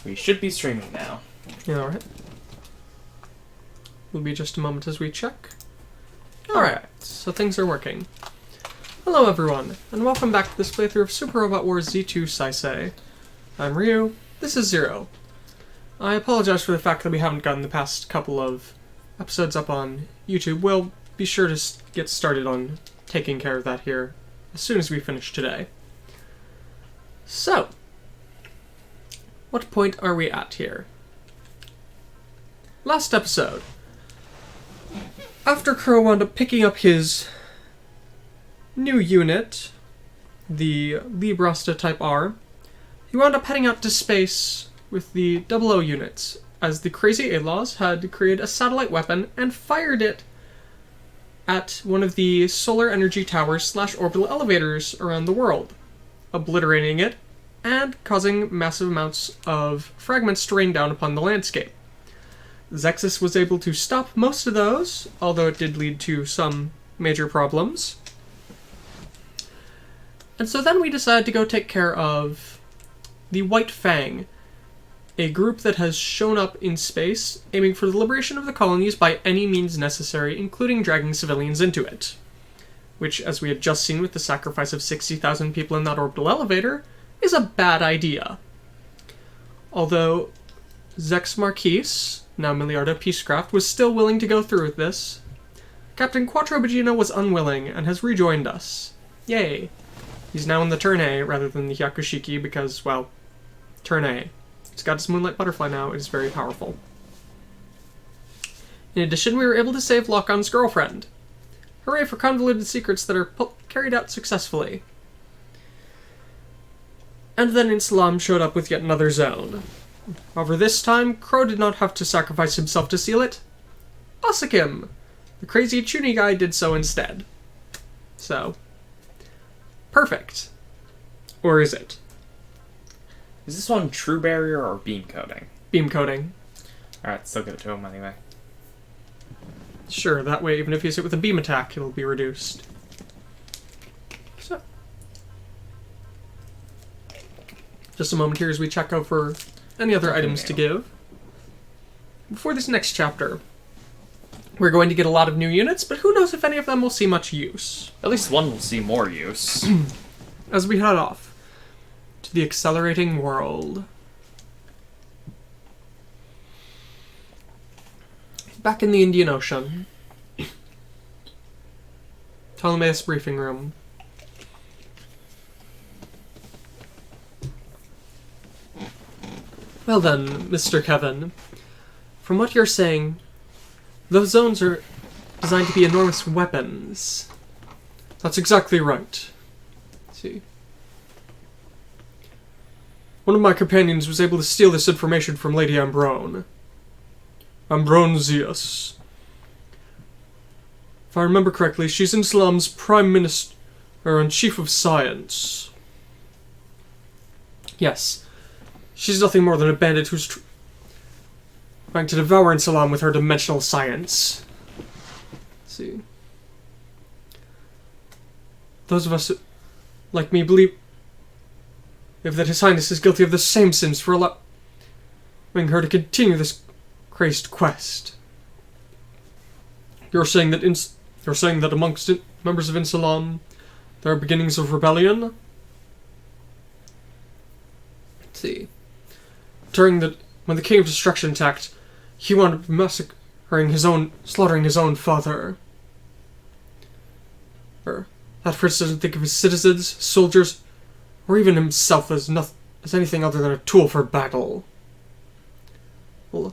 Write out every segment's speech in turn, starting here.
We should be streaming now. Yeah, alright. Will be just a moment as we check. Alright, so things are working. Hello everyone, and welcome back to this playthrough of Super Robot Wars Z2 Saisei. I'm Ryu, this is Zero. I apologize for the fact that we haven't gotten the past couple of episodes up on YouTube. We'll be sure to get started on taking care of that here as soon as we finish today. So, what point are we at here? Last episode, after Crow wound up picking up his new unit, the Librasta Type R, he wound up heading out to space with the 00 units, as the crazy Outlaws had created a satellite weapon and fired it at one of the solar energy towers / orbital elevators around the world, obliterating it and causing massive amounts of fragments to rain down upon the landscape. ZEXIS was able to stop most of those, although it did lead to some major problems. And so then we decided to go take care of the White Fang, a group that has shown up in space, aiming for the liberation of the colonies by any means necessary, including dragging civilians into it. Which, as we had just seen with the sacrifice of 60,000 people in that orbital elevator, is a bad idea. Although Zex Marquise, now Miliarda Peacecraft, was still willing to go through with this, Captain Quattrobagino was unwilling and has rejoined us. Yay. He's now in the Turn A rather than the Hyakushiki because, well, Turn A. He's got his Moonlight Butterfly now. It is very powerful. In addition, we were able to save Lock-On's girlfriend. Hooray for convoluted secrets that are carried out successfully. And then Insalam showed up with yet another zone. However, this time, Crow did not have to sacrifice himself to seal it. Asakim, the crazy Chuni guy, did so instead. So, perfect. Or is it? Is this one true barrier or beam coating? Beam coating. Alright, still give it to him anyway. Sure, that way even if he's hit with a beam attack, it'll be reduced. So, just a moment here as we check over any other items to give. Before this next chapter, we're going to get a lot of new units, but who knows if any of them will see much use. At least one will see more use. As we head off to the accelerating world. Back in the Indian Ocean. Ptolemaeus briefing room. Well then, Mr. Kevin, from what you're saying, those zones are designed to be enormous weapons. That's exactly right. Let's see. One of my companions was able to steal this information from Lady Ambrone. Ambronezius. If I remember correctly, she's Insalam's Prime Minister and Chief of Science. Yes. She's nothing more than a bandit who's trying to devour Insalam with her dimensional science. Let's see. Those of us, like me, believe that His Highness is guilty of the same sins for allowing her to continue this crazed quest. You're saying that amongst members of Insalam, there are beginnings of rebellion? Let's see. When the King of Destruction attacked, he wound up slaughtering his own father. That prince doesn't think of his citizens, soldiers, or even himself as anything other than a tool for battle. Well,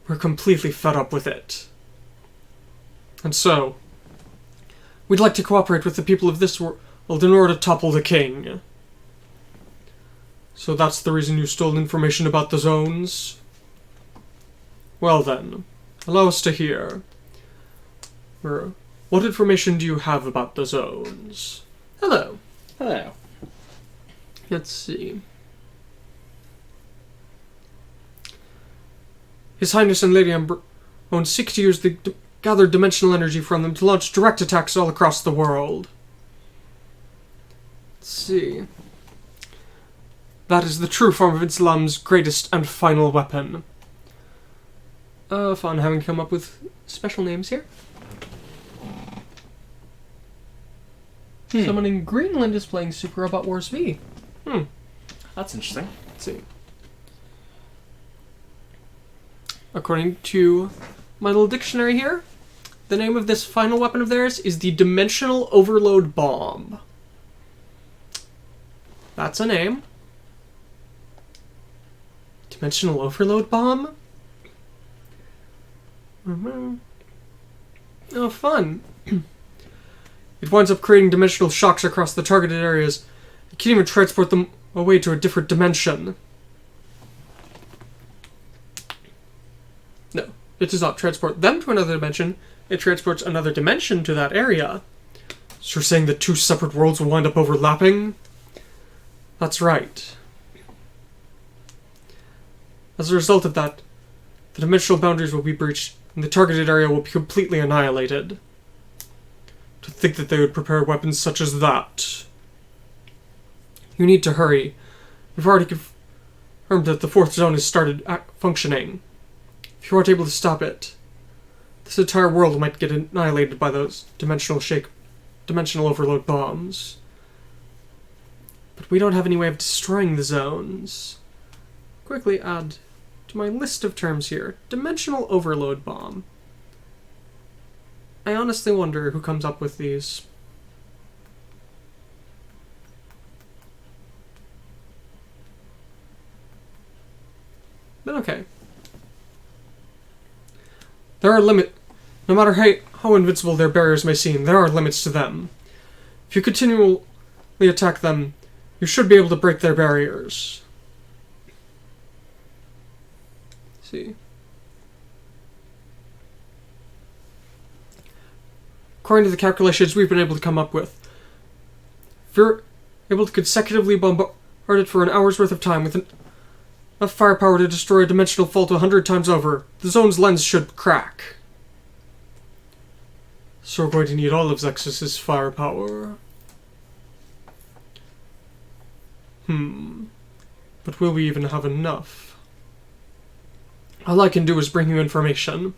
we're completely fed up with it. And so, we'd like to cooperate with the people of this world in order to topple the king. So that's the reason you stole information about the zones? Well then, allow us to hear. What information do you have about the zones? Hello. Hello. Let's see. His Highness and Lady Ambrone seek to use the gathered dimensional energy from them to launch direct attacks all across the world. Let's see. That is the true form of Islam's greatest and final weapon. Fun having come up with special names here. Someone in Greenland is playing Super Robot Wars V. That's interesting. Let's see. According to my little dictionary here, the name of this final weapon of theirs is the Dimensional Overload Bomb. That's a name. Dimensional Overload Bomb? Oh, fun. It winds up creating dimensional shocks across the targeted areas. It can even transport them away to a different dimension. No, it does not transport them to another dimension. It transports another dimension to that area. So you're saying that two separate worlds will wind up overlapping? That's right. As a result of that, the dimensional boundaries will be breached, and the targeted area will be completely annihilated. To think that they would prepare weapons such as that. You need to hurry. We've already confirmed that the fourth zone has started functioning. If you aren't able to stop it, this entire world might get annihilated by those dimensional overload bombs. But we don't have any way of destroying the zones. Quickly add to my list of terms here, dimensional overload bomb. I honestly wonder who comes up with these. But okay. There are limits. No matter how invincible their barriers may seem, there are limits to them. If you continually attack them, you should be able to break their barriers. Let's see. According to the calculations we've been able to come up with, if you're able to consecutively bombard it for an hour's worth of time with enough firepower to destroy a dimensional fault 100 times over, the zone's lens should crack. So we're going to need all of ZEXIS' firepower. But will we even have enough? All I can do is bring you information.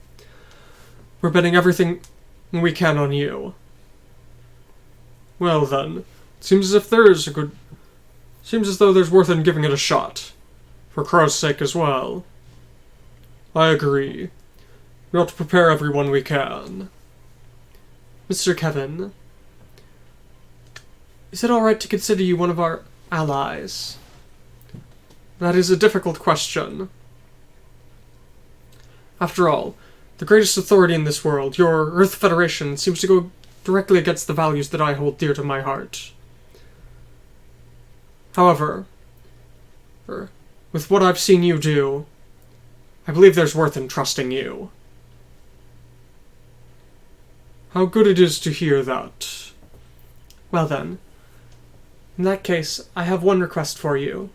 We're betting everything we can on you. Well then, it seems as though there's worth in giving it a shot. For Crow's sake as well. I agree. We ought to prepare everyone we can. Mr. Kevin, is it alright to consider you one of our allies? That is a difficult question. After all, the greatest authority in this world, your Earth Federation, seems to go directly against the values that I hold dear to my heart. However, with what I've seen you do, I believe there's worth in trusting you. How good it is to hear that. Well then, in that case, I have one request for you.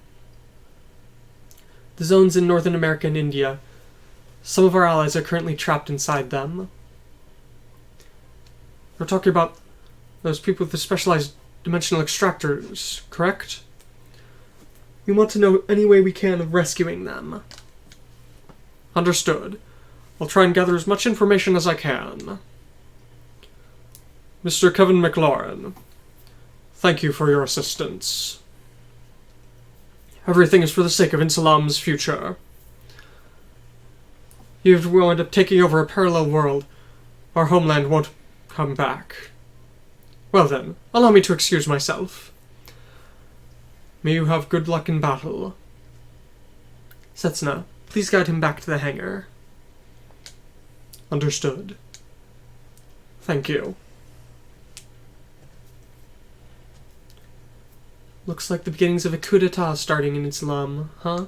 The zones in Northern America and India, some of our allies are currently trapped inside them. We're talking about those people with the specialized dimensional extractors, correct? We want to know any way we can of rescuing them. Understood. I'll try and gather as much information as I can. Mr. Kevin McLaurin, thank you for your assistance. Everything is for the sake of Insalam's future. If we wind up taking over a parallel world, our homeland won't come back. Well then, allow me to excuse myself. May you have good luck in battle. Setsuna, please guide him back to the hangar. Understood. Thank you. Looks like the beginnings of a coup d'etat starting in Islam, huh?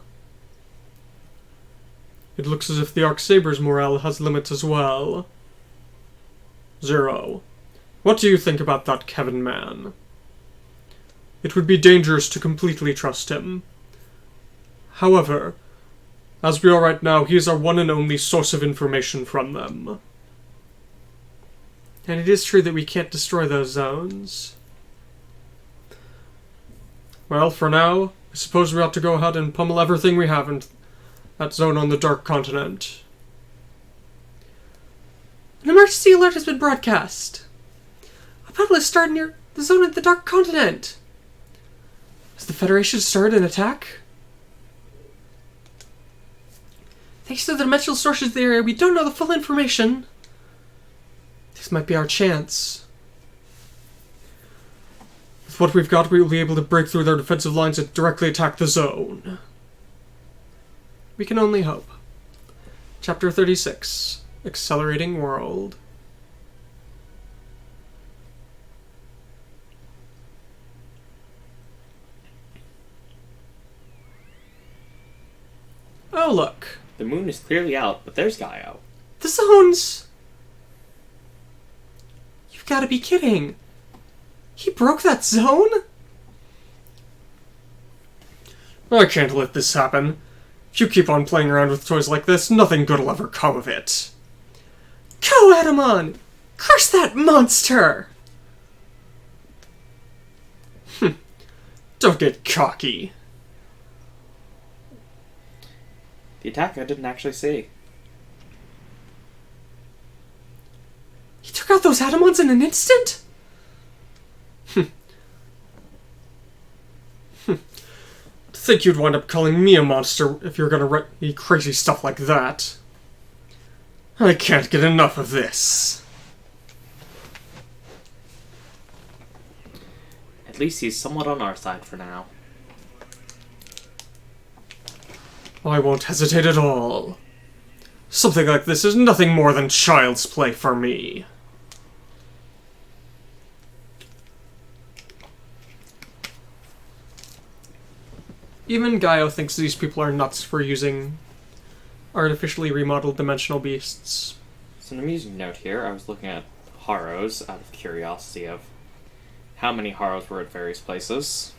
It looks as if the Arc-Saber's morale has limits as well. Zero. What do you think about that Kevin man? It would be dangerous to completely trust him. However, as we are right now, he is our one and only source of information from them. And it is true that we can't destroy those zones. Well, for now, I suppose we ought to go ahead and pummel everything we have in that zone on the Dark Continent. An emergency alert has been broadcast. A battle has started near the zone of the Dark Continent. Has the Federation started an attack? Thanks to the dimensional sources of the area, we don't know the full information. This might be our chance. With what we've got, we will be able to break through their defensive lines and directly attack the zone. We can only hope. Chapter 36. Accelerating World. Oh, look. The moon is clearly out, but there's Gaio. The zones! You've got to be kidding. He broke that zone? I can't let this happen. If you keep on playing around with toys like this, nothing good will ever come of it. Go, Adamon! Crush that monster! Don't get cocky. The attack I didn't actually see. He took out those Adamons in an instant? To think you'd wind up calling me a monster if you're gonna write me crazy stuff like that. I can't get enough of this. At least he's somewhat on our side for now. I won't hesitate at all. Something like this is nothing more than child's play for me. Even Gaio thinks these people are nuts for using artificially remodeled dimensional beasts. So an amusing note here, I was looking at Haros out of curiosity of how many Haros were at various places.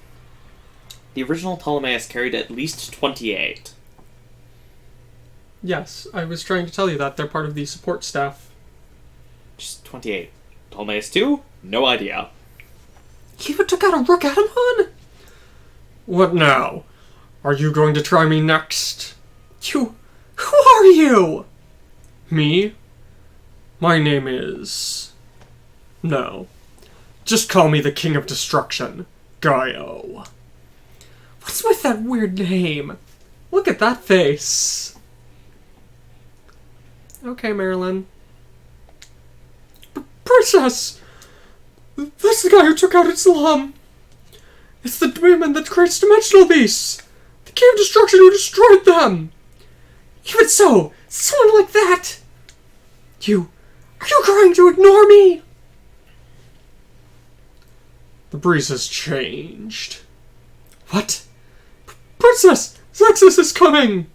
The original Ptolemaeus carried at least 28. Yes, I was trying to tell you that. They're part of the support staff. Just 28. Ptolemaeus 2? No idea. He even took out a Rook Adamon? What now? Are you going to try me next? You... Who are you? Me? My name is... No. Just call me the King of Destruction. Gaio. What's with that weird name? Look at that face. Okay, Marilyn. Princess! That's the guy who took out Islam. It's the demon that creates dimensional beasts. The King of Destruction who destroyed them. Even so, someone like that. Are you going to ignore me? The breeze has changed. What? Princess! ZEXIS is coming!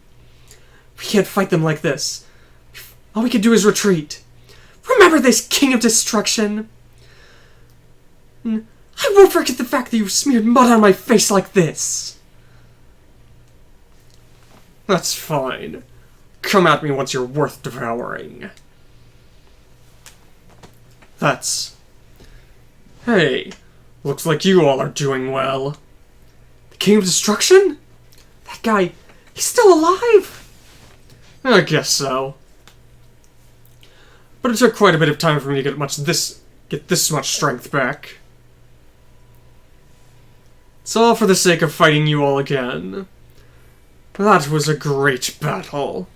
We can't fight them like this. All we can do is retreat. Remember this, King of Destruction! I won't forget the fact that you smeared mud on my face like this! That's fine. Come at me once you're worth devouring. That's... Hey, looks like you all are doing well. The King of Destruction? That guy, he's still alive! I guess so. But it took quite a bit of time for me to get this much strength back. It's all for the sake of fighting you all again. That was a great battle.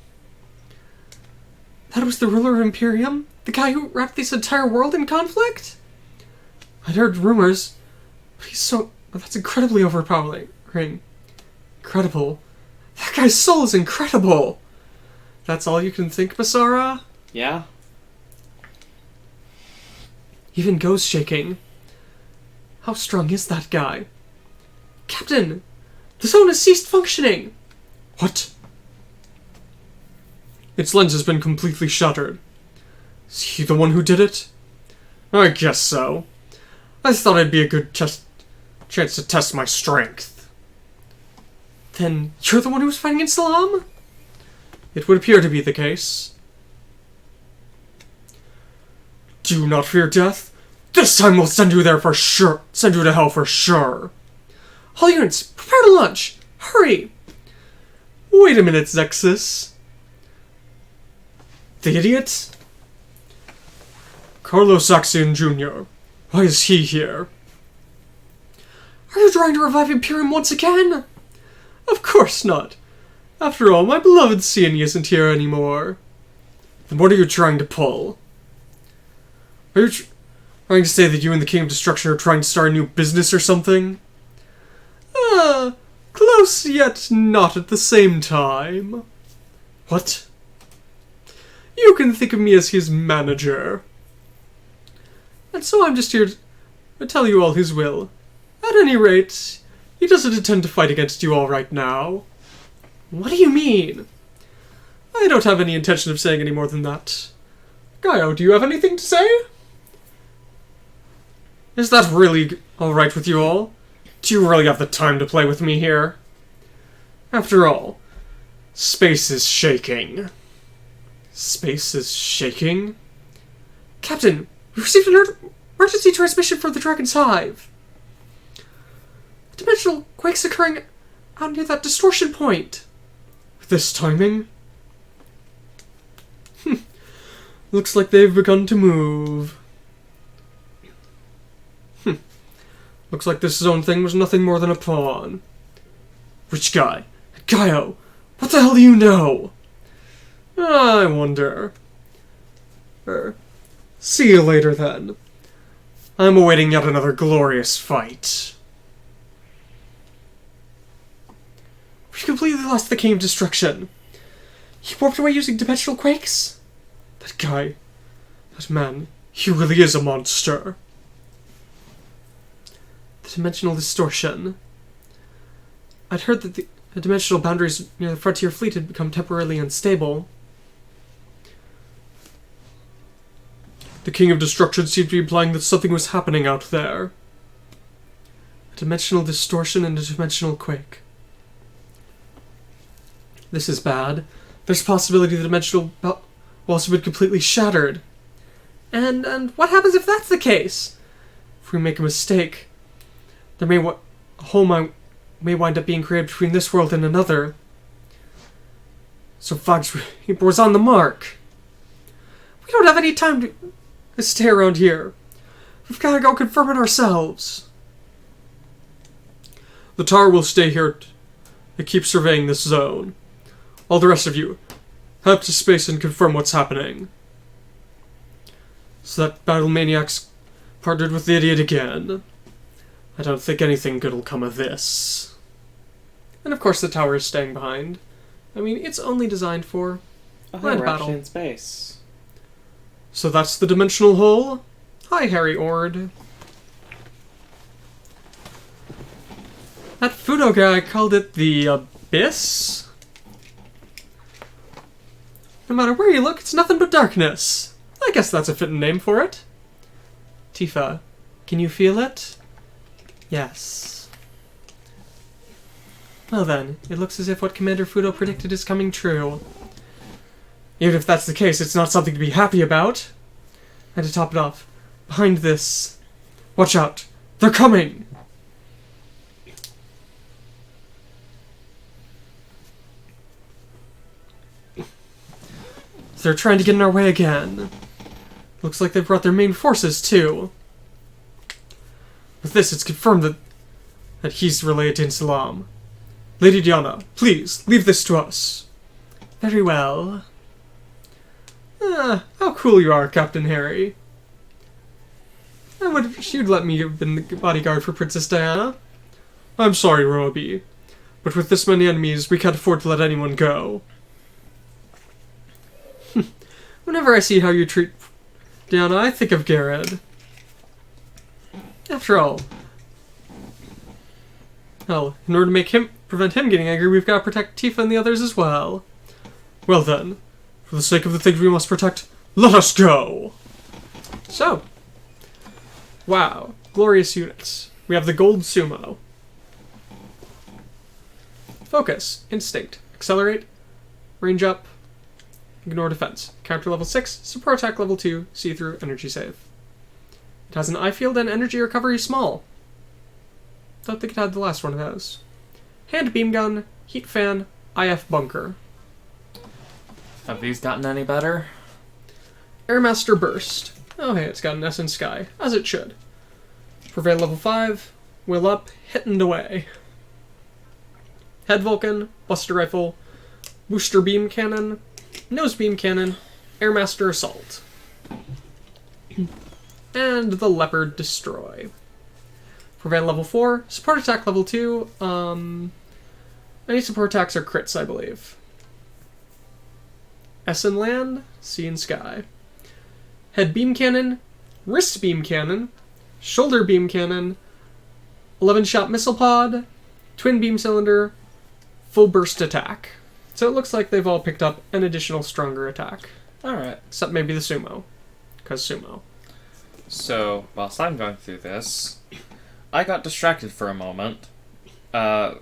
That was the ruler of Imperium? The guy who wrapped this entire world in conflict? I'd heard rumors, but that's incredibly overpowering. Incredible. That guy's soul is incredible! That's all you can think, Basara? Yeah? Even Go's shaking. How strong is that guy? Captain! The zone has ceased functioning! What? Its lens has been completely shattered. Is he the one who did it? I guess so. I thought it'd be a good chance to test my strength. Then you're the one who was fighting in Salam? It would appear to be the case. Do not fear death. This time we'll send you there for sure. Send you to hell for sure. All units, prepare to launch! Hurry! Wait a minute, ZEXIS. The idiot? Carlos Axion Jr. Why is he here? Are you trying to revive Imperium once again? Of course not. After all, my beloved Sieni isn't here anymore. Then what are you trying to pull? Are you trying to say that you and the King of Destruction are trying to start a new business or something? Ah, close yet not at the same time. What? You can think of me as his manager. And so I'm just here to tell you all his will. At any rate, he doesn't intend to fight against you all right now. What do you mean? I don't have any intention of saying any more than that. Gaio, do you have anything to say? Is that really alright with you all? Do you really have the time to play with me here? After all, space is shaking. Space is shaking? Captain, we received an emergency transmission from the Dragon's Hive. Dimensional quakes occurring out near that distortion point. With this timing? Looks like they've begun to move. Looks like this zone thing was nothing more than a pawn. Rich guy. Gaio, what the hell do you know? I wonder. See you later then. I'm awaiting yet another glorious fight. We completely lost the King of Destruction. He warped away using dimensional quakes? That guy, that man, he really is a monster. The dimensional distortion. I'd heard that the dimensional boundaries near the Frontier Fleet had become temporarily unstable. The King of Destruction seemed to be implying that something was happening out there. A dimensional distortion and a dimensional quake. This is bad. There's a possibility the dimensional walls have been completely shattered. And what happens if that's the case? If we make a mistake, a hole may wind up being created between this world and another. So Fox was on the mark. We don't have any time to stay around here. We've got to go confirm it ourselves. The tower will stay here to keep surveying this zone. All the rest of you, head up to space and confirm what's happening. So that Battle Maniac's partnered with the idiot again. I don't think anything good will come of this. And of course the tower is staying behind. I mean, it's only designed for land battle. In space. So that's the dimensional hole? Hi, Harry Ord. That Fudo guy called it the Abyss? No matter where you look, it's nothing but darkness. I guess that's a fitting name for it. Tifa, can you feel it? Yes. Well then, it looks as if what Commander Fudo predicted is coming true. Even if that's the case, it's not something to be happy about. And to top it off, behind this... Watch out! They're coming! They're trying to get in our way again. Looks like they've brought their main forces, too. With this, it's confirmed that he's related to Insalam. Lady Diana, please, leave this to us. Very well. How cool you are, Captain Harry. I wish you'd let me have been the bodyguard for Princess Diana. I'm sorry, Roby, but with this many enemies, we can't afford to let anyone go. Whenever I see how you treat Diana, I think of Garrett. After all, well, in order to prevent him getting angry, we've got to protect Tifa and the others as well. Well then, for the sake of the things we must protect, let us go! So, wow, glorious units. We have the Gold Sumo. Focus, Instinct, Accelerate, Range Up, Ignore Defense, Counter level 6, Support Attack level 2, See-Through, Energy Save. It has an eye field and energy recovery small. Thought they could add the last one of those. Hand beam gun, heat fan, IF bunker. Have these gotten any better? Airmaster burst. Oh hey, it's got an S in sky, as it should. Prevail level 5, will up, hit and away. Head Vulcan, Buster Rifle, Booster Beam Cannon, Nose Beam Cannon, Airmaster Assault. And the Leopard Destroy. Prevail level 4, Support Attack level 2, any support attacks are crits, I believe. S in land, C in sky. Head Beam Cannon, Wrist Beam Cannon, Shoulder Beam Cannon, 11-shot Missile Pod, Twin Beam Cylinder, Full Burst Attack. So it looks like they've all picked up an additional stronger attack. Alright. Except maybe the Sumo. Because Sumo. So, whilst I'm going through this, I got distracted for a moment. More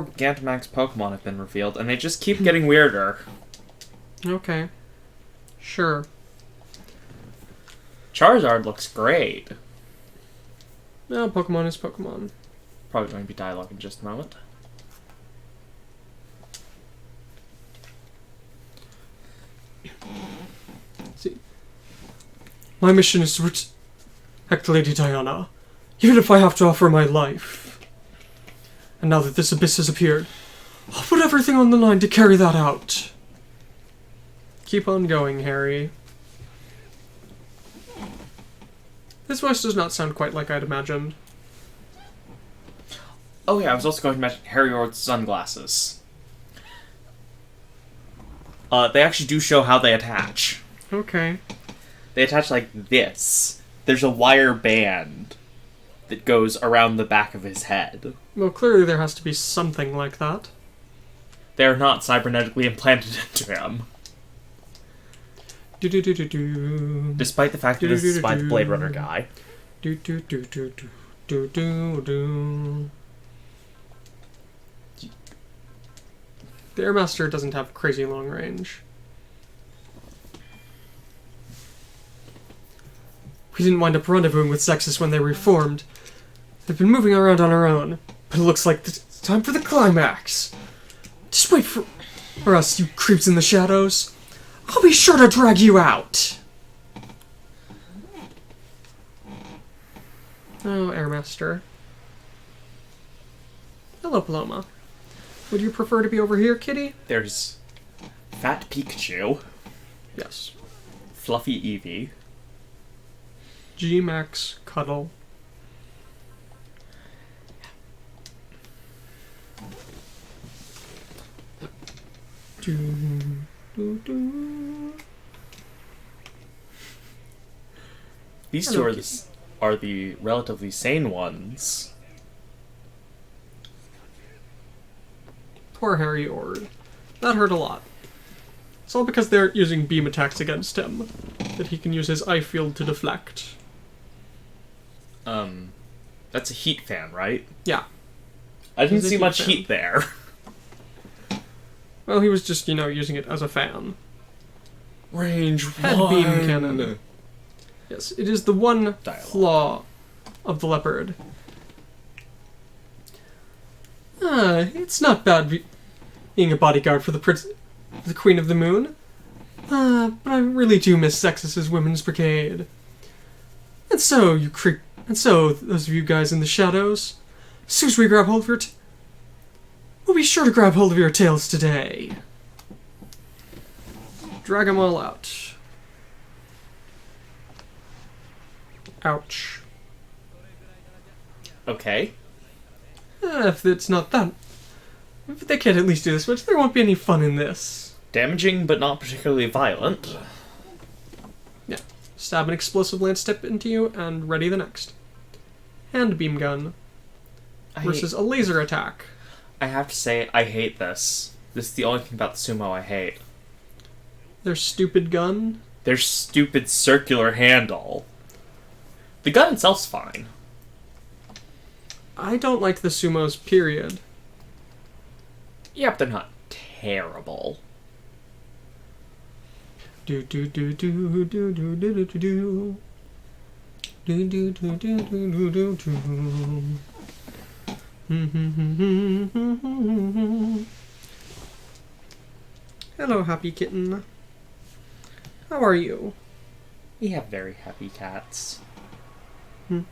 Gigantamax Pokemon have been revealed, and they just keep getting weirder. Okay. Sure. Charizard looks great. No, Pokemon is Pokemon. Probably going to be dialogue in just a moment. Let's see. My mission is to protect Lady Diana, even if I have to offer my life. And now that this abyss has appeared, I'll put everything on the line to carry that out. Keep on going, Harry. His voice does not sound quite like I'd imagined. Oh yeah, I was also going to mention Harry Ord's sunglasses. They actually do show how they attach. Okay. They attach like this. There's a wire band that goes around the back of his head. Well, clearly there has to be something like that. They're not cybernetically implanted into him. Do-do-do-do-do. Despite the fact that this is by the Blade Runner guy. Do-do-do-do-do-do-do-do. The Airmaster doesn't have crazy long range. We didn't wind up rendezvousing with ZEXIS when they reformed. They've been moving around on our own, but it looks like it's time for the climax. Just wait for us, you creeps in the shadows. I'll be sure to drag you out! Oh, Airmaster. Hello, Paloma. Would you prefer to be over here, kitty? There's Fat Pikachu, Yes. Fluffy Eevee, G-Max Cuddle. These two are the relatively sane ones. Poor Harry Ord. That hurt a lot. It's all because they're using beam attacks against him, that he can use his eye field to deflect. That's a heat fan, right? Yeah. I didn't It's a see heat much fan. heat there. Well, he was just, using it as a fan. Range Head one. beam cannon. Yes, it is the one Dialogue. flaw of the leopard. It's not bad being a bodyguard for the Queen of the Moon. But I really do miss ZEXIS' Women's Brigade. And so, those of you guys in the shadows, as soon as we grab hold of we'll be sure to grab hold of your tails today. Drag them all out. Ouch. Okay. If it's not that... If they can't at least do this much, there won't be any fun in this. Damaging, but not particularly violent. Yeah. Stab an explosive lance tip into you, and ready the next. Hand beam gun. Versus a laser attack. I have to say, I hate this. This is the only thing about the sumo I hate. Their stupid gun. Their stupid circular handle. The gun itself's fine. I don't like the sumos, period. Yeah, but they're not terrible. Do do do do do do do do do do do do do do do do do. Hello, happy kitten. How are you? We have very happy cats. Off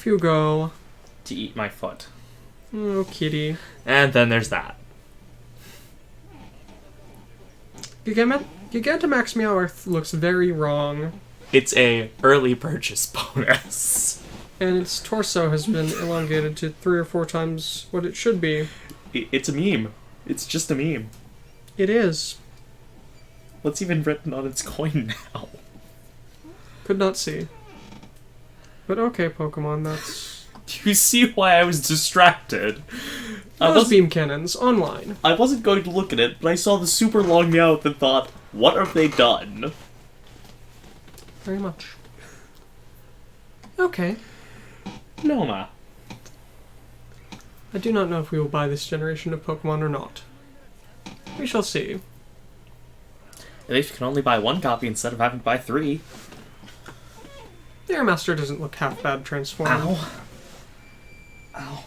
you go. To eat my foot. Oh, kitty. And then there's that. Gigantamax Meow looks very wrong. It's a early purchase bonus. And its torso has been elongated to 3 or 4 times what it should be. It's a meme. It's just a meme. It is. What's even written on its coin now? Could not see. But okay, Pokemon, that's... Do you see why I was distracted? Those beam cannons, online. I wasn't going to look at it, but I saw the super long Meowth and thought, what have they done? Very much. Okay. Noma. I do not know if we will buy this generation of Pokemon or not. We shall see. At least you can only buy 1 copy instead of having to buy 3. The Air Master doesn't look half bad transformed. Ow. Ow.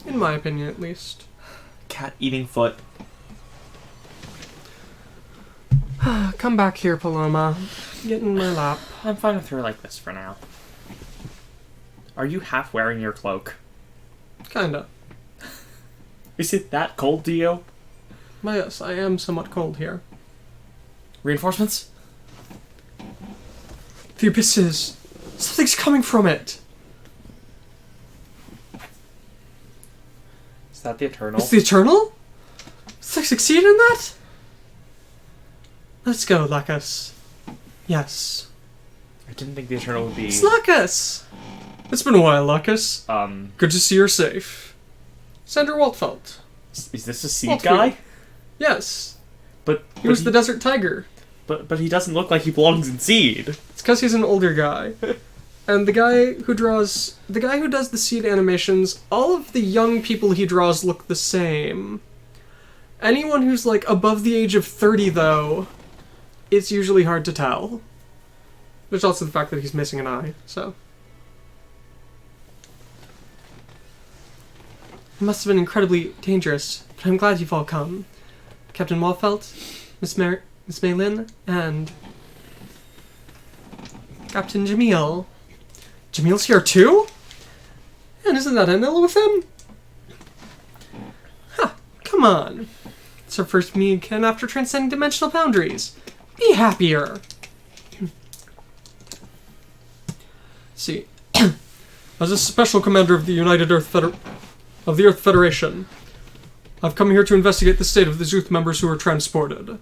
In my opinion, at least. Cat eating foot. Come back here, Paloma. Get in my lap. I'm fine with her like this for now. Are you half wearing your cloak? Kinda. Is it that cold to you? Well, yes, I am somewhat cold here. Reinforcements? The abyss is... Something's coming from it! Is that the Eternal? It's the Eternal? Does it succeed in that? Let's go, Lacus. Yes. I didn't think the Eternal would be... It's Lacus! It's been a while, Lacus. Good to see you're safe. Sandra Waltfeld. Is this a seed Waltfield. guy? Yes. But He was the Desert Tiger. But he doesn't look like he belongs in seed. It's because he's an older guy. And the guy who does the seed animations, all of the young people he draws look the same. Anyone who's like above the age of 30 though, it's usually hard to tell. There's also the fact that he's missing an eye, so. It must have been incredibly dangerous, but I'm glad you've all come. Captain Walfelt, Miss Maylin, and Captain Jamil. Jamil's here too? And isn't that Anilla with him? Ha! Come on. It's our first meeting again after transcending dimensional boundaries. Be happier. See. As a special commander of the United Earth Federation, I've come here to investigate the state of the Zooth members who were transported.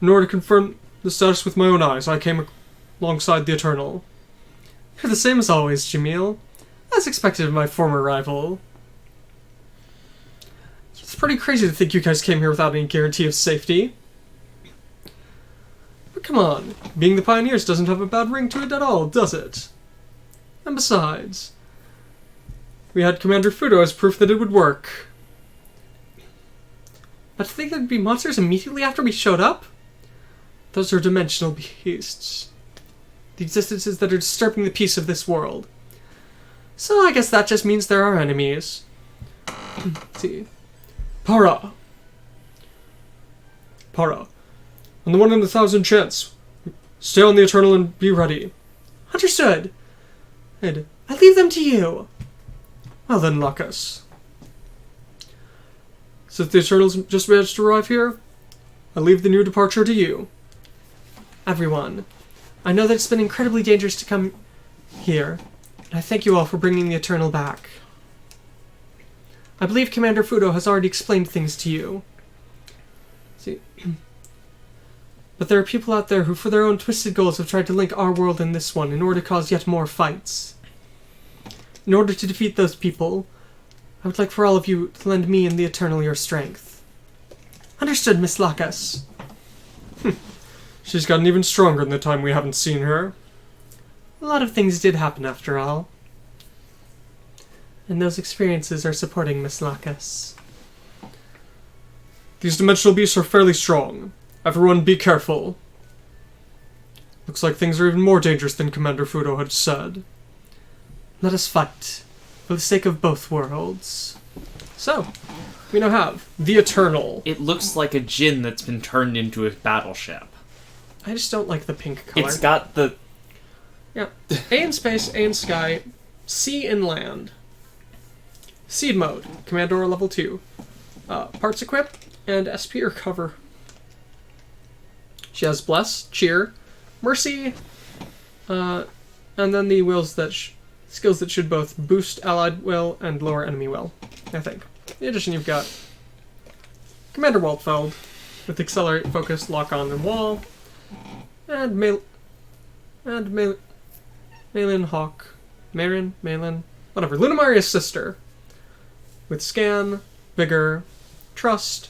In order to confirm the status with my own eyes, I came alongside the Eternal. You're the same as always, Jamil. As expected of my former rival. It's pretty crazy to think you guys came here without any guarantee of safety. But come on, being the pioneers doesn't have a bad ring to it at all, does it? And besides, we had Commander Fudo as proof that it would work. But to think there'd be monsters immediately after we showed up? Those are dimensional beasts. The existences that are disturbing the peace of this world. So I guess that just means there are enemies. Let's see. Para! On the 1 in 1,000 chance. Stay on the Eternal and be ready. Understood. And I leave them to you. Well then, Lacus. Since the Eternals just managed to arrive here, I leave the new departure to you. Everyone, I know that it's been incredibly dangerous to come here, and I thank you all for bringing the Eternal back. I believe Commander Fudo has already explained things to you. See, but there are people out there who, for their own twisted goals, have tried to link our world and this one in order to cause yet more fights. In order to defeat those people, I would like for all of you to lend me and the Eternal your strength. Understood, Miss Lacus. She's gotten even stronger in the time we haven't seen her. A lot of things did happen after all. And those experiences are supporting Miss Lacus. These dimensional beasts are fairly strong. Everyone be careful. Looks like things are even more dangerous than Commander Fudo had said. Let us fight, for the sake of both worlds. So, we now have the Eternal. It looks like a djinn that's been turned into a battleship. I just don't like the pink color. It's got the... Yeah. A in space, A in sky, C in land. Seed mode, Commandora level 2. Parts equip, and SP recover. She has Bless, Cheer, Mercy, and then the skills that should both boost allied will and lower enemy will, I think. In addition, you've got Commander Waltfeld with Accelerate, Focus, Lock On, and Wall, and Malin Hawk, Malin, whatever, Lunamaria's sister with Scan, Vigor, Trust,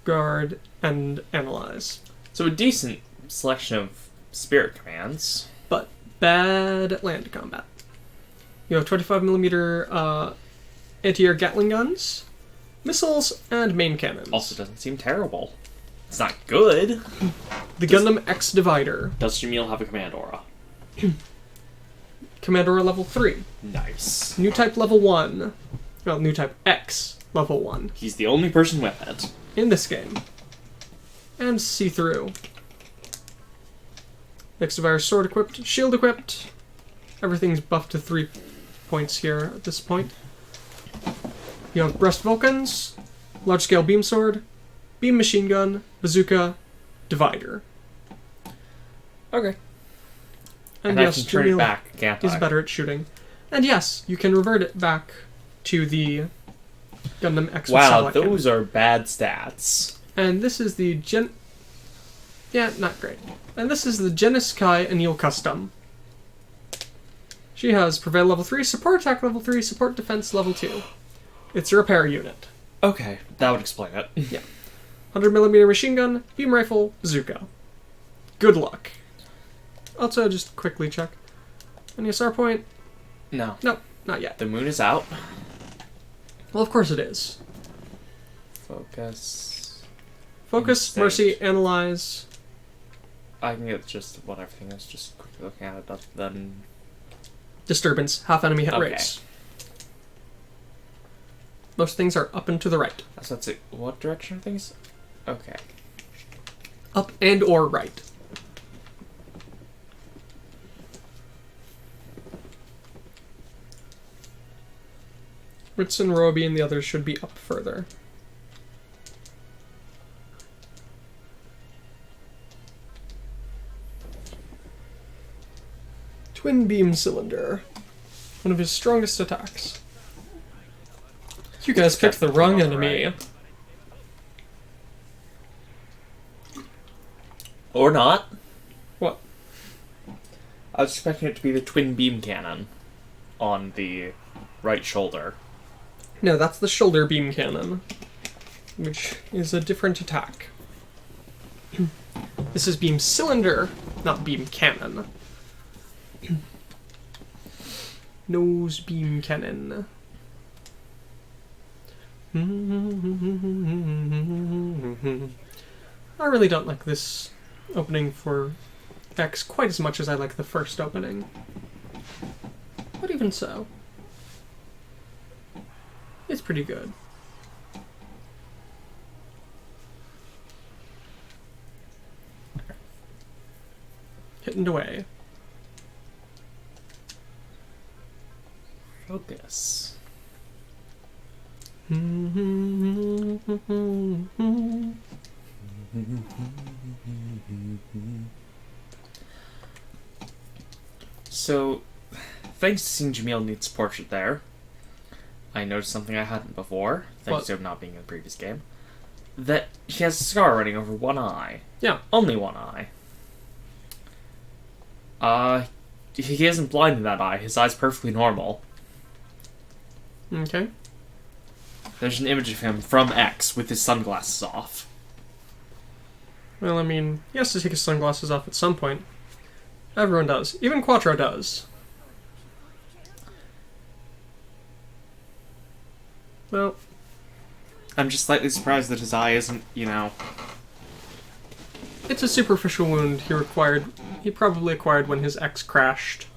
Guard, and Analyze. So a decent selection of spirit commands. But bad at land combat. You have 25mm anti-air Gatling guns, missiles, and main cannons. Also doesn't seem terrible. It's not good. The Gundam X Divider. Does Jamil have a command aura? Commandora level 3. Nice. New type level 1. Well, new type X level 1. He's the only person with it. In this game. And see-through. X Divider sword equipped, shield equipped. Everything's buffed to 3 points here at this point. You have Breast Vulcans, large scale beam sword, beam machine gun, bazooka, divider. Okay. And I yes, can turn it Jamil back, can't is I? better at shooting. And yes, you can revert it back to the Gundam X. Wow, those are bad stats. And this is the Yeah, not great. And this is the Genis Kai Anil Custom. She has Prevail level 3, Support Attack level 3, Support Defense level 2. It's a repair unit. Okay, that would explain it. Yeah. 100mm machine gun, beam rifle, bazooka. Good luck. Also, just quickly check. Any SR point? No. Nope, not yet. The moon is out. Well, of course it is. Focus. Focus, Instinct. Mercy, Analyze. I can get just what everything is, just quickly looking at it, then... Disturbance, half enemy hit Okay. rates. Most things are up and to the right. So that's it. What direction are things? Okay. Up and or right. Ritz and Roby and the others should be up further. Twin Beam Cylinder. One of his strongest attacks. You guys picked the wrong enemy. Or not. What? I was expecting it to be the twin beam cannon on the right shoulder. No, that's the shoulder beam cannon, which is a different attack. This is beam cylinder, not beam cannon. Nose beam cannon. I really don't like this opening for X quite as much as I like the first opening. But even so, it's pretty good. Hitting away. Focus. So, thanks to seeing Jamil Neat's portrait there, I noticed something I hadn't before, thanks to him not being in the previous game, that he has a scar running over one eye. Yeah. Only one eye. He isn't blind in that eye. His eye's perfectly normal. Okay. There's an image of him from X with his sunglasses off. Well, I mean, he has to take his sunglasses off at some point. Everyone does. Even Quattro does. Well, I'm just slightly surprised that his eye isn't, you know, It's a superficial wound he probably acquired when his ex crashed.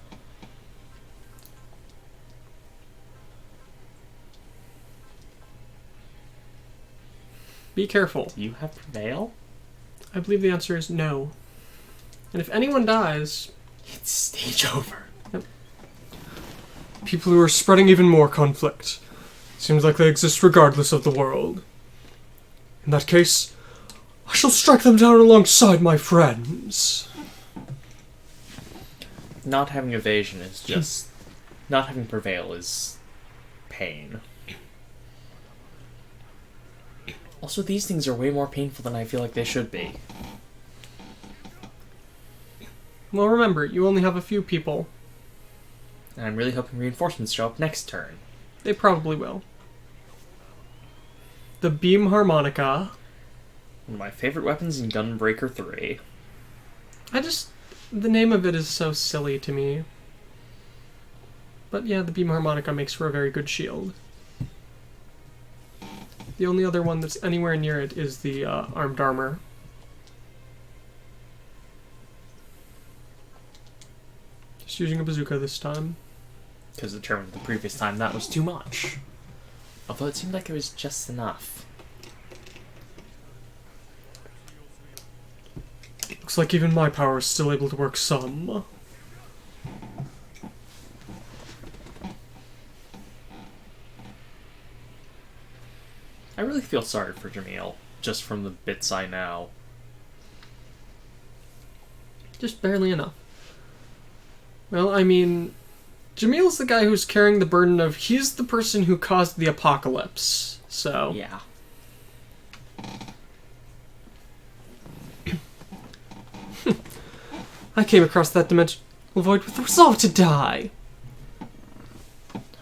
Be careful. Do you have Prevail? I believe the answer is no. And if anyone dies... It's stage over. Yep. People who are spreading even more conflict. Seems like they exist regardless of the world. In that case, I shall strike them down alongside my friends. Not having evasion is just... not having Prevail is pain. Also, these things are way more painful than I feel like they should be. Well, remember, you only have a few people. And I'm really hoping reinforcements show up next turn. They probably will. The beam harmonica. One of my favorite weapons in Gunbreaker 3. The name of it is so silly to me. But yeah, the beam harmonica makes for a very good shield. The only other one that's anywhere near it is the armed armor. Just using a bazooka this time. Because determined the previous time that was too much. Although it seemed like it was just enough. Looks like even my power is still able to work some. I really feel sorry for Jamil, just from the bits I know. Just barely enough. Well, I mean, Jamil's the guy who's carrying the burden of he's the person who caused the apocalypse, so... Yeah. I came across that dimensional void with the resolve to die.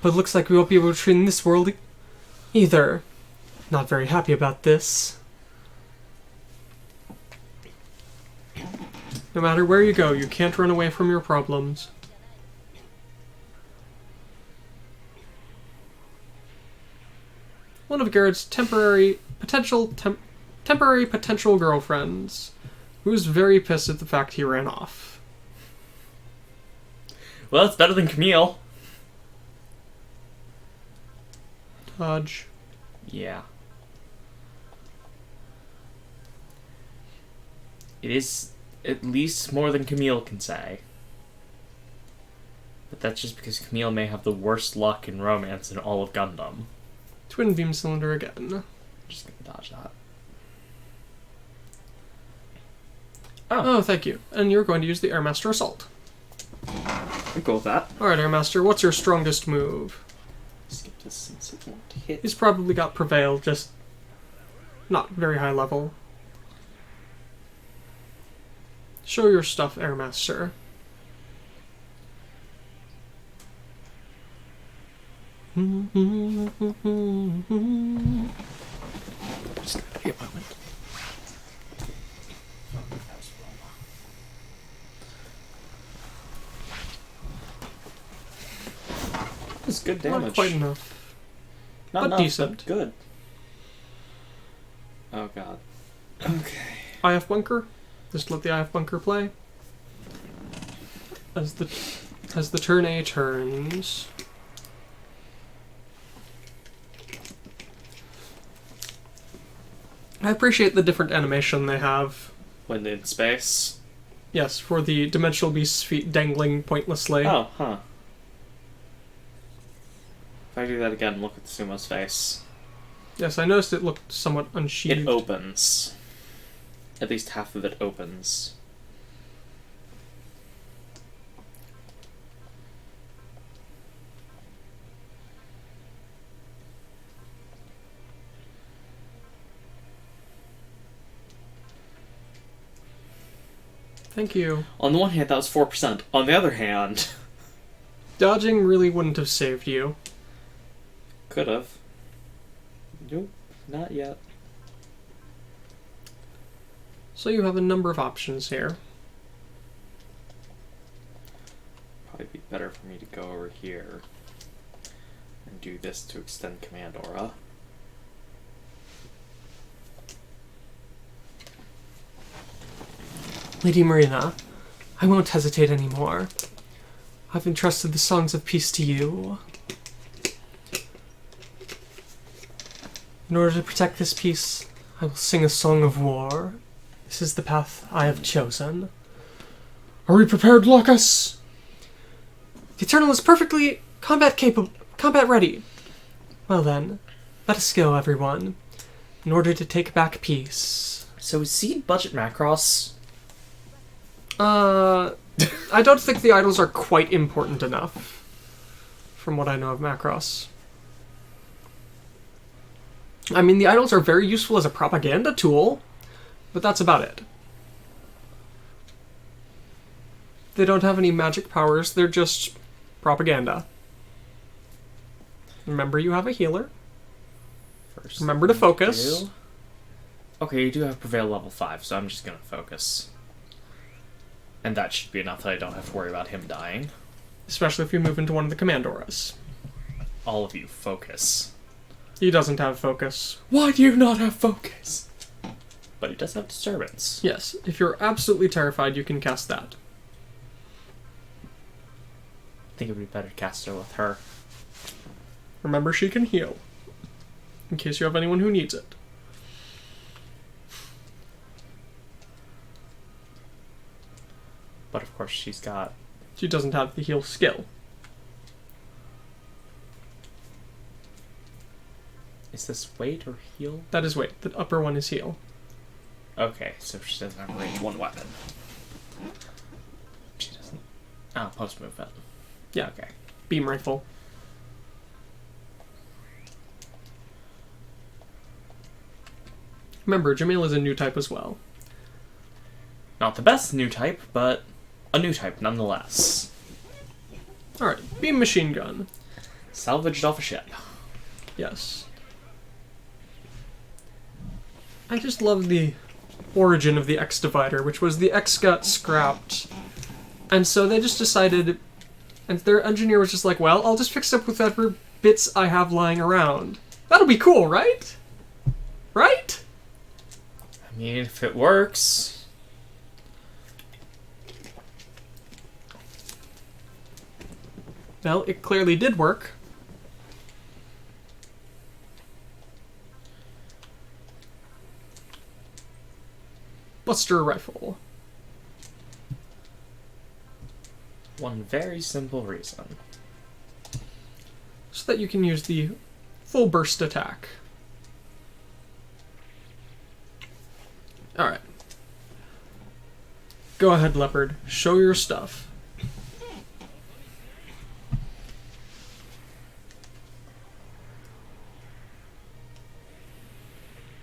But it looks like we won't be able to treat in this world either. Not very happy about this. No matter where you go, you can't run away from your problems. One of Garrett's temporary potential girlfriends, who's very pissed at the fact he ran off. Well, it's better than Camille. Dodge. Yeah. It is at least more than Camille can say. But that's just because Camille may have the worst luck in romance in all of Gundam. Twin beam cylinder again. I'm just gonna dodge that. Oh. Oh, thank you. And you're going to use the Airmaster Assault. I'm cool with that. Alright, Airmaster, what's your strongest move? Skip this since it won't hit. He's probably got Prevail, just not very high level. Show your stuff, Airmaster. Just gonna be a moment. It's good damage. Not quite enough. Not but enough, decent. But good. Oh god. Okay. IF bunker. Just let the IF bunker play. As the turn A turns. I appreciate the different animation they have. When in space? Yes, for the dimensional beast's feet dangling pointlessly. Oh, huh. If I do that again, look at the sumo's face. Yes, I noticed it looked somewhat unsheathed. It opens. At least half of it opens. Thank you. On the one hand, that was 4%. On the other hand... Dodging really wouldn't have saved you. Could have. Nope, not yet. So you have a number of options here. Probably be better for me to go over here and do this to extend command aura. Lady Marina, I won't hesitate anymore. I've entrusted the songs of peace to you. In order to protect this peace, I will sing a song of war. This is the path I have chosen. Are we prepared, Locus? The Eternal is perfectly combat ready. Well then, let us go, everyone, in order to take back peace. So is Seed budget Macross? I don't think the idols are quite important enough, from what I know of Macross. I mean, the idols are very useful as a propaganda tool, but that's about it. They don't have any magic powers, they're just propaganda. Remember, you have a healer. First Remember to focus. Okay, you do have Prevail level 5, so I'm just gonna focus. And that should be enough that I don't have to worry about him dying. Especially if you move into one of the command auras. All of you, focus. He doesn't have focus. Why do you not have focus? But he does have disturbance. Yes, if you're absolutely terrified, you can cast that. I think it would be better to cast her with her. Remember, she can heal. In case you have anyone who needs it. But of course she's got... She doesn't have the heal skill. Is this weight or heal? That is weight. The upper one is heal. Okay, so she doesn't have range 1 weapon. She doesn't... Oh, post movement. Yeah. Okay. Beam rifle. Remember, Jamil is a new type as well. Not the best new type, but a new type nonetheless. Alright, beam machine gun. Salvaged off a ship. Yes. I just love the origin of the X Divider, which was the X got scrapped. And so they just decided, and their engineer was just like, well, I'll just fix up with whatever bits I have lying around. That'll be cool, right? Right? I mean, if it works... Well, it clearly did work. Buster rifle. One very simple reason. So that you can use the full burst attack. Alright. Go ahead, Leopard. Show your stuff.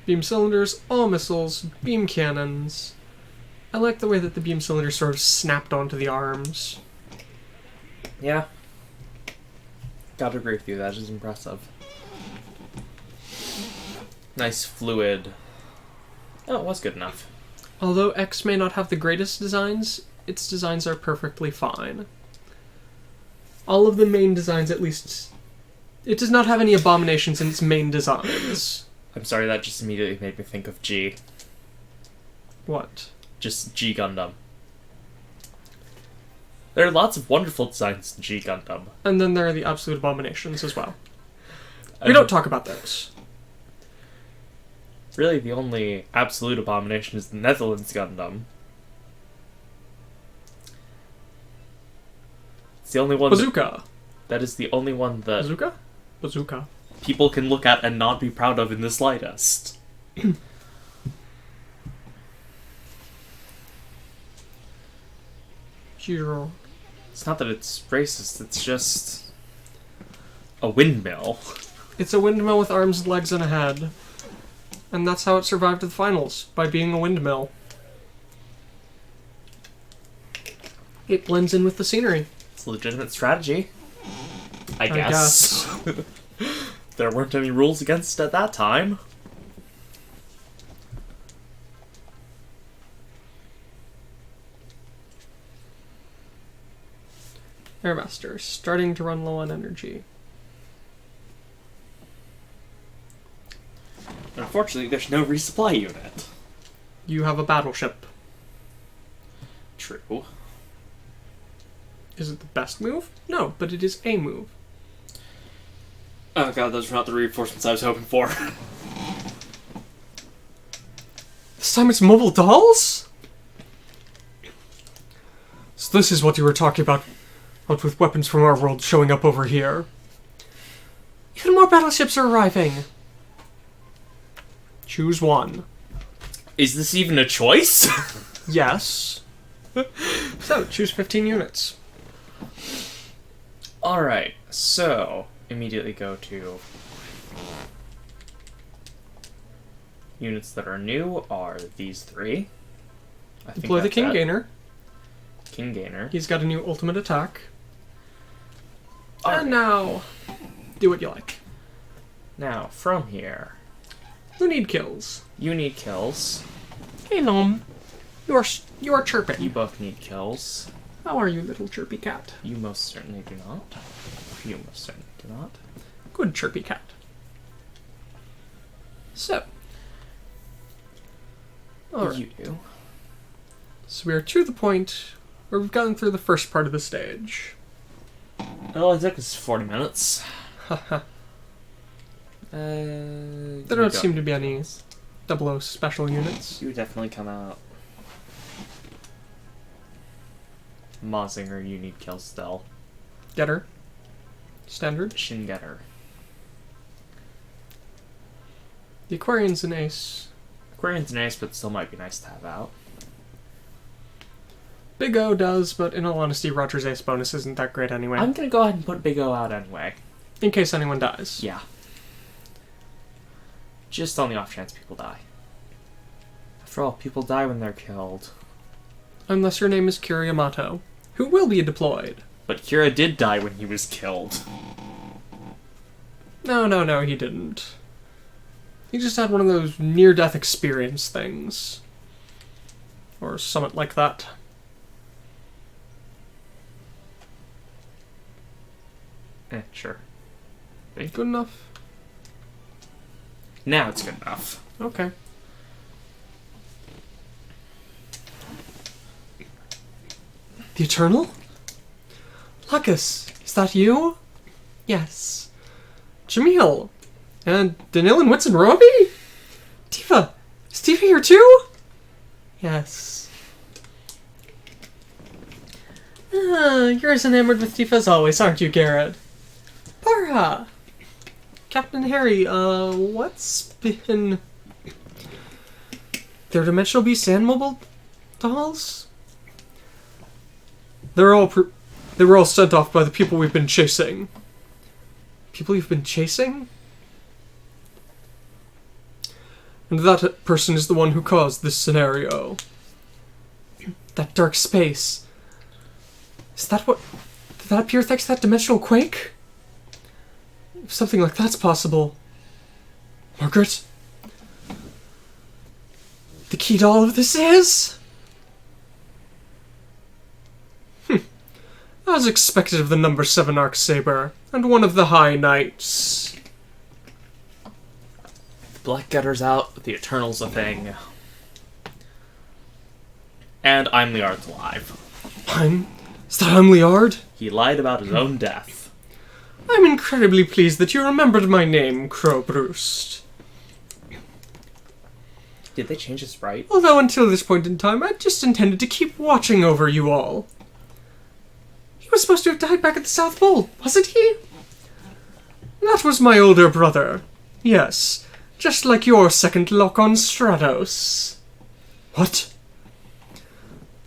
Beam cylinders, all missiles, beam cannons. I like the way that the beam cylinders sort of snapped onto the arms. Yeah. Gotta agree with you, that is impressive. Nice fluid. Oh, it was good enough. Although X may not have the greatest designs, its designs are perfectly fine. All of the main designs, at least... It does not have any abominations in its main designs. I'm sorry, that just immediately made me think of G. What? Just G Gundam. There are lots of wonderful designs in G Gundam. And then there are the absolute abominations as well. We don't talk about those. Really, the only absolute abomination is the Netherlands Gundam. It's the only one... Bazooka! That is the only one that... Bazooka? Bazooka. People can look at and not be proud of in the slightest. Hero. It's not that it's racist, it's just... a windmill. It's a windmill with arms, legs, and a head. And that's how it survived the finals, by being a windmill. It blends in with the scenery. It's a legitimate strategy. I guess. There weren't any rules against it at that time. Airmaster, starting to run low on energy. Unfortunately, there's no resupply unit. You have a battleship. True. Is it the best move? No, but it is a move. Oh god, those were not the reinforcements I was hoping for. This time it's mobile dolls? So this is what you were talking about with weapons from our world showing up over here. Even more battleships are arriving. Choose one. Is this even a choice? Yes. So, choose 15 units. Alright, so immediately go to units that are new are these three. Deploy the King Gainer. King Gainer. He's got a new ultimate attack. All And right. now, do what you like. Now, from here, Who need kills? you need kills. Hey, Nom. You are chirping. You both need kills. How are you, little chirpy cat? You most certainly do not. You most certainly do not. Good chirpy cat. So. Alright. You do. So we are to the point where we've gotten through the first part of the stage. Well, it took us 40 minutes. Haha. There There don't seem to be any 00 special units. You would definitely come out. Mazinger, you need kill still. Getter. Standard. Shin Getter. The Aquarian's an ace. Aquarian's nice, but still might be nice to have out. Big O does, but in all honesty, Roger's ace bonus isn't that great anyway. I'm gonna go ahead and put Big O out anyway. In case anyone dies. Yeah. Just on the off chance people die. After all, people die when they're killed. Unless your name is Kiriyamato, who will be deployed. But Kira did die when he was killed. No, he didn't. He just had one of those near-death experience things. Or something like that. Sure. Good enough? Now it's good enough. Okay. The Eternal? Lucas, is that you? Yes. Jamil. And Danil and Wits and Roby? Tifa. Is Tifa here too? Yes. You're as enamored with Tifa as always, aren't you, Garrett? Bara. Captain Harry, what's been... They're Dimensional Beast and Mobile Dolls? They were all sent off by the people we've been chasing. People you've been chasing? And that person is the one who caused this scenario. That dark space. Is that what... Did that appear thanks to that dimensional quake? If something like that's possible... Margaret? The key to all of this is... As expected of the number 7 Arcsaber, and one of the High Knights. Blackgetter's out, the Eternal's a thing. And I'm Liard's alive. Is that I'm Liard? He lied about his own death. I'm incredibly pleased that you remembered my name, Crowbroost. Did they change his sprite? Although until this point in time, I just intended to keep watching over you all. He was supposed to have died back at the South Pole, wasn't he? That was my older brother. Yes, just like your second lock on Stratos. What?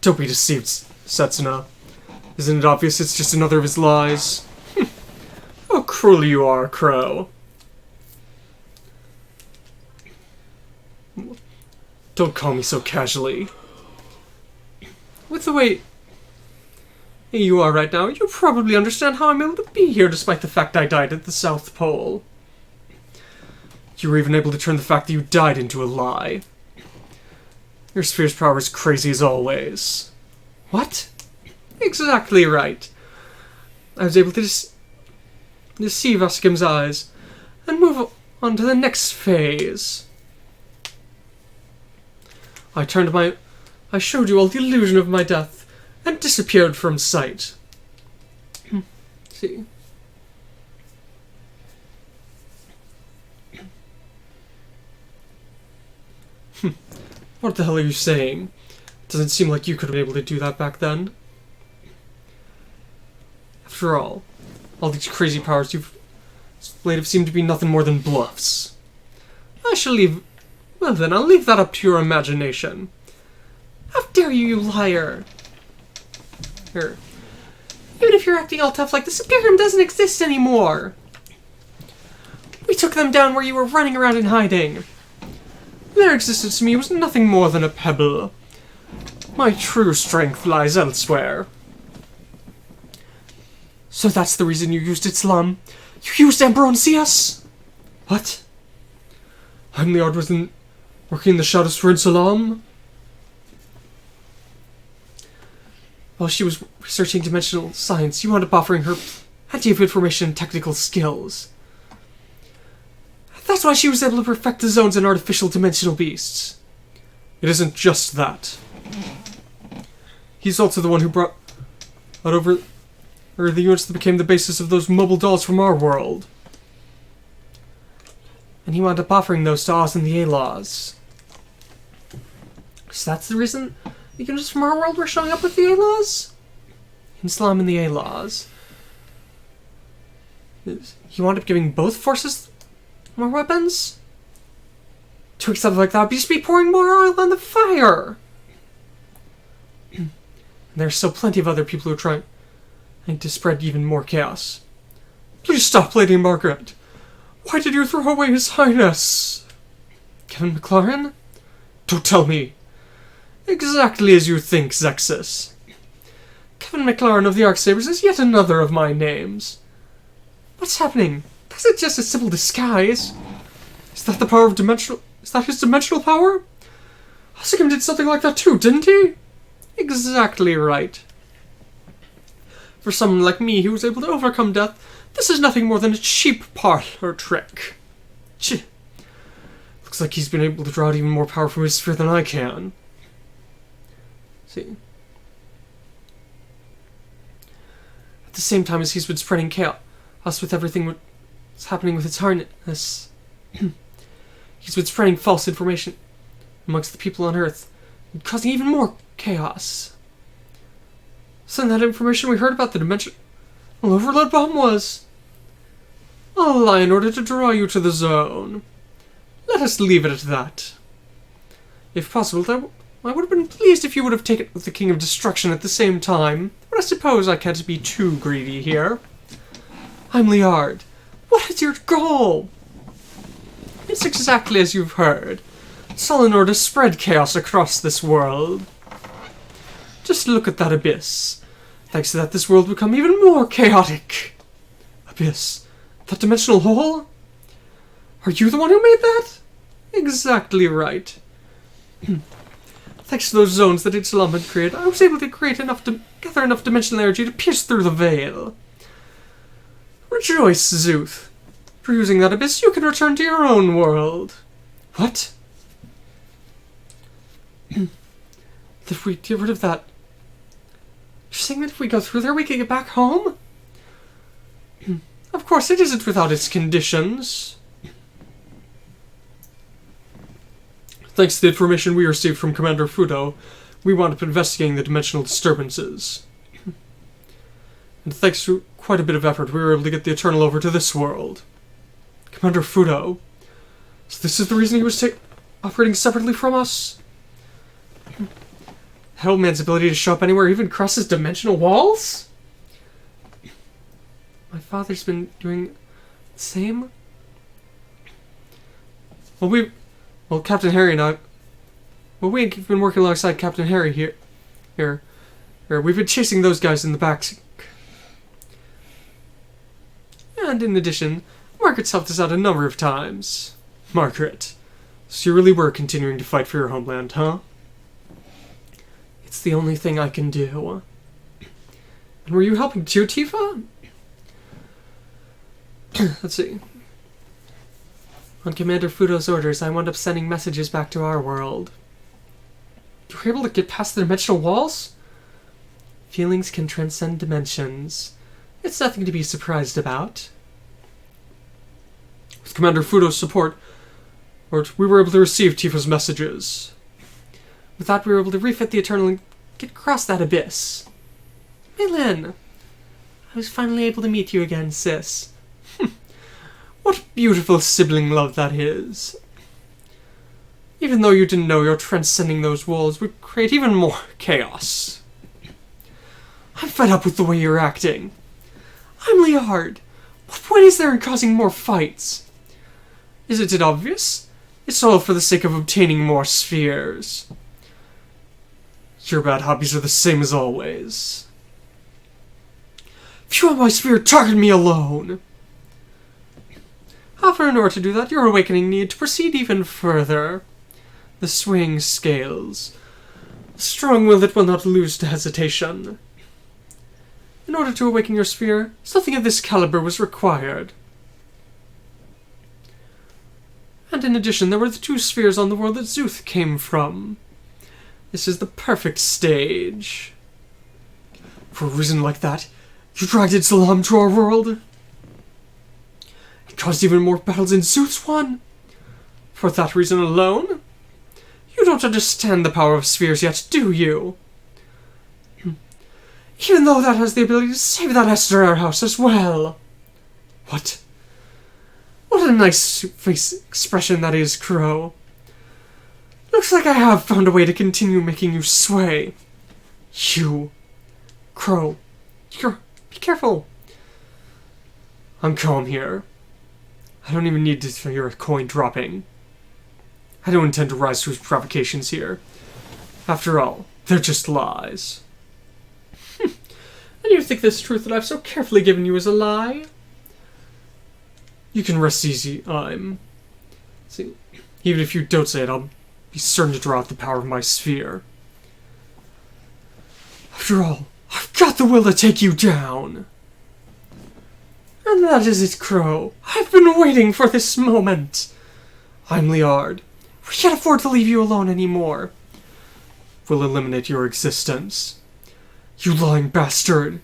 Don't be deceived, Setsuna. Isn't it obvious it's just another of his lies? How cruel you are, Crow. Don't call me so casually. With the way you are right now, you probably understand how I'm able to be here despite the fact I died at the South Pole. You were even able to turn the fact that you died into a lie. Your sphere's power is crazy as always. What? Exactly right. I was able to deceive Askim's eyes and move on to the next phase. I showed you all the illusion of my death and disappeared from sight. See. What the hell are you saying? Doesn't seem like you could have been able to do that back then. After all these crazy powers you've displayed have seemed to be nothing more than bluffs. Well then, I'll leave that up to your imagination. How dare you, you liar! Here. Even if you're acting all tough like this, Imperium doesn't exist anymore! We took them down where you were running around in hiding. Their existence to me was nothing more than a pebble. My true strength lies elsewhere. So that's the reason you used Islam? You used Ambroncius? What? Heimliard was working in the shadows for Islam? While she was researching dimensional science, you wound up offering her plenty of information and technical skills. That's why she was able to perfect the zones and artificial dimensional beasts. It isn't just that. He's also the one who brought over the units that became the basis of those mobile dolls from our world. And he wound up offering those to Oz and the A-Laws. So that's the reason the units from our world were showing up with the A-Laws? Islam and the A-Laws. He wound up giving both forces more weapons? To accept like that would just be pouring more oil on the fire! And there's still plenty of other people who are trying to spread even more chaos. Please stop, Lady Margaret! Why did you throw away His Highness? Kevin McLaren? Don't tell me! Exactly as you think, ZEXIS. Kevin McLaren of the Arcsabers is yet another of my names. What's happening? That's not just a simple disguise. Is that the power of dimensional... Is that his dimensional power? Hussicum did something like that too, didn't he? Exactly right. For someone like me who was able to overcome death, this is nothing more than a cheap parlor trick. Looks like he's been able to draw out even more power from his sphere than I can. See. At the same time as he's been spreading chaos with everything what's happening with His Highness, he's been spreading false information amongst the people on Earth, and causing even more chaos. So that information we heard about the dimensional overload bomb was a lie in order to draw you to the zone. Let us leave it at that. If possible, I would have been pleased if you would have taken with the King of Destruction at the same time, but I suppose I can't be too greedy here. I'm Liard. What is your goal? It's exactly as you've heard. It's all in order to spread chaos across this world. Just look at that abyss. Thanks to that, this world will become even more chaotic. Abyss? That dimensional hole? Are you the one who made that? Exactly right. Thanks to those zones that Islam had created, I was able to gather enough dimensional energy to pierce through the veil. Rejoice, Zuth. For using that abyss, you can return to your own world. What? If we get rid of that... You're saying that if we go through there, we can get back home? Of course, it isn't without its conditions. Thanks to the information we received from Commander Fudo, we wound up investigating the dimensional disturbances. And thanks to quite a bit of effort, we were able to get the Eternal over to this world. Commander Fudo. So this is the reason he was operating separately from us? Hellman's ability to show up anywhere even crosses dimensional walls? My father's been doing the same? Well, Captain Harry and I... Well, we've been working alongside Captain Harry here. We've been chasing those guys in the back. And in addition, Margaret's helped us out a number of times. Margaret, so you really were continuing to fight for your homeland, huh? It's the only thing I can do. And were you helping too, Tifa? Let's see. On Commander Fudo's orders, I wound up sending messages back to our world. You were able to get past the dimensional walls? Feelings can transcend dimensions. It's nothing to be surprised about. With Commander Fudo's support, we were able to receive Tifa's messages. With that, we were able to refit the Eternal and get across that abyss. Meilin, I was finally able to meet you again, sis. What beautiful sibling love that is. Even though you didn't know you're transcending those walls would create even more chaos. I'm fed up with the way you're acting. I'm Liard. What point is there in causing more fights? Isn't it obvious? It's all for the sake of obtaining more spheres. Your bad hobbies are the same as always. If you want my sphere, target me alone. However, in order to do that, your awakening need to proceed even further. The swaying scales. A strong will that will not lose to hesitation. In order to awaken your sphere, something of this caliber was required. And in addition, there were the 2 spheres on the world that Zuth came from. This is the perfect stage. For a reason like that, you dragged Salam to our world. It caused even more battles than Zuth's one. For that reason alone, you don't understand the power of spheres yet, do you? Even though that has the ability to save that SRW house as well. What? What a nice face expression that is, Crow. Looks like I have found a way to continue making you sway. You. Crow. Be careful. I'm calm here. I don't even need to hear a coin dropping. I don't intend to rise to his provocations here. After all, they're just lies. And you think this truth that I've so carefully given you is a lie? You can rest easy, See, even if you don't say it, I'll be certain to draw out the power of my sphere. After all, I've got the will to take you down. And that is it, Crow. I've been waiting for this moment. I'm Liard. We can't afford to leave you alone anymore. We'll eliminate your existence. You lying bastard.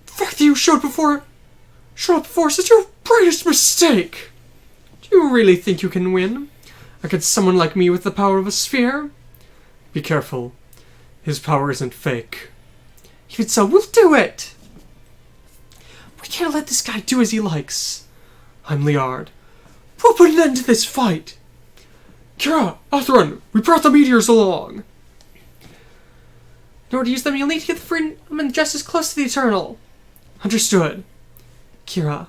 The fact that you showed up before is your greatest mistake. Do you really think you can win against someone like me with the power of a sphere? Be careful. His power isn't fake. Even so, we'll do it. We can't let this guy do as he likes. I'm Liard. We'll put an end to this fight. Kira, Atheron, we brought the meteors along. In order to use them, you'll need to get the freedom and justice close to the Eternal. Understood. Kira,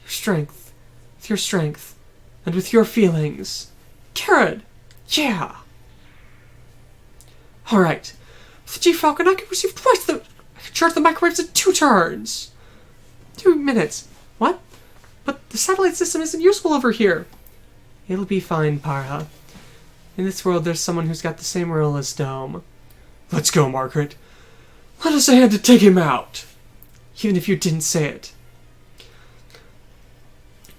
with your strength, and with your feelings. Kira, yeah. Alright. With the G-Falcon, I can receive twice I can charge the microwaves in 2 turns. 2 minutes. What? But the satellite system isn't useful over here. It'll be fine, Parha. In this world, there's someone who's got the same role as Dome. Let's go, Margaret. Let us a hand to take him out. Even if you didn't say it.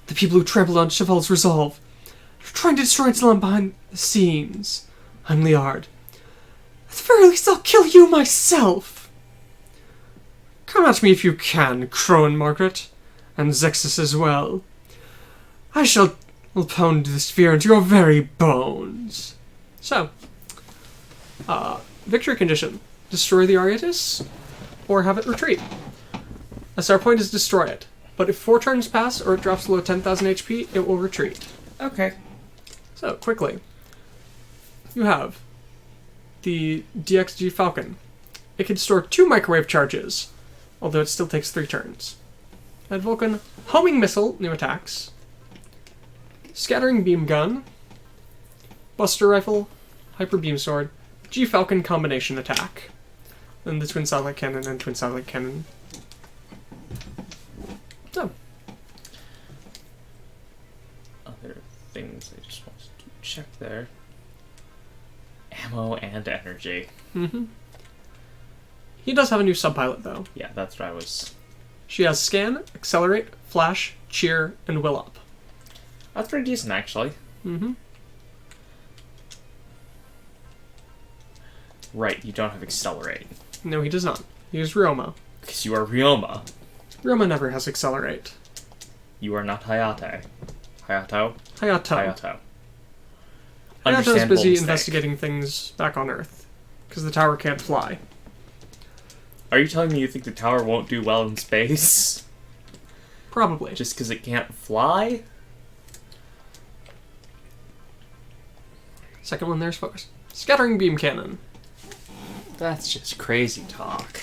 The people who trampled on Cheval's resolve are trying to destroy Salam behind the scenes. I'm Liard. At the very least, I'll kill you myself. Come at me if you can, Crow and Margaret. And ZEXIS as well. I shall pound the sphere into your very bones. So, victory condition. Destroy the Arietis, or have it retreat. A star point is destroy it. But if 4 turns pass, or it drops below 10,000 HP, it will retreat. Okay. So, quickly. You have the DXG Falcon. It can store 2 microwave charges, although it still takes 3 turns. At Vulcan, homing missile, new attacks. Scattering beam gun. Buster rifle, hyper beam sword, G-Falcon combination attack. Then the twin satellite cannon and twin satellite cannon. So. Other things I just wanted to check there. Ammo and energy. Mm-hmm. He does have a new subpilot, though. Yeah, that's what I was... She has Scan, Accelerate, Flash, Cheer, and Will Up. That's pretty decent, actually. Mm-hmm. Right, you don't have Accelerate. No, he does not. He is Ryoma. Because you are Ryoma. Ryoma never has accelerate. You are not Hayate. Hayato? Hayato. Hayato's Understandable busy mistake. investigating things back on Earth. Because the tower can't fly. Are you telling me you think the tower won't do well in space? Probably. Just because it can't fly? Second one there's focus. Scattering beam cannon. That's just crazy talk.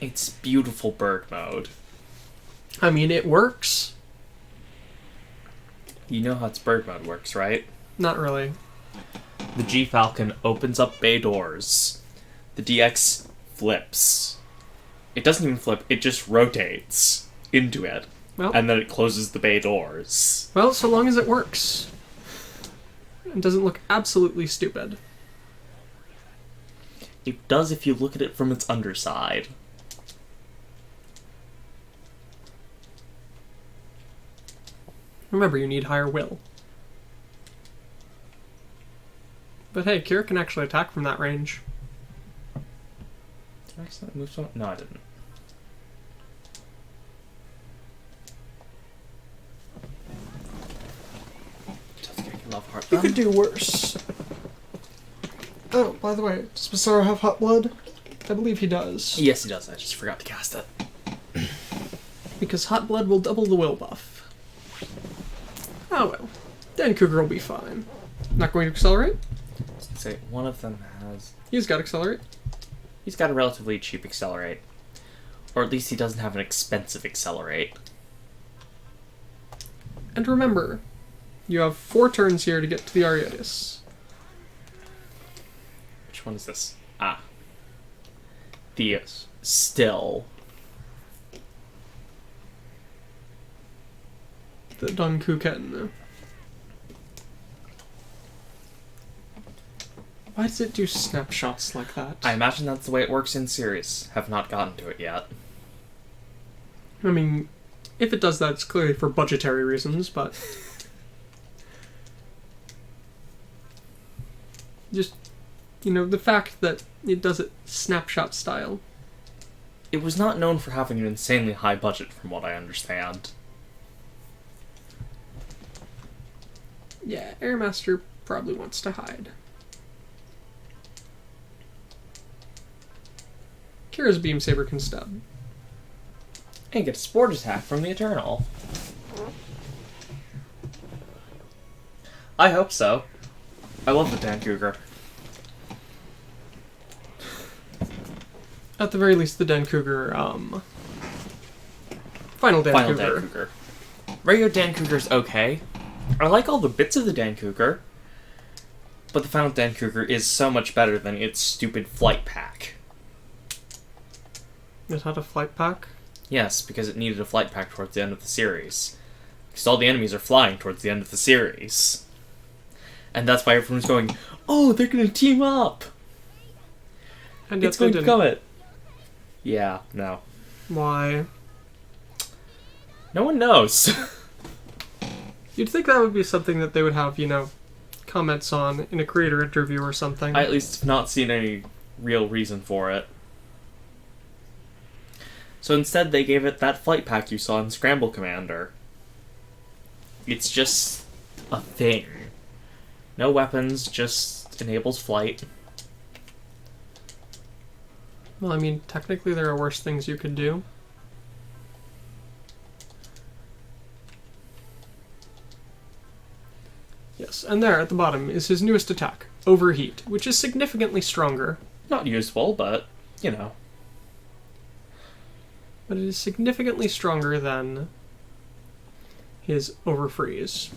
It's beautiful bird mode. I mean, it works. You know how its bird mode works, right? Not really. The G Falcon opens up bay doors. The DX flips. It doesn't even flip, it just rotates into it. Well, And then it closes the bay doors. well, so long as it works. It doesn't look absolutely stupid. It does if you look at it from its underside. Remember, you need higher will. But hey, Kira can actually attack from that range. Did I accidentally move someone? No, I didn't. Love heart. You could do worse. Oh, by the way, does Basara have hot blood? I believe he does. Yes, he does. I just forgot to cast it. Because hot blood will double the will buff. Oh well. Dan Cougar will be fine. Not going to accelerate? Say one of them has. He's got accelerate. He's got a relatively cheap accelerate, or at least he doesn't have an expensive accelerate. And remember, you have 4 turns here to get to the Ariadis. Which one is this? Ah, the still. The Donkuken. Why does it do snapshots like that? I imagine that's the way it works in series. Have not gotten to it yet. I mean, if it does that, it's clearly for budgetary reasons, but... just, you know, the fact that it does it snapshot style. It was not known for having an insanely high budget, from what I understand. Yeah, Airmaster probably wants to hide. Kira's Beam Saber can stub. And get a sport attack from the Eternal. I hope so. I love the Dan Cougar. At the very least, the Den Cougar, Final Dan Final Cougar. Dan Cougar. Regular Dan Cougar's okay. I like all the bits of the Dan Cougar. But the Final Dan Cougar is so much better than its stupid flight pack. It had a flight pack? Yes, because it needed a flight pack towards the end of the series. Because all the enemies are flying towards the end of the series. And that's why everyone's going, oh, they're going to team up! And yet It's going they to didn't. become it. Yeah, no. Why? No one knows. You'd think that would be something that they would have, you know, comments on in a creator interview or something. I at least have not seen any real reason for it. So instead they gave it that flight pack you saw in Scramble Commander. It's just a thing. No weapons, just enables flight. Well, I mean, technically there are worse things you could do. Yes, and there at the bottom is his newest attack, Overheat, which is significantly stronger. Not useful, but, you know. But it is significantly stronger than his Overfreeze.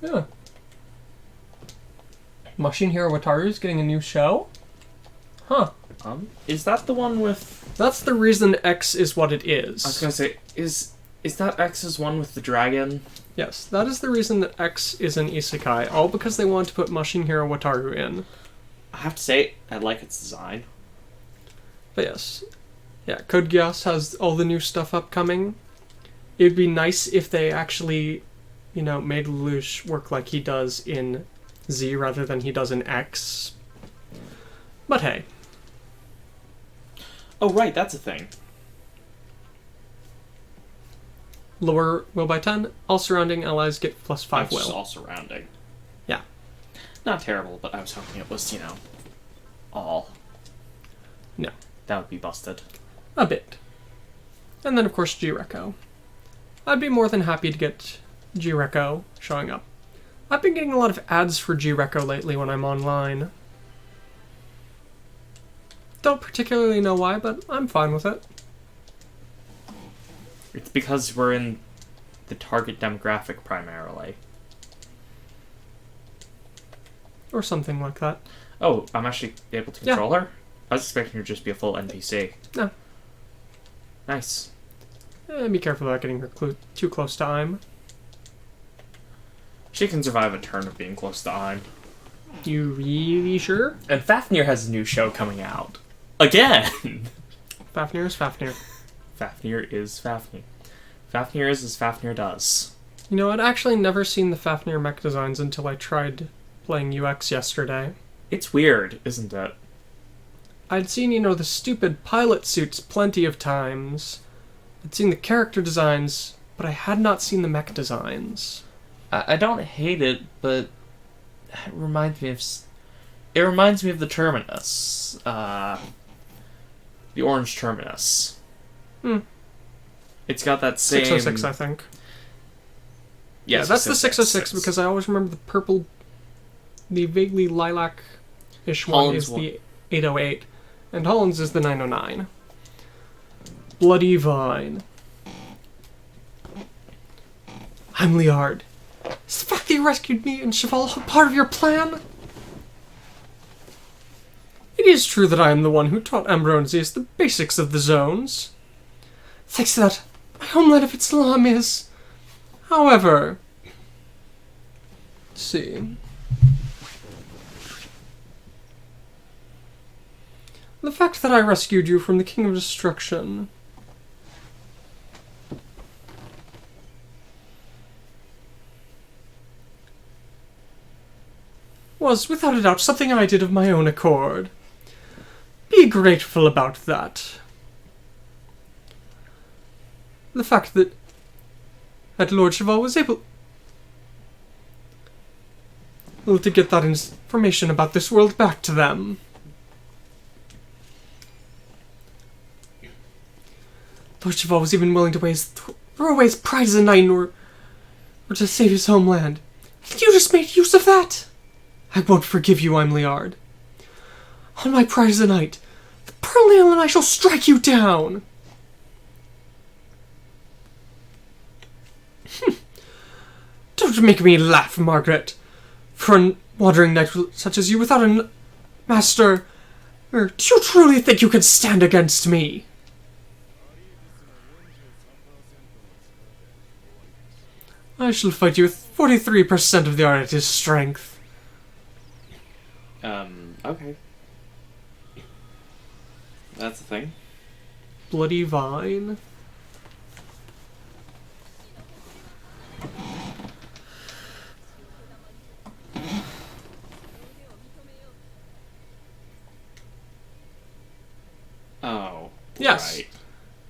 Yeah. Machine Hero Wataru's getting a new show? Huh. Is that the one with... That's the reason X is what it is. I was gonna say, is that X's one with the dragon? Yes, that is the reason that X is an isekai, all because they want to put Machine Hero Wataru in. I have to say, I like its design. But yes, Yeah, Code Geass has all the new stuff upcoming. It'd be nice if they actually, made Lelouch work like he does in Z rather than he does in X. But hey. Oh, right, that's a thing. Lower will by 10. All surrounding allies get plus 5 That's will. all surrounding. Yeah. Not terrible, but I was hoping it was, all. No. That would be busted. A bit. And then, of course, G-Reco. I'd be more than happy to get G-Reco showing up. I've been getting a lot of ads for G-Reco lately when I'm online. Don't particularly know why, but I'm fine with it. It's because we're in the target demographic primarily. Or something like that. Oh, I'm actually able to control her? I was expecting her to just be a full NPC. No. Nice. Be careful about getting her too close to I'm. She can survive a turn of being close to I'm. You really sure? And Fafnir has a new show coming out. Again! Fafnir is Fafnir. Fafnir is Fafnir. Fafnir is as Fafnir does. I'd actually never seen the Fafnir mech designs until I tried playing UX yesterday. It's weird, isn't it? I'd seen, the stupid pilot suits plenty of times. I'd seen the character designs, but I had not seen the mech designs. I don't hate it, but it reminds me of the Terminus. The orange Terminus. It's got that same... 606, I think. Yeah, that's the 606 because I always remember the purple, the vaguely lilac-ish one Holland's is the 808, and Holland's is the 909. Bloody Vine. I'm Liard. Is the fact that you rescued me and Cheval part of your plan? It is true that I am the one who taught Ambrosius the basics of the zones. Thanks to that, my homeland of Islam is... However... Let's see... The fact that I rescued you from the King of Destruction... was, without a doubt, something I did of my own accord. Be grateful about that. The fact that Lord Cheval was able to get that information about this world back to them. Lord Cheval was even willing to throw away his pride as a knight in order to save his homeland. You just made use of that! I won't forgive you, Liard. On my pride as a knight, the Pearl Nail and I shall strike you down! Don't make me laugh, Margaret. For a wandering knight such as you without a master... do you truly think you can stand against me? I shall fight you with 43% of the artist's strength. Okay. That's a thing. Bloody Vine. Oh. Yes. Right.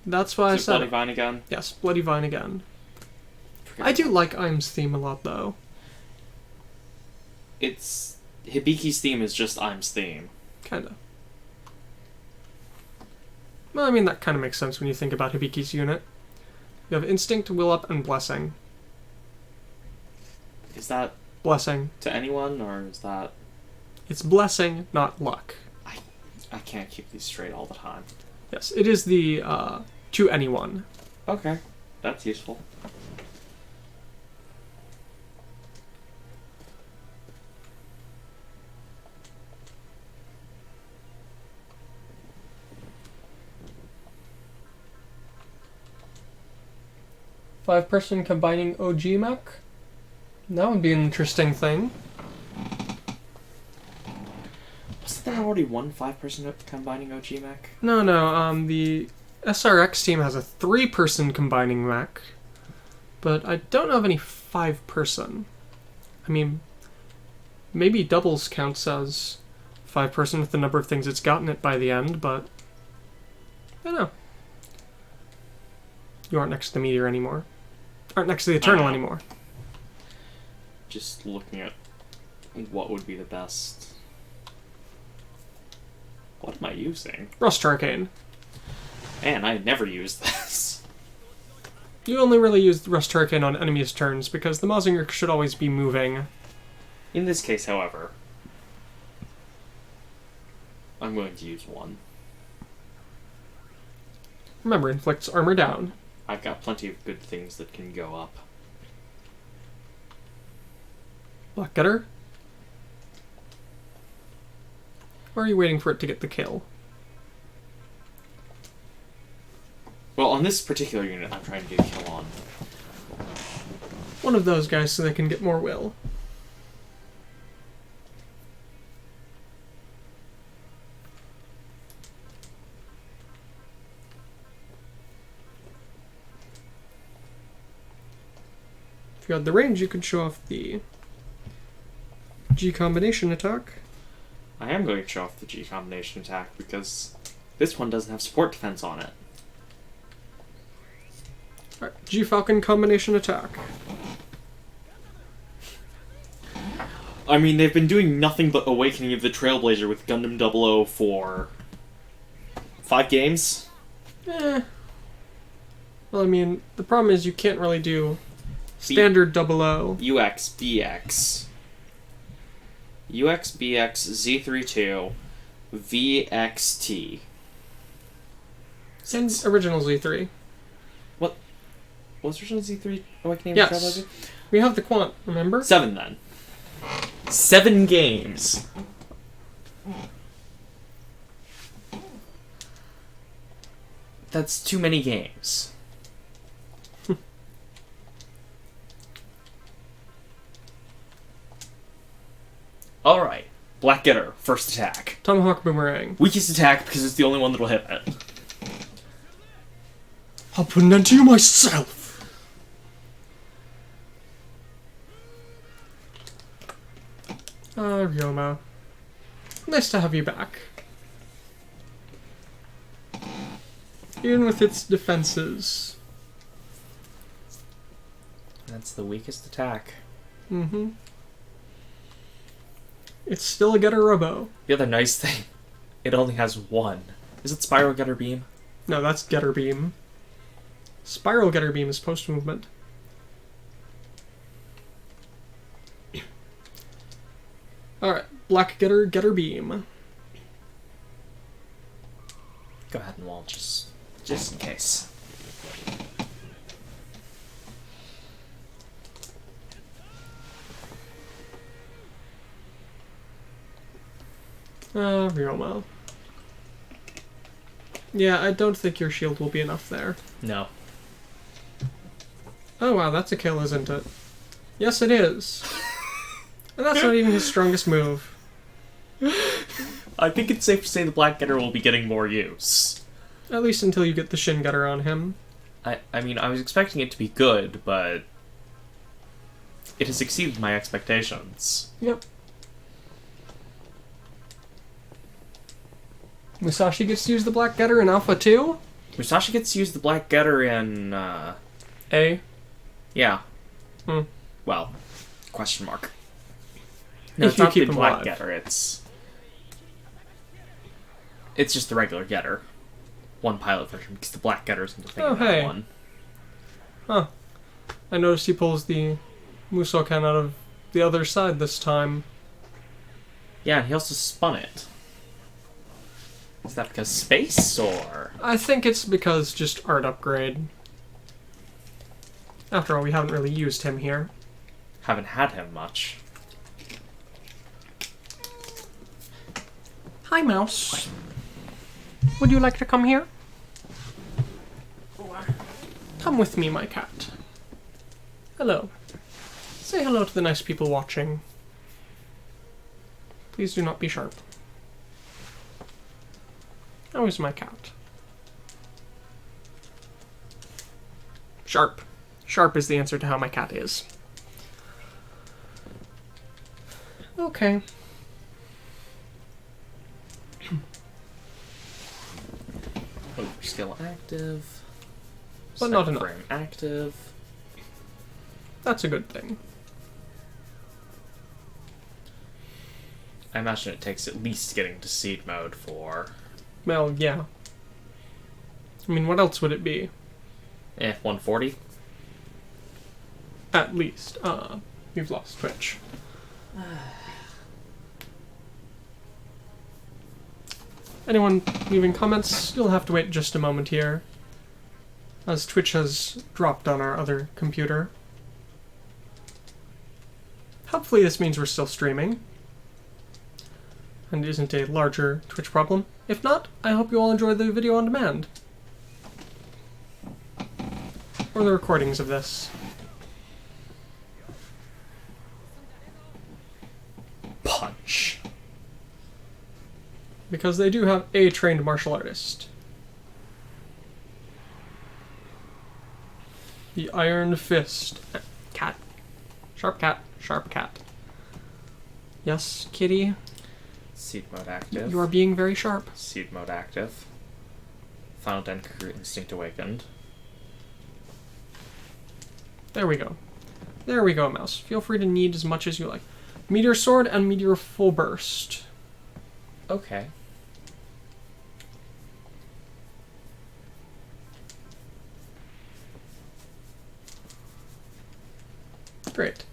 That's why I said Bloody it. Vine again? Yes, Bloody Vine again. Forget I do like Im's theme a lot, though. It's... Hibiki's theme is just Im's theme. Kinda. Well, I mean, that kind of makes sense when you think about Hibiki's unit. You have Instinct, Will Up, and Blessing. Is that Blessing. to anyone, or is that... It's Blessing, not Luck. I can't keep these straight all the time. Yes, it is the, to anyone. Okay. That's useful. Five-person combining OG mech? That would be an interesting thing. Wasn't there already one 5-person combining OG mech? No, the SRX team has a 3-person combining mech, but I don't know of any 5-person. I mean, maybe doubles counts as 5-person with the number of things it's gotten it by the end, but I don't know. You aren't next to the meteor anymore. Aren't next to the Eternal anymore. Just looking at what would be the best. What am I using? Rust Arcane. Man, I never used this. You only really use Rust Hurricane on enemies' turns, because the Mazinger should always be moving. In this case, however, I'm going to use one. Remember, inflicts armor down. I've got plenty of good things that can go up. Blackgutter? Or are you waiting for it to get the kill? Well, on this particular unit, I'm trying to get a kill on. One of those guys so they can get more will. If you had the range, you could show off the G combination attack. I am going to show off the G combination attack because this one doesn't have support defense on it. Alright, G Falcon combination attack. I mean, they've been doing nothing but Awakening of the Trailblazer with Gundam 00 for 5 games? Well, I mean, the problem is you can't really do standard 00. UX, BX. UX, BX, Z32, VXT. And original Z3. What? What's original Z3 Awakening Yes. of the Trailblazer? We have the quant, remember? 7 then. 7 games. That's too many games. Alright. Black Getter, first attack. Tomahawk Boomerang. Weakest attack because it's the only one that'll hit it. I'll put an end to you myself! Ryoma. Nice to have you back. Even with its defenses. That's the weakest attack. Mm-hmm. It's still a Getter Robo. The other nice thing, it only has one. Is it Spiral Getter Beam? No, that's Getter Beam. Spiral Getter Beam is post-movement. Alright, Black Getter, Getter Beam. Go ahead and wall, just in case. Ryoma. Yeah, I don't think your shield will be enough there. No. Oh wow, that's a kill, isn't it? Yes, it is. And that's not even his strongest move. I think it's safe to say the Black Getter will be getting more use. At least until you get the Shin Getter on him. I mean, I was expecting it to be good, but it has exceeded my expectations. Yep. Musashi gets to use the Black Getter in Alpha 2? Musashi gets to use the Black Getter in, A. yeah. Hmm. Well, question mark. No, If it's you not keep the him Black alive. Getter, it's just the regular Getter. One pilot version, because the Black Getter isn't the thing Oh, in that hey. one. Huh. I noticed he pulls the Musoken out of the other side this time. Yeah, and he also spun it. Is that because space, or...? I think it's because just art upgrade. After all, we haven't really used him here. Haven't had him much. Hi, Mouse. Would you like to come here? Come with me, my cat. Hello. Say hello to the nice people watching. Please do not be sharp. How is my cat? Sharp. Sharp is the answer to how my cat is. Okay. Skill active. But not Second enough. frame active. That's a good thing. I imagine it takes at least getting to seed mode for... Well, yeah. I mean, what else would it be? 140? At least. You've lost Twitch. Anyone leaving comments? You'll have to wait just a moment here, as Twitch has dropped on our other computer. Hopefully this means we're still streaming, and isn't a larger Twitch problem. If not, I hope you all enjoy the video on demand. Or the recordings of this. Punch. Because they do have a trained martial artist. The Iron Fist. Cat. Sharp cat. Sharp cat. Yes, kitty. Seed mode active. You are being very sharp. Seed mode active. Final Denkaku Instinct awakened. There we go. There we go, mouse. Feel free to knead as much as you like. Meteor Sword and Meteor Full Burst. Okay. Great.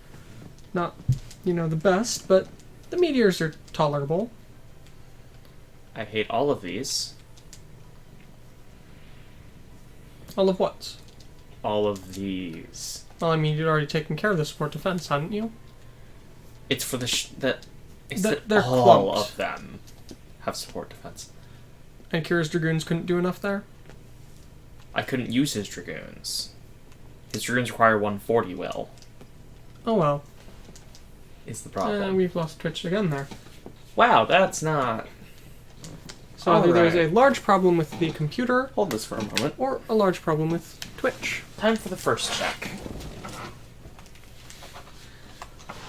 Not, the best, but the meteors are tolerable. I hate all of these. All of what? All of these. Well, I mean, you'd already taken care of the support defense, hadn't you? It's for the it's that They're all clumped. of them have support defense. And Kira's Dragoons couldn't do enough there? I couldn't use his Dragoons. His Dragoons require 140 will. Oh well. Is the problem. We've lost Twitch again there. Wow, that's not... So either there's a Alright. large problem with the computer, Hold this for a moment. or a large problem with Twitch. Time for the first check.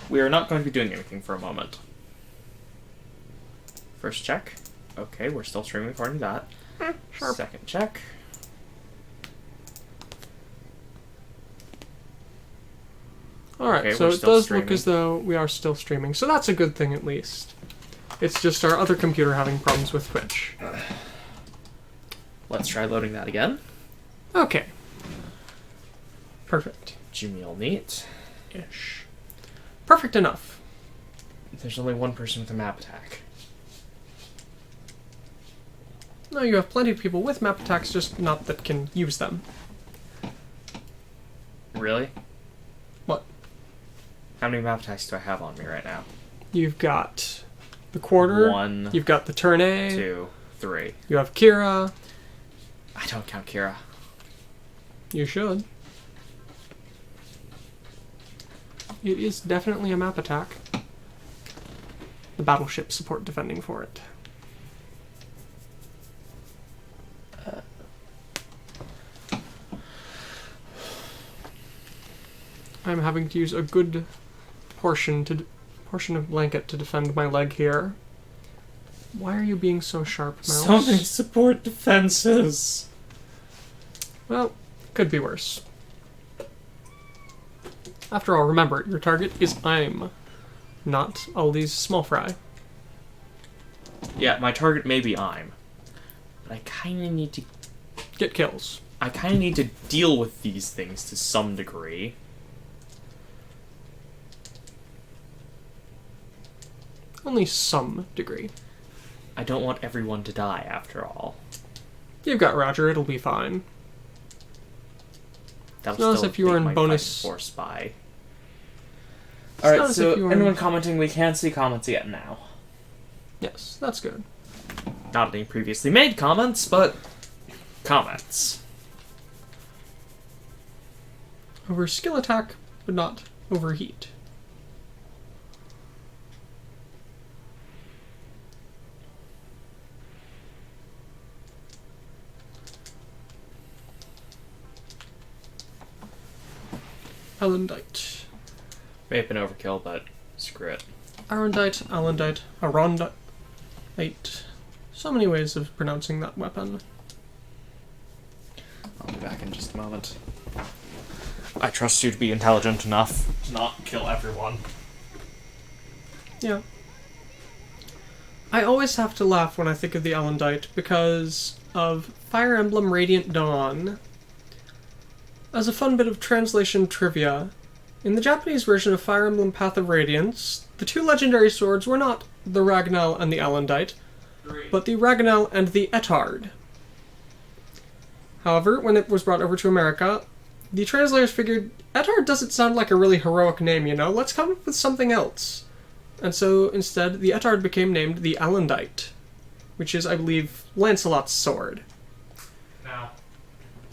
We are not going to be doing anything for a moment. First check. Okay, we're still streaming according to that. Sharp. Second check. Alright, Okay, so we're it still does streaming. look as though we are still streaming, so that's a good thing at least. It's just our other computer having problems with Twitch. Let's try loading that again. Okay. Perfect. Jimmy neat. Ish. Perfect enough. There's only one person with a map attack. No, you have plenty of people with map attacks, just not that can use them. Really? What? How many map attacks do I have on me right now? You've got the Quarter. 1, You've got the Turn A. 2, 3. You have Kira. I don't count Kira. You should. It is definitely a map attack. The battleship support defending for it. I'm having to use a good portion of blanket to defend my leg here. Why are you being so sharp, mouse? So many support defenses. Well, could be worse. After all, remember, your target is I'm, not all these small fry. Yeah, my target may be I'm. But I kinda need to... Get kills. I kinda need to deal with these things to some degree. Only some degree. I don't want everyone to die, after all. You've got Roger, it'll be fine. That'll Not as still if you were make in my bonus- fighting force by. not Alright, as so if you were in- anyone commenting, we can't see comments yet now. Yes, that's good. Not any previously made comments, but comments. Over skill attack, but not overheat. Alendite. May have been overkill, but screw it. Arondite, Alendite, Arondite. So many ways of pronouncing that weapon. I'll be back in just a moment. I trust you to be intelligent enough to not kill everyone. Yeah. I always have to laugh when I think of the Alendite because of Fire Emblem Radiant Dawn. As a fun bit of translation trivia, in the Japanese version of Fire Emblem Path of Radiance, the two legendary swords were not the Ragnall and the Alendite, but the Ragnall and the Etard. However, when it was brought over to America, the translators figured, Etard doesn't sound like a really heroic name, you know? Let's come up with something else. And so, instead, the Etard became named the Alendite, which is, I believe, Lancelot's sword. No.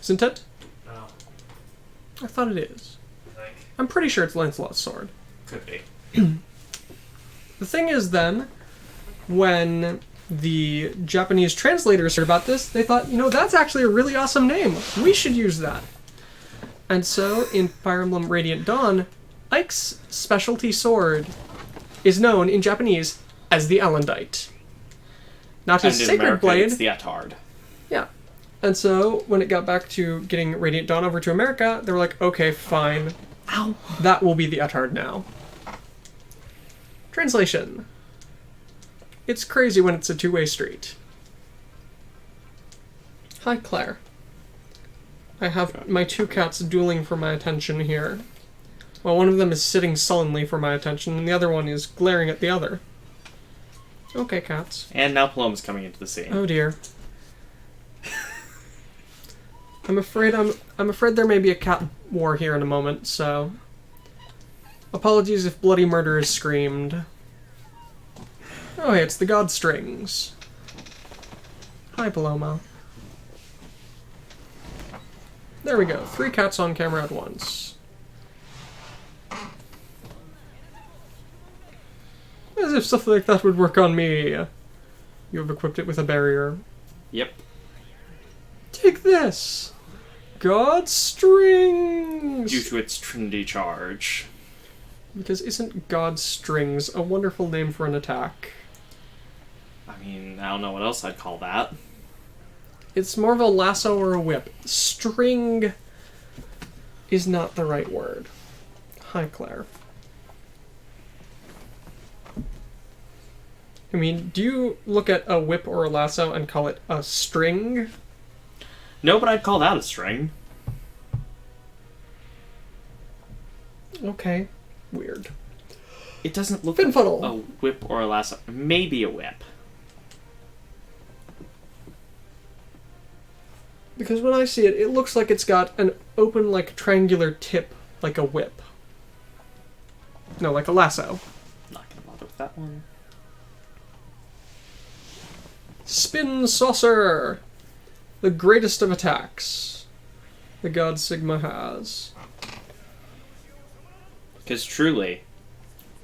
Isn't it? No. I thought it is. I think. I'm pretty sure it's Lancelot's sword. Could be. The thing is, then, when the Japanese translators heard about this, they thought, you know, that's actually a really awesome name. We should use that. And so, in Fire Emblem Radiant Dawn, Ike's specialty sword is known in Japanese as the Alendite. Not his And in sacred America, blade. it's the Etard. Yeah. And so, when it got back to getting Radiant Dawn over to America, they were like, okay, fine. Ow. That will be the Etard now. Translation. It's crazy when it's a two-way street. Hi, Claire. I have my two cats dueling for my attention here. Well, one of them is sitting sullenly for my attention, and the other one is glaring at the other. Okay, cats. And now Paloma's coming into the scene. Oh dear. I'm afraid there may be a cat war here in a moment, so apologies if bloody murder is screamed. Oh hey, it's the God Strings. Hi, Paloma. There we go. 3 cats on camera at once. As if stuff like that would work on me. You have equipped it with a barrier. Yep. Take this! God Strings! Due to its Trinity charge. Because isn't God Strings a wonderful name for an attack? I mean, I don't know what else I'd call that. It's more of a lasso or a whip. String is not the right word. Hi, Claire. I mean, do you look at a whip or a lasso and call it a string? No, but I'd call that a string. Okay. Weird. It doesn't look Finfuddle. like a whip or a lasso. Maybe a whip. Because when I see it, it looks like it's got an open, like, triangular tip, like a whip. No, like a lasso. Not gonna bother with that one. Spin Saucer! The greatest of attacks the God Sigma has. Because truly,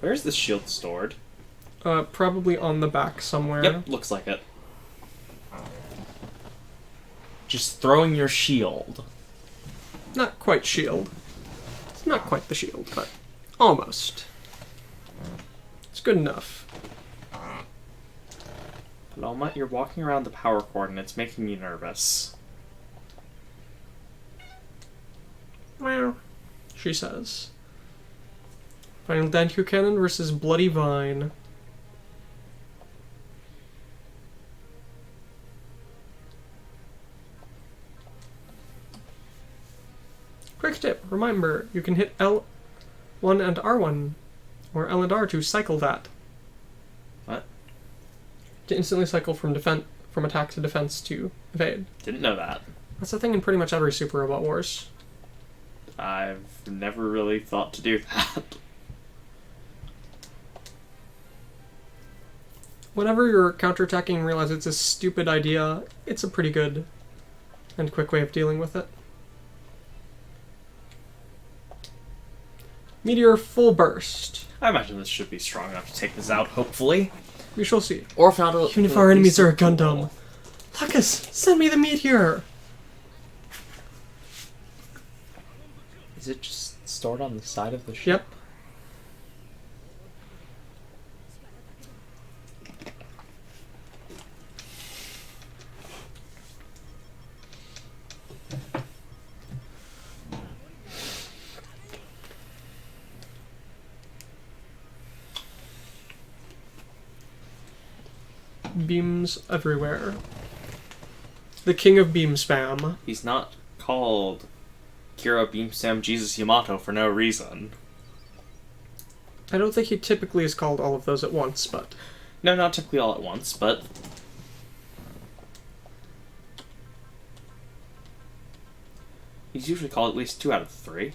where's the shield stored? Probably on the back somewhere. Yep, looks like it. Just throwing your shield. Not quite shield. It's not quite the shield, but almost. It's good enough. Paloma, you're walking around the power cord and it's making me nervous. Well, she says. Final Dankyu Cannon versus Bloody Vine. Quick tip, remember, you can hit L1 and R1, or L and R to cycle that. What? To instantly cycle from attack to defense to evade. Didn't know that. That's a thing in pretty much every Super Robot Wars. I've never really thought to do that. Whenever you're counterattacking and realize it's a stupid idea, it's a pretty good and quick way of dealing with it. Meteor Full Burst. I imagine this should be strong enough to take this out, hopefully. We shall see. Or if not, Even if our enemies are a Gundam. Lucas, send me the meteor! Is it just stored on the side of the ship? Yep. Beams everywhere. The king of beam spam. He's not called Kira Beam Sam Jesus Yamato for no reason. I don't think he typically is called all of those at once, but... No, not typically all at once, but... He's usually called at least 2 out of 3.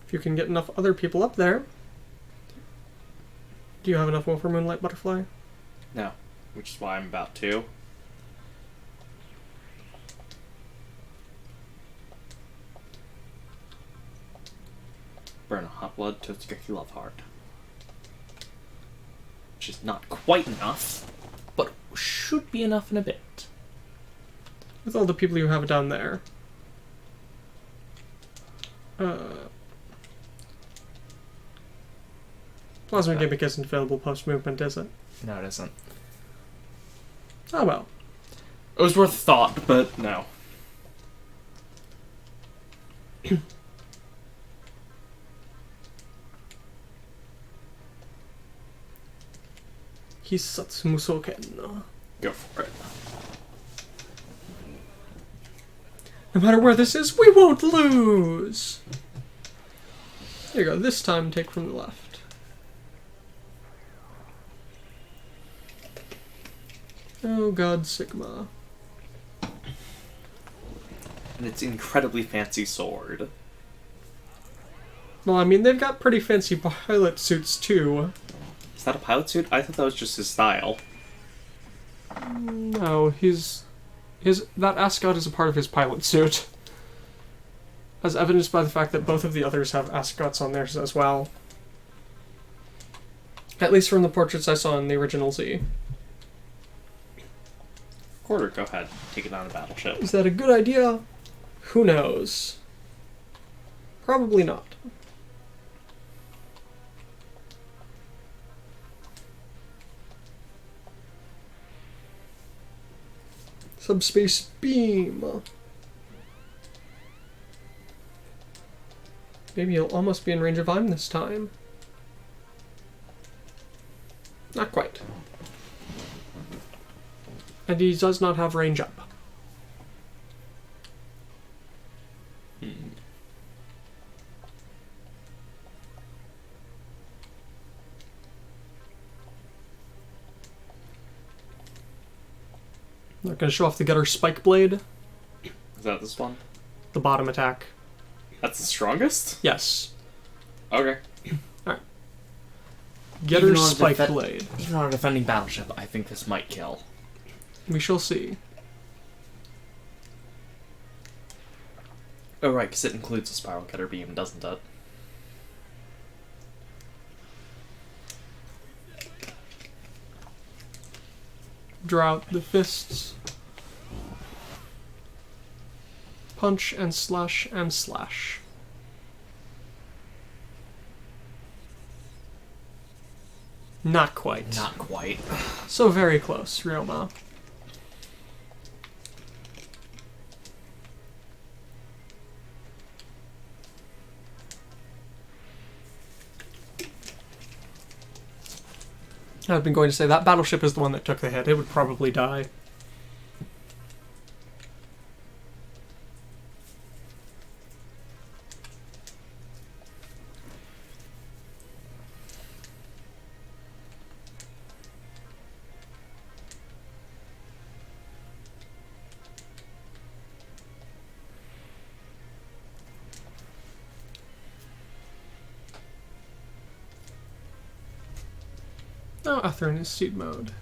If you can get enough other people up there. Do you have enough Wolfer Moonlight Butterfly? No, which is why I'm about to. Burn a hot blood to Tsuki Love Heart. Which is not quite enough, but should be enough in a bit. With all the people you have down there. Plasma Gimmick isn't available post-movement, is it? No, it isn't. Oh well. It was worth thought, but no. Hisatsu Musoken. Go for it. No matter where this is, we won't lose! There you go, this time take from the left. Oh god, Sigma. And it's an incredibly fancy sword. Well, I mean, they've got pretty fancy pilot suits, too. Is that a pilot suit? I thought that was just his style. No, that ascot is a part of his pilot suit. As evidenced by the fact that both of the others have ascots on theirs as well. At least from the portraits I saw in the original Z. Quarter, go ahead. Take it on a battleship. Is that a good idea? Who knows? Probably not. Subspace beam. Maybe he'll almost be in range of I'm this time. Not quite. And he does not have range up. Not going to show off the Gutter Spike Blade. Is that this one? The bottom attack. That's the strongest? Yes. Okay. Alright. Gutter Spike Blade. Even on a defending battleship, I think this might kill. We shall see. Oh right, because it includes a spiral cutter beam, doesn't it? Draw out the fists. Punch and slash and slash. Not quite. Not quite. So very close, Ryoma. I've been going to say that battleship is the one that took the hit. It would probably die. Oh, Atherin is seed mode.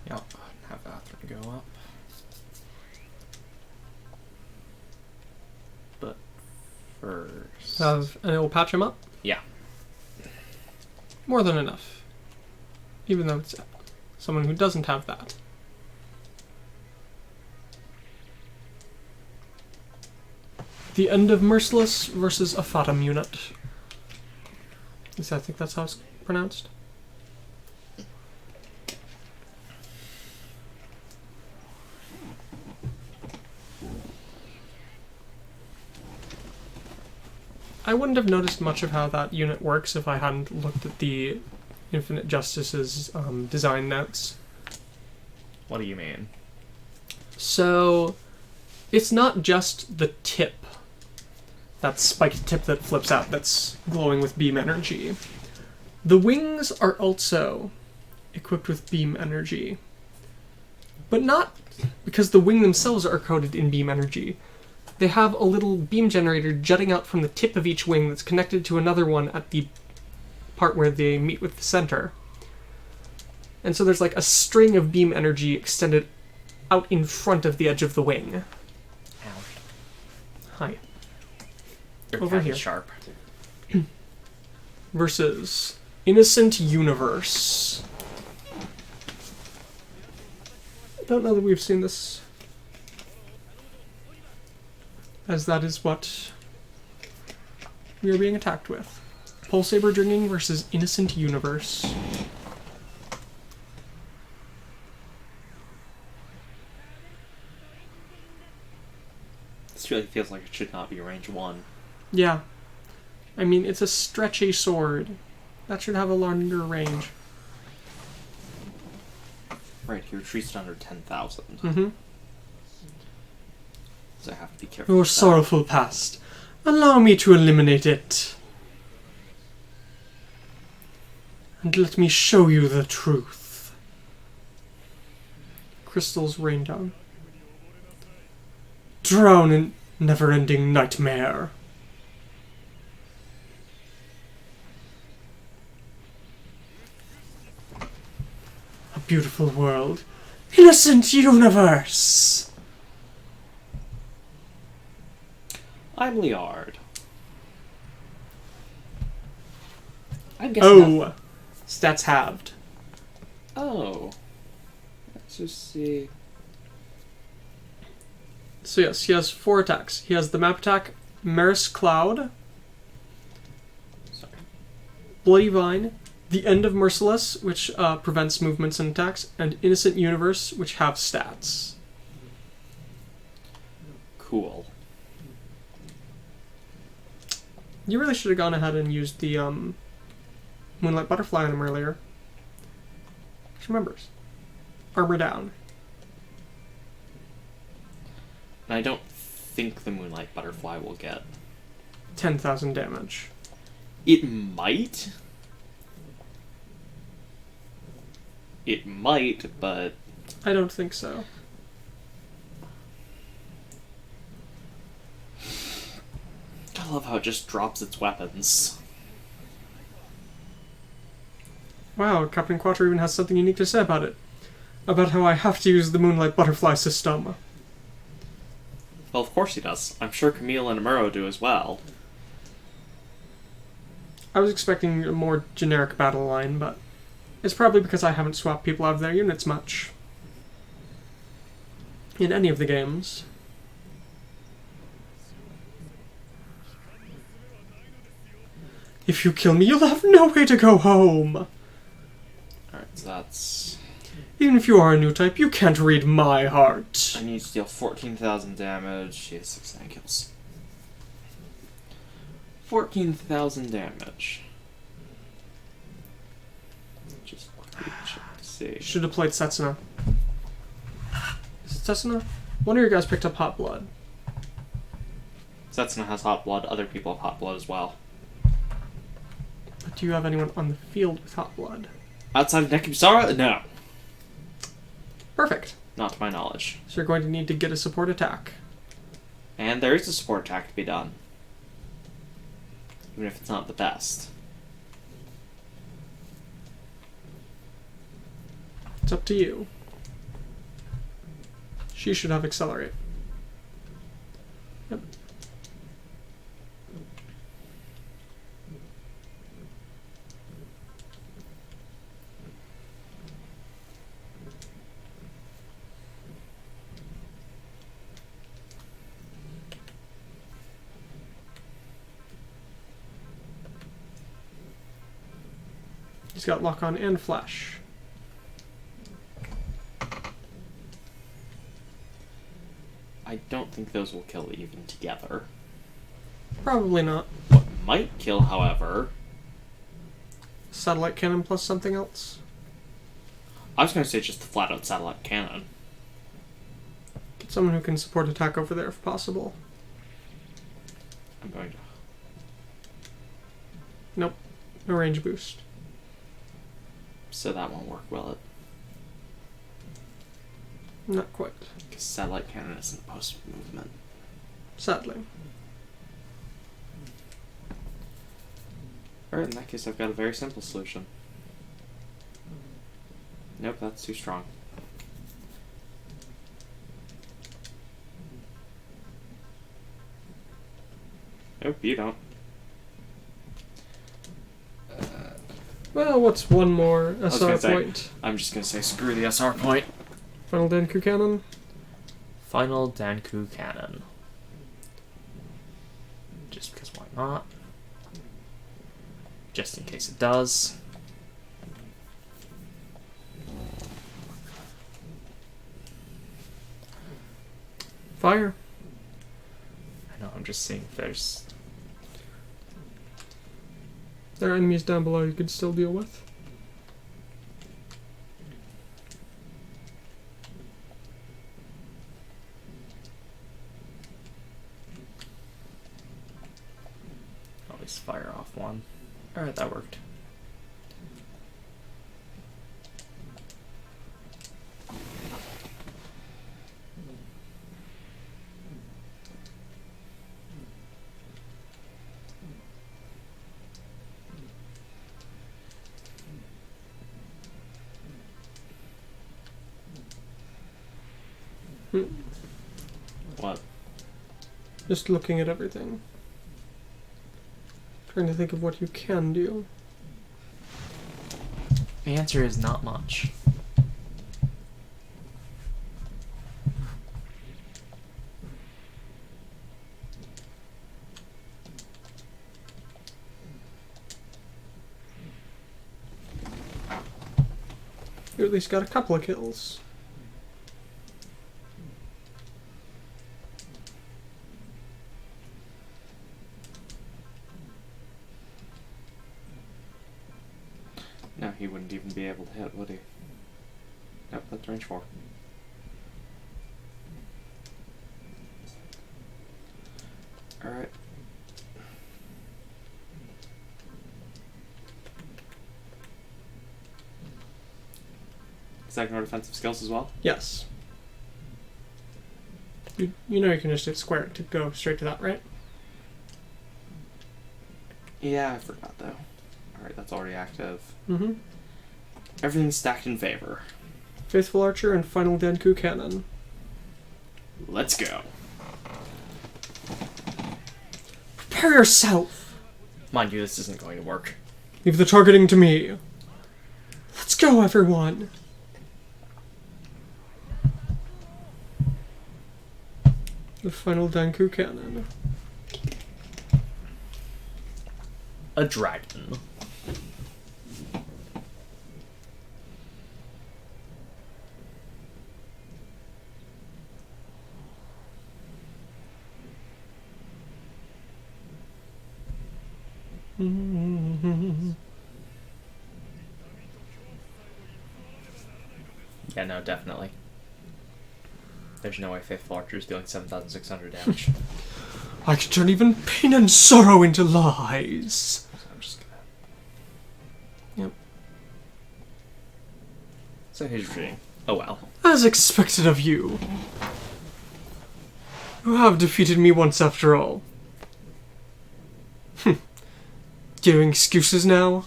Yep, have Atherin go up. But first... And it will patch him up? Yeah. More than enough. Even though it's someone who doesn't have that. The End of Merciless versus a Fatum unit. I think that's how it's pronounced. I wouldn't have noticed much of how that unit works if I hadn't looked at the Infinite Justice's design notes. What do you mean? So, it's not just the tip, that spiked tip that flips out that's glowing with beam energy. The wings are also equipped with beam energy. But not because the wing themselves are coated in beam energy. They have a little beam generator jutting out from the tip of each wing that's connected to another one at the part where they meet with the center. And so there's like a string of beam energy extended out in front of the edge of the wing. Ow. Hi. Your Over cat here. is sharp. Versus Innocent Universe. I don't know that we've seen this, as that is what we are being attacked with. Pulse Saber Dringing versus Innocent Universe. This really feels like it should not be range 1. Yeah. I mean, it's a stretchy sword. That should have a longer range. Right, he retreats to under 10,000. Mm-hmm. So I have to be careful. Your with that. sorrowful past. Allow me to eliminate it. And let me show you the truth. Crystals rain down. Drown in never-ending nightmare. A beautiful world. Innocent universe! I'm Liard. I'm guessing that... Stats halved. Oh. Let's just see. So yes, he has 4 attacks. He has the map attack, Maris Cloud, Sorry. Bloody Vine, the End of Merciless, which prevents movements and attacks, and Innocent Universe, which have stats. Cool. You really should have gone ahead and used the Moonlight Butterfly on him earlier. Just remembers. Armor down. And I don't think the Moonlight Butterfly will get... 10,000 damage. It might? It might, but... I don't think so. I love how it just drops its weapons. Wow, Captain Quattro even has something unique to say about it. About how I have to use the Moonlight Butterfly system. Well, of course he does. I'm sure Camille and Amuro do as well. I was expecting a more generic battle line, but it's probably because I haven't swapped people out of their units much. In any of the games. If you kill me, you'll have no way to go home! Alright, so that's... Even if you are a new type, you can't read my heart. I need to deal 14,000 damage. She has 69 kills. 14,000 damage. Just quickly check to see. Should have played Setsuna. Is it Setsuna? One of your guys picked up Hot Blood. Setsuna has hot blood. Other people have hot blood as well. But do you have anyone on the field with Hot Blood? Outside of Basara? No. Perfect. Not to my knowledge. So you're going to need to get a support attack. And there is a support attack to be done. Even if it's not the best. It's up to you. She should have Accelerate. Yep. He's got lock on and flash. I don't think those will kill even together. Probably not. What might kill, however... Satellite cannon plus something else. I was going to say just the flat-out satellite cannon. Get someone who can support attack over there if possible. I'm going to... Nope. No range boost. So that won't work, will it? Not quite. Because satellite cannon isn't post-movement. Sadly. Alright, in that case I've got a very simple solution. Nope, that's too strong. Nope, you don't. Well, what's one more SR say, point? I'm just gonna say screw the SR point. Final Danku cannon. Final Danku cannon. Just because why not? Just in case it does. Fire. I know, I'm just seeing if there's... There are enemies down below you could still deal with. Always fire off one. Alright, that worked. What? Just looking at everything. Trying to think of what you can do. The answer is not much. You at least got a couple of kills. No, he wouldn't even be able to hit, would he? Nope, that's range 4. Alright. Does that ignore defensive skills as well? Yes. You know you can just hit square to go straight to that, right? Yeah, I forgot though. Alright, that's already active. Mm-hmm. Everything's stacked in favor. Faithful Archer and Final Danku Cannon. Let's go. Prepare yourself! Mind you, this isn't going to work. Leave the targeting to me. Let's go, everyone! The Final Danku Cannon. A dragon. Yeah, no, definitely. There's no way Faithful Archer is dealing 7,600 damage. I can turn even pain and sorrow into lies. So I'm just gonna... Yep. So here's reading. Oh well. As expected of you. You have defeated me once after all. Giving excuses now?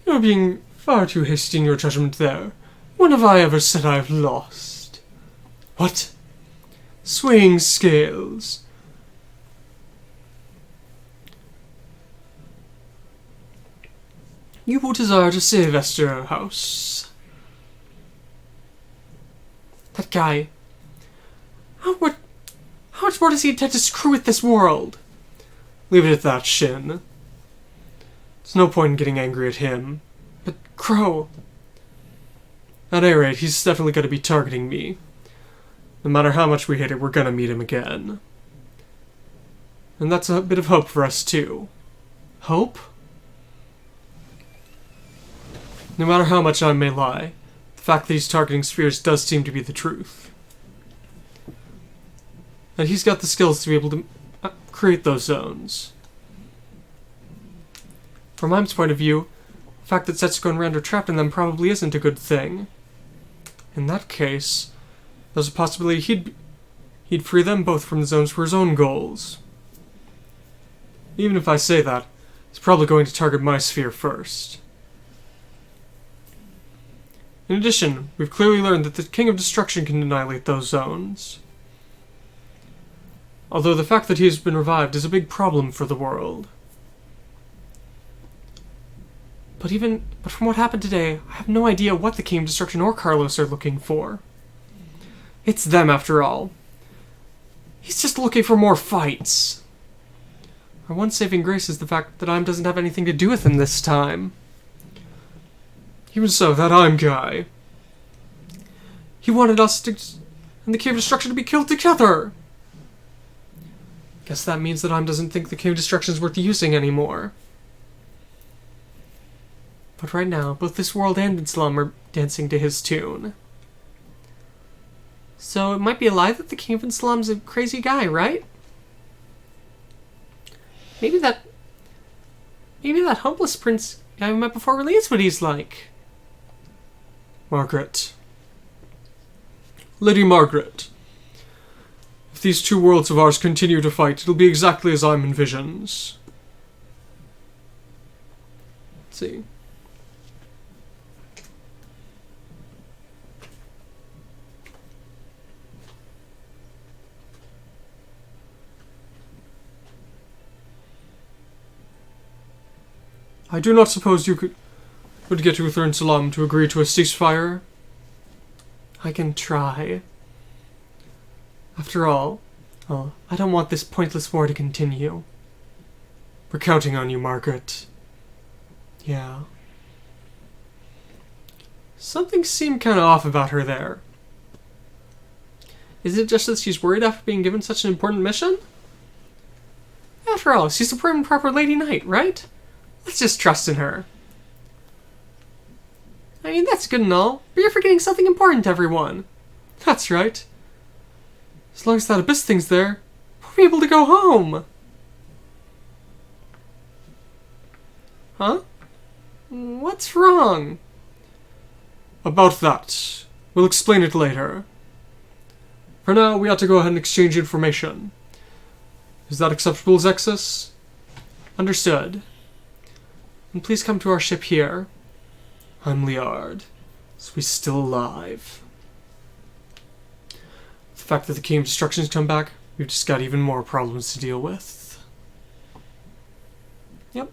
You're being far too hasty in your judgment there. When have I ever said I've lost? What? Swaying scales. You will desire to save Esther House. That guy. How much more does he intend to screw with this world? Leave it at that, Shin. There's no point in getting angry at him. But Crow... At any rate, he's definitely going to be targeting me. No matter how much we hate it, we're going to meet him again. And that's a bit of hope for us, too. Hope? No matter how much I may lie, the fact that he's targeting spheres does seem to be the truth. And he's got the skills to be able to create those zones. From Mim's point of view, the fact that Setsuko and Rand are trapped in them probably isn't a good thing. In that case, there's a possibility he'd free them both from the zones for his own goals. Even if I say that, he's probably going to target my sphere first. In addition, we've clearly learned that the King of Destruction can annihilate those zones. Although the fact that he has been revived is a big problem for the world. But from what happened today, I have no idea what the King of Destruction or Carlos are looking for. It's them, after all. He's just looking for more fights. Our one saving grace is the fact that Im doesn't have anything to do with him this time. Even so, that Im guy. He wanted us and the King of Destruction to be killed together. Guess that means that Im doesn't think the King of Destruction is worth using anymore. But right now, both this world and Islam are dancing to his tune. So it might be a lie that the King of Islam's a crazy guy, right? Maybe that hopeless prince guy we met before really is what he's like. Margaret. Lady Margaret. If these two worlds of ours continue to fight, it'll be exactly as Im envisions. Let's see. I do not suppose you would get Uther and Salam to agree to a ceasefire. I can try. After all, I don't want this pointless war to continue. We're counting on you, Margaret. Yeah. Something seemed kind of off about her there. Is it just that she's worried after being given such an important mission? After all, she's the prim and proper Lady Knight, right? Let's just trust in her. I mean, that's good and all, but you're forgetting something important, everyone. That's right. As long as that abyss thing's there, we'll be able to go home. Huh? What's wrong? About that. We'll explain it later. For now, we ought to go ahead and exchange information. Is that acceptable, ZEXIS? Understood. And please come to our ship here. I'm Liard. So he's still alive. The fact that the King of Destruction's come back, we've just got even more problems to deal with. Yep.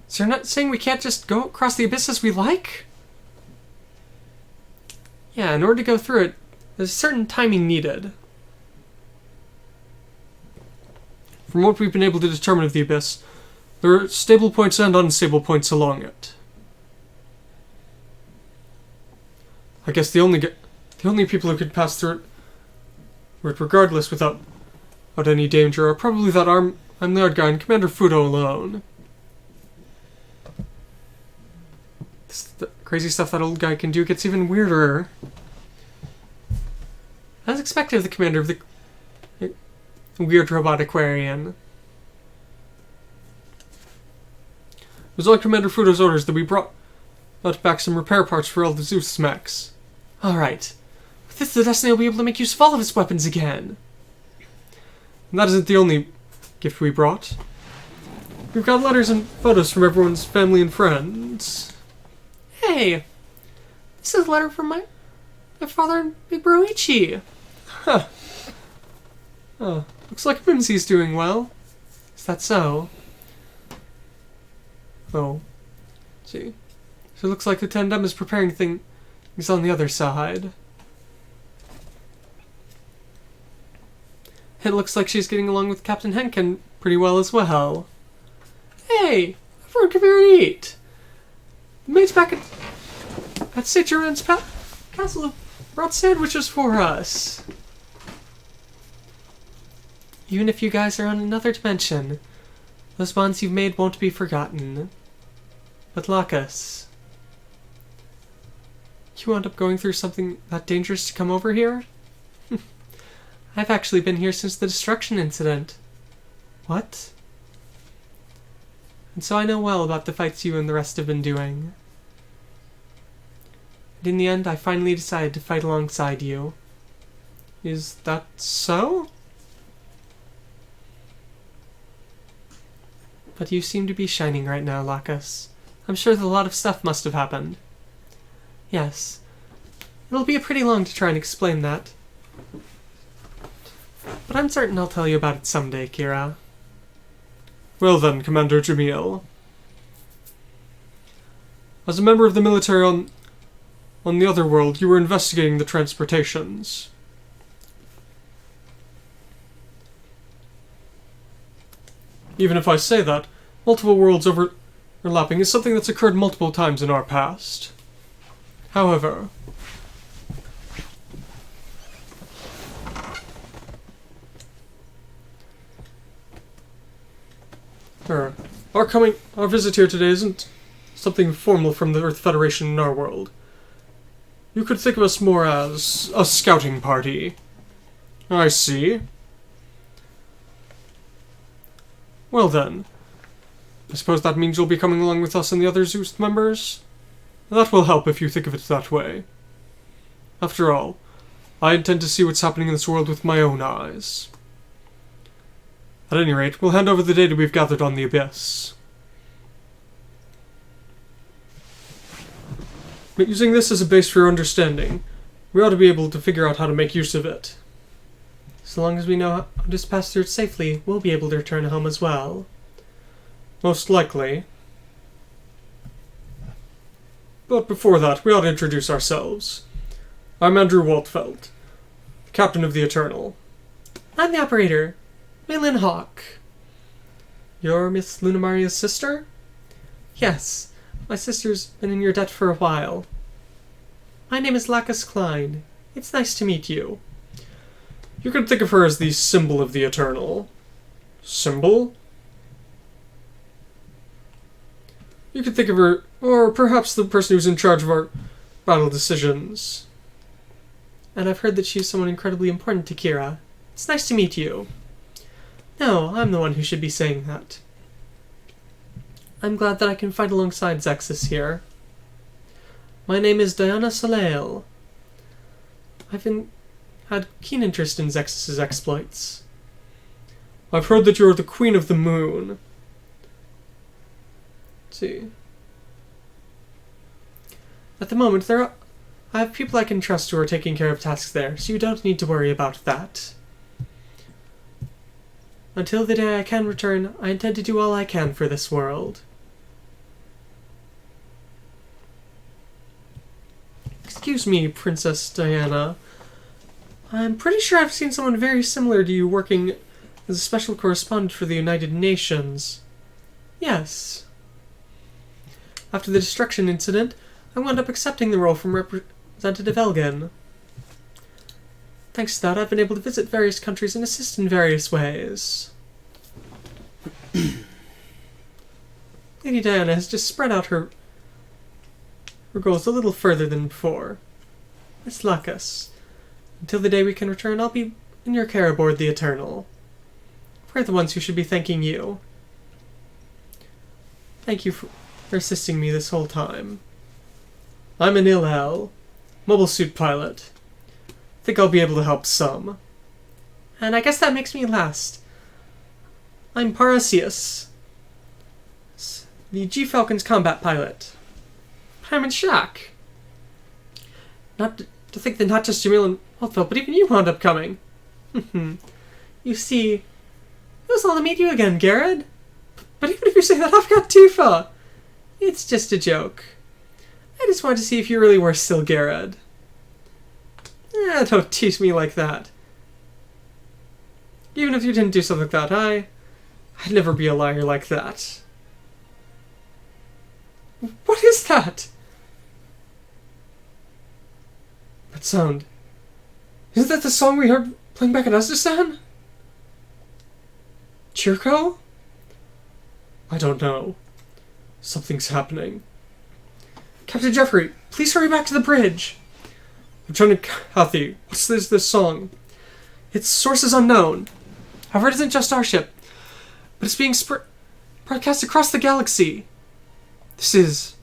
So you're not saying we can't just go across the abyss as we like? Yeah, in order to go through it, there's a certain timing needed. From what we've been able to determine of the abyss, there are stable points and unstable points along it. I guess the only people who could pass through it regardless without any danger are probably that I'm the Ard guy and Commander Fudo alone. The crazy stuff that old guy can do gets even weirder. As expected of the commander of the weird robot Aquarian. It was on Commander Fudo's orders that we brought back some repair parts for all the Zeus mechs. Alright. With this, the Destiny will be able to make use of all of its weapons again. And that isn't the only gift we brought. We've got letters and photos from everyone's family and friends. Hey! This is a letter from my father and Big Bro Ichi. Huh. Oh, looks like Mimsy's doing well. Is that so? Oh. See. So it looks like the Tandem is preparing things on the other side. It looks like she's getting along with Captain Henk and pretty well as well. Hey, everyone come here and eat. The mates back at St. Germain's Castle have brought sandwiches for us. Even if you guys are on another dimension, those bonds you've made won't be forgotten. But Lacus, you wound up going through something that dangerous to come over here? I've actually been here since the destruction incident. What? And so I know well about the fights you and the rest have been doing. And in the end, I finally decided to fight alongside you. Is that so? But you seem to be shining right now, Lacus. I'm sure that a lot of stuff must have happened. Yes. It'll be pretty long to try and explain that. But I'm certain I'll tell you about it someday, Kira. Well then, Commander Jamil. As a member of the military on the other world, you were investigating the transportations. Even if I say that, multiple worlds overlapping is something that's occurred multiple times in our past. However, our visit here today isn't something formal from the Earth Federation in our world. You could think of us more as a scouting party. I see. Well then, I suppose that means you'll be coming along with us and the other Zeus members? That will help if you think of it that way. After all, I intend to see what's happening in this world with my own eyes. At any rate, we'll hand over the data we've gathered on the Abyss. But using this as a base for your understanding, we ought to be able to figure out how to make use of it. So long as we know how to pass through it safely, we'll be able to return home as well. Most likely. But before that, we ought to introduce ourselves. I'm Andrew Waltfeld, Captain of the Eternal. I'm the operator, Maylin Hawk. You're Miss Lunamaria's sister? Yes, my sister's been in your debt for a while. My name is Lacus Klein. It's nice to meet you. You could think of her as the symbol of the Eternal. Symbol? You could think of her, or perhaps the person who's in charge of our battle decisions. And I've heard that she's someone incredibly important to Kira. It's nice to meet you. No, I'm the one who should be saying that. I'm glad that I can fight alongside ZEXIS here. My name is Diana Soleil. I've had keen interest in ZEXIS's exploits. I've heard that you're the Queen of the Moon. Let's see. At the moment, I have people I can trust who are taking care of tasks there, so you don't need to worry about that. Until the day I can return, I intend to do all I can for this world. Excuse me, Princess Diana. I'm pretty sure I've seen someone very similar to you working as a special correspondent for the United Nations. Yes. After the destruction incident, I wound up accepting the role from Representative Elgin. Thanks to that, I've been able to visit various countries and assist in various ways. Lady Diana has just spread out her goals a little further than before. Miss Lacus, until the day we can return, I'll be in your care aboard the Eternal. We're the ones who should be thanking you. Thank you for assisting me this whole time. I'm an Ilhel, mobile suit pilot. Think I'll be able to help some. And I guess that makes me last. I'm Parasius, the G-Falcon's combat pilot. I'm in shock. Not to think that not just Jamil and Waltfeld, but even you wound up coming. You see, it was all to meet you again, Garrett. But even if you say that, I've got Tifa. It's just a joke. I just wanted to see if you really were still Garrett. Don't tease me like that. Even if you didn't do something like that, I I'd never be a liar like that. What is that? That sound. Isn't that the song we heard playing back at Uzbekistan? Chirko? I don't know. Something's happening. Captain Jeffrey, please hurry back to the bridge. Lieutenant Cathy, what's this song? Its source is unknown. However, it isn't just our ship, but it's being broadcast across the galaxy. This is...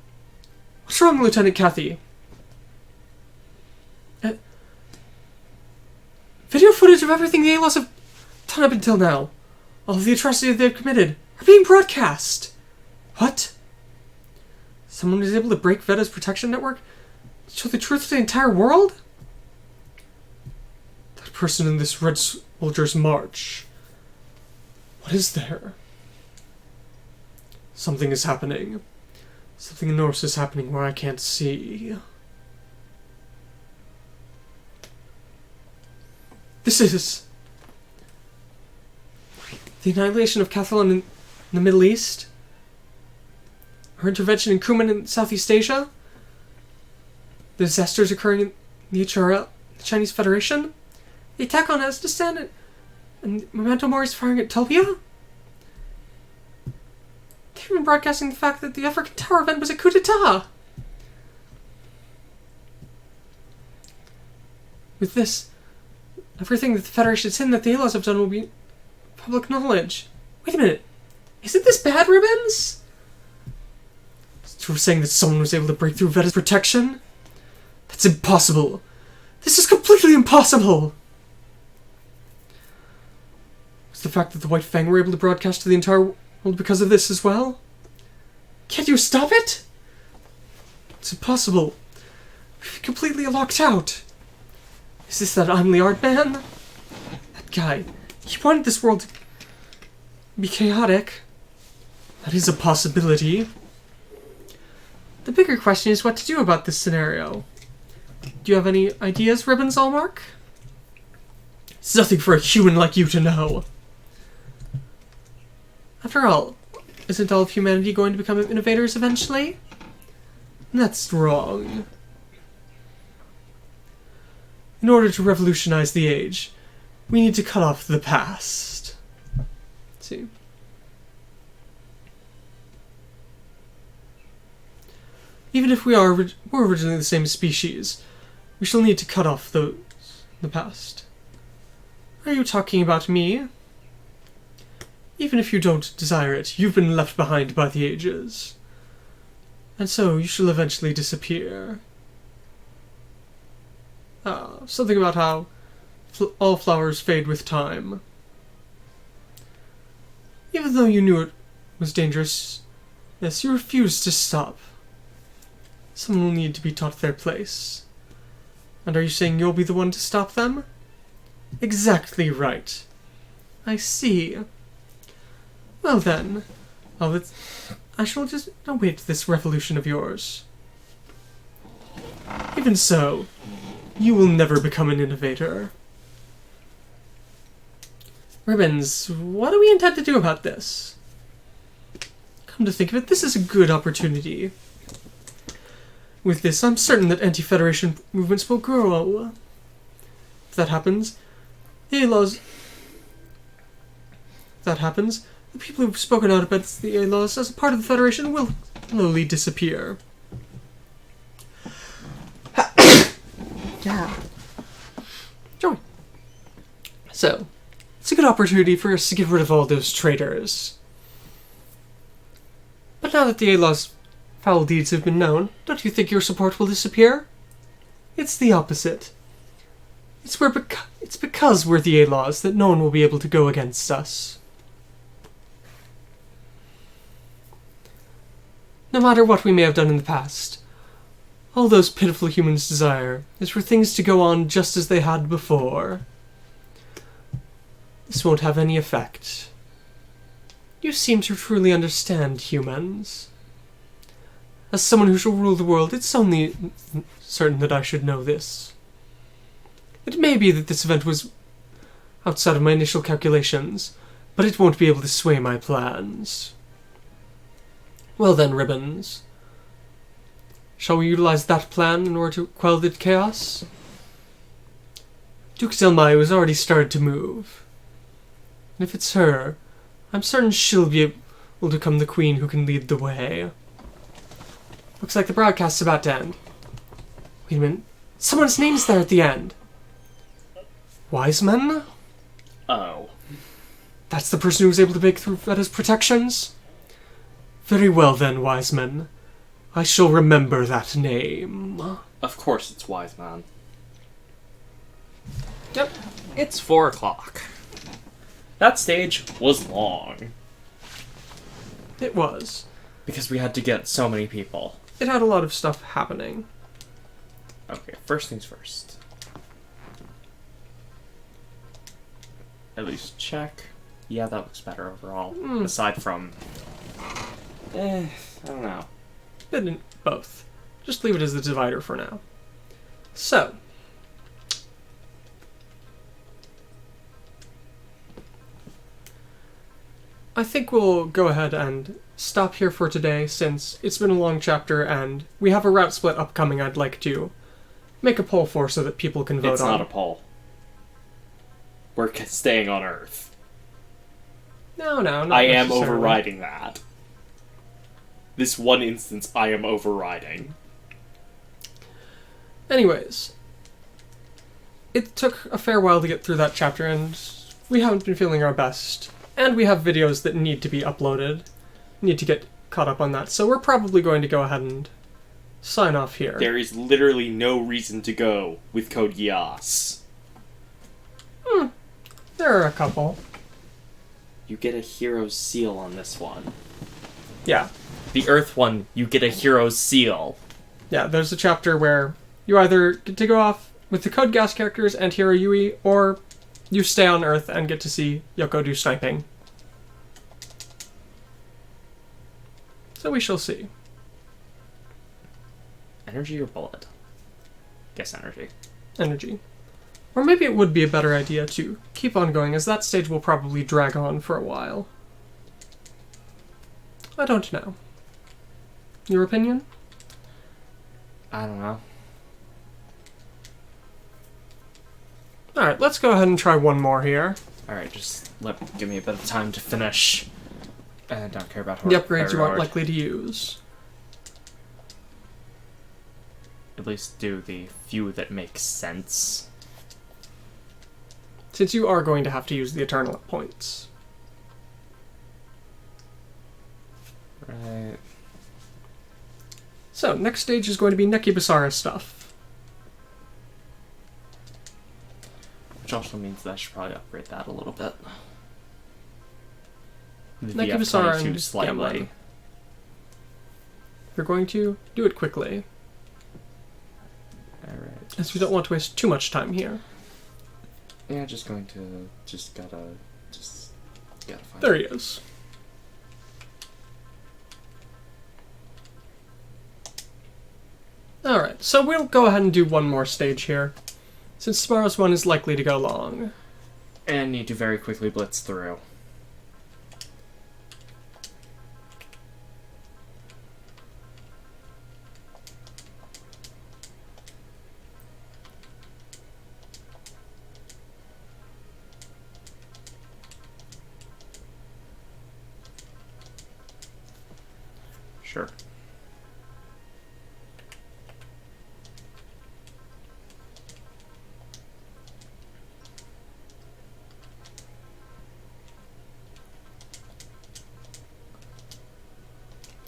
What's wrong, Lieutenant Cathy? Video footage of everything the ALOS have done up until now. All of the atrocities they've committed are being broadcast. What? Someone was able to break Veda's protection network? Show the truth to the entire world? That person in this Red Soldier's march. What is there? Something is happening. Something enormous is happening where I can't see. This is... the annihilation of Cathalon in the Middle East? Her intervention in Kuman in Southeast Asia? The disasters occurring in the HRL, the Chinese Federation? The attack on Uzbekistan and Memento Mori's firing at Tulpia? They've been broadcasting the fact that the African Tower event was a coup d'etat! With this, everything that the Federation has hidden that the ALOS have done will be public knowledge. Wait a minute. Isn't this bad, Ribbons? So we're saying that someone was able to break through Veda's protection? That's impossible. This is completely impossible! Was the fact that the White Fang were able to broadcast to the entire world because of this as well? Can't you stop it? It's impossible. We've completely locked out. Is this that I'm Liard man? That guy. He wanted this world to be chaotic. That is a possibility. The bigger question is what to do about this scenario. Do you have any ideas, Ribbons Allmark? It's nothing for a human like you to know. After all, isn't all of humanity going to become innovators eventually? That's wrong. In order to revolutionize the age, we need to cut off the past. Let's see. Even if were originally the same species, we shall need to cut off the past. Are you talking about me? Even if you don't desire it, you've been left behind by the ages. And so you shall eventually disappear. Something about how all flowers fade with time. Even though you knew it was dangerous, yes, you refused to stop. Someone will need to be taught their place. And are you saying you'll be the one to stop them? Exactly right. I see. Well then, I shall just await this revolution of yours. Even so, you will never become an innovator. Ribbons, what do we intend to do about this? Come to think of it, this is a good opportunity. With this, I'm certain that anti-Federation movements will grow. If that happens, the people who've spoken out about the ALOS as a part of the Federation will slowly disappear. Yeah. Joy. So, it's a good opportunity for us to get rid of all those traitors. But now that the ALOS foul deeds have been known, don't you think your support will disappear? It's the opposite. It's because we're the ALOS that no one will be able to go against us. No matter what we may have done in the past, all those pitiful humans desire is for things to go on just as they had before. This won't have any effect. You seem to truly understand humans. As someone who shall rule the world, it's only certain that I should know this. It may be that this event was outside of my initial calculations, but it won't be able to sway my plans. Well then, Ribbons. Shall we utilize that plan in order to quell the chaos? Duke Zelmai has already started to move. And if it's her, I'm certain she'll be able to become the queen who can lead the way. Looks like the broadcast's about to end. Wait a minute. Someone's name's there at the end. Wiseman? Oh. That's the person who was able to break through Veda's protections? Very well then, Wiseman. I shall remember that name. Of course it's Wiseman. Yep. It's 4 o'clock. That stage was long. It was. Because we had to get so many people. It had a lot of stuff happening. Okay, first things first. At least check. Yeah, that looks better overall. Aside from... I don't know. Didn't both. Just leave it as the divider for now. So. I think we'll go ahead and stop here for today, since it's been a long chapter and we have a route split upcoming I'd like to make a poll for so that people can vote on. It's not a poll. We're staying on Earth. No, not I am necessarily. overriding that. This one instance, I am overriding. Anyways, it took a fair while to get through that chapter, and we haven't been feeling our best. And we have videos that need to be uploaded, need to get caught up on that, so we're probably going to go ahead and sign off here. There is literally no reason to go with Code Geass. There are a couple. You get a hero's seal on this one. Yeah. The Earth one, you get a hero's seal. Yeah, there's a chapter where you either get to go off with the Code Geass characters and Hero Yui, or you stay on Earth and get to see Yoko do sniping. So we shall see. Energy or bullet? Guess energy. Energy. Or maybe it would be a better idea to keep on going, as that stage will probably drag on for a while. I don't know. Your opinion? I don't know. Alright, let's go ahead and try one more here. Alright, just give me a bit of time to finish. I don't care about The upgrades you aren't likely to use. At least do the few that make sense. Since you are going to have to use the Eternal points. Right. So, next stage is going to be Neki Basara stuff. Which also means that I should probably upgrade that a little bit. The Neki Basara VF22 and slightly. Gamma. You're going to do it quickly, Alright. as we don't want to waste too much time here. Yeah, just gotta find There it. he is. Alright, so we'll go ahead and do one more stage here, since tomorrow's one is likely to go long. And need to very quickly blitz through. Sure.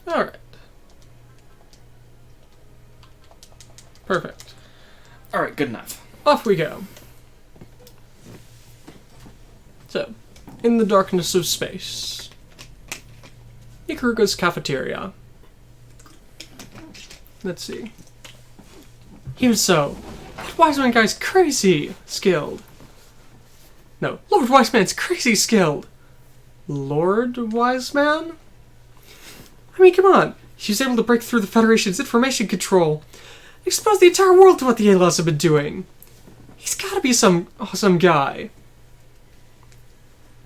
Alright. Perfect. Alright, good enough. Off we go. So, in the darkness of space. Ikaruga's cafeteria. Let's see. Even so, that Wiseman guy's crazy skilled. No, Lord Wiseman's crazy skilled. Lord Wiseman? I mean, come on. She was able to break through the Federation's information control. Expose the entire world to what the A-Laws have been doing. He's gotta be some awesome guy.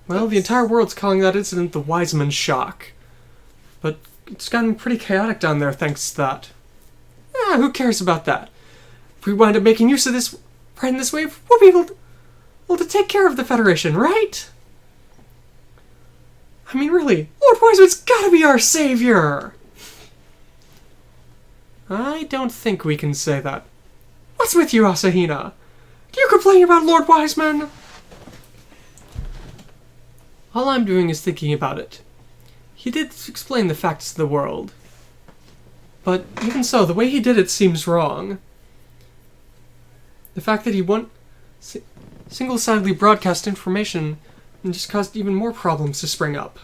Well, the entire world's calling that incident the Wiseman Shock. But it's gotten pretty chaotic down there thanks to that. Who cares about that? If we wind up making use of this, riding this wave, we'll be able to take care of the Federation, right? I mean, really, Lord Wiseman's gotta be our savior! I don't think we can say that. What's with you, Asahina? Do you complain about Lord Wiseman? All I'm doing is thinking about it. He did explain the facts to the world. But even so, the way he did it seems wrong. The fact that he single-sidedly broadcast information and just caused even more problems to spring up.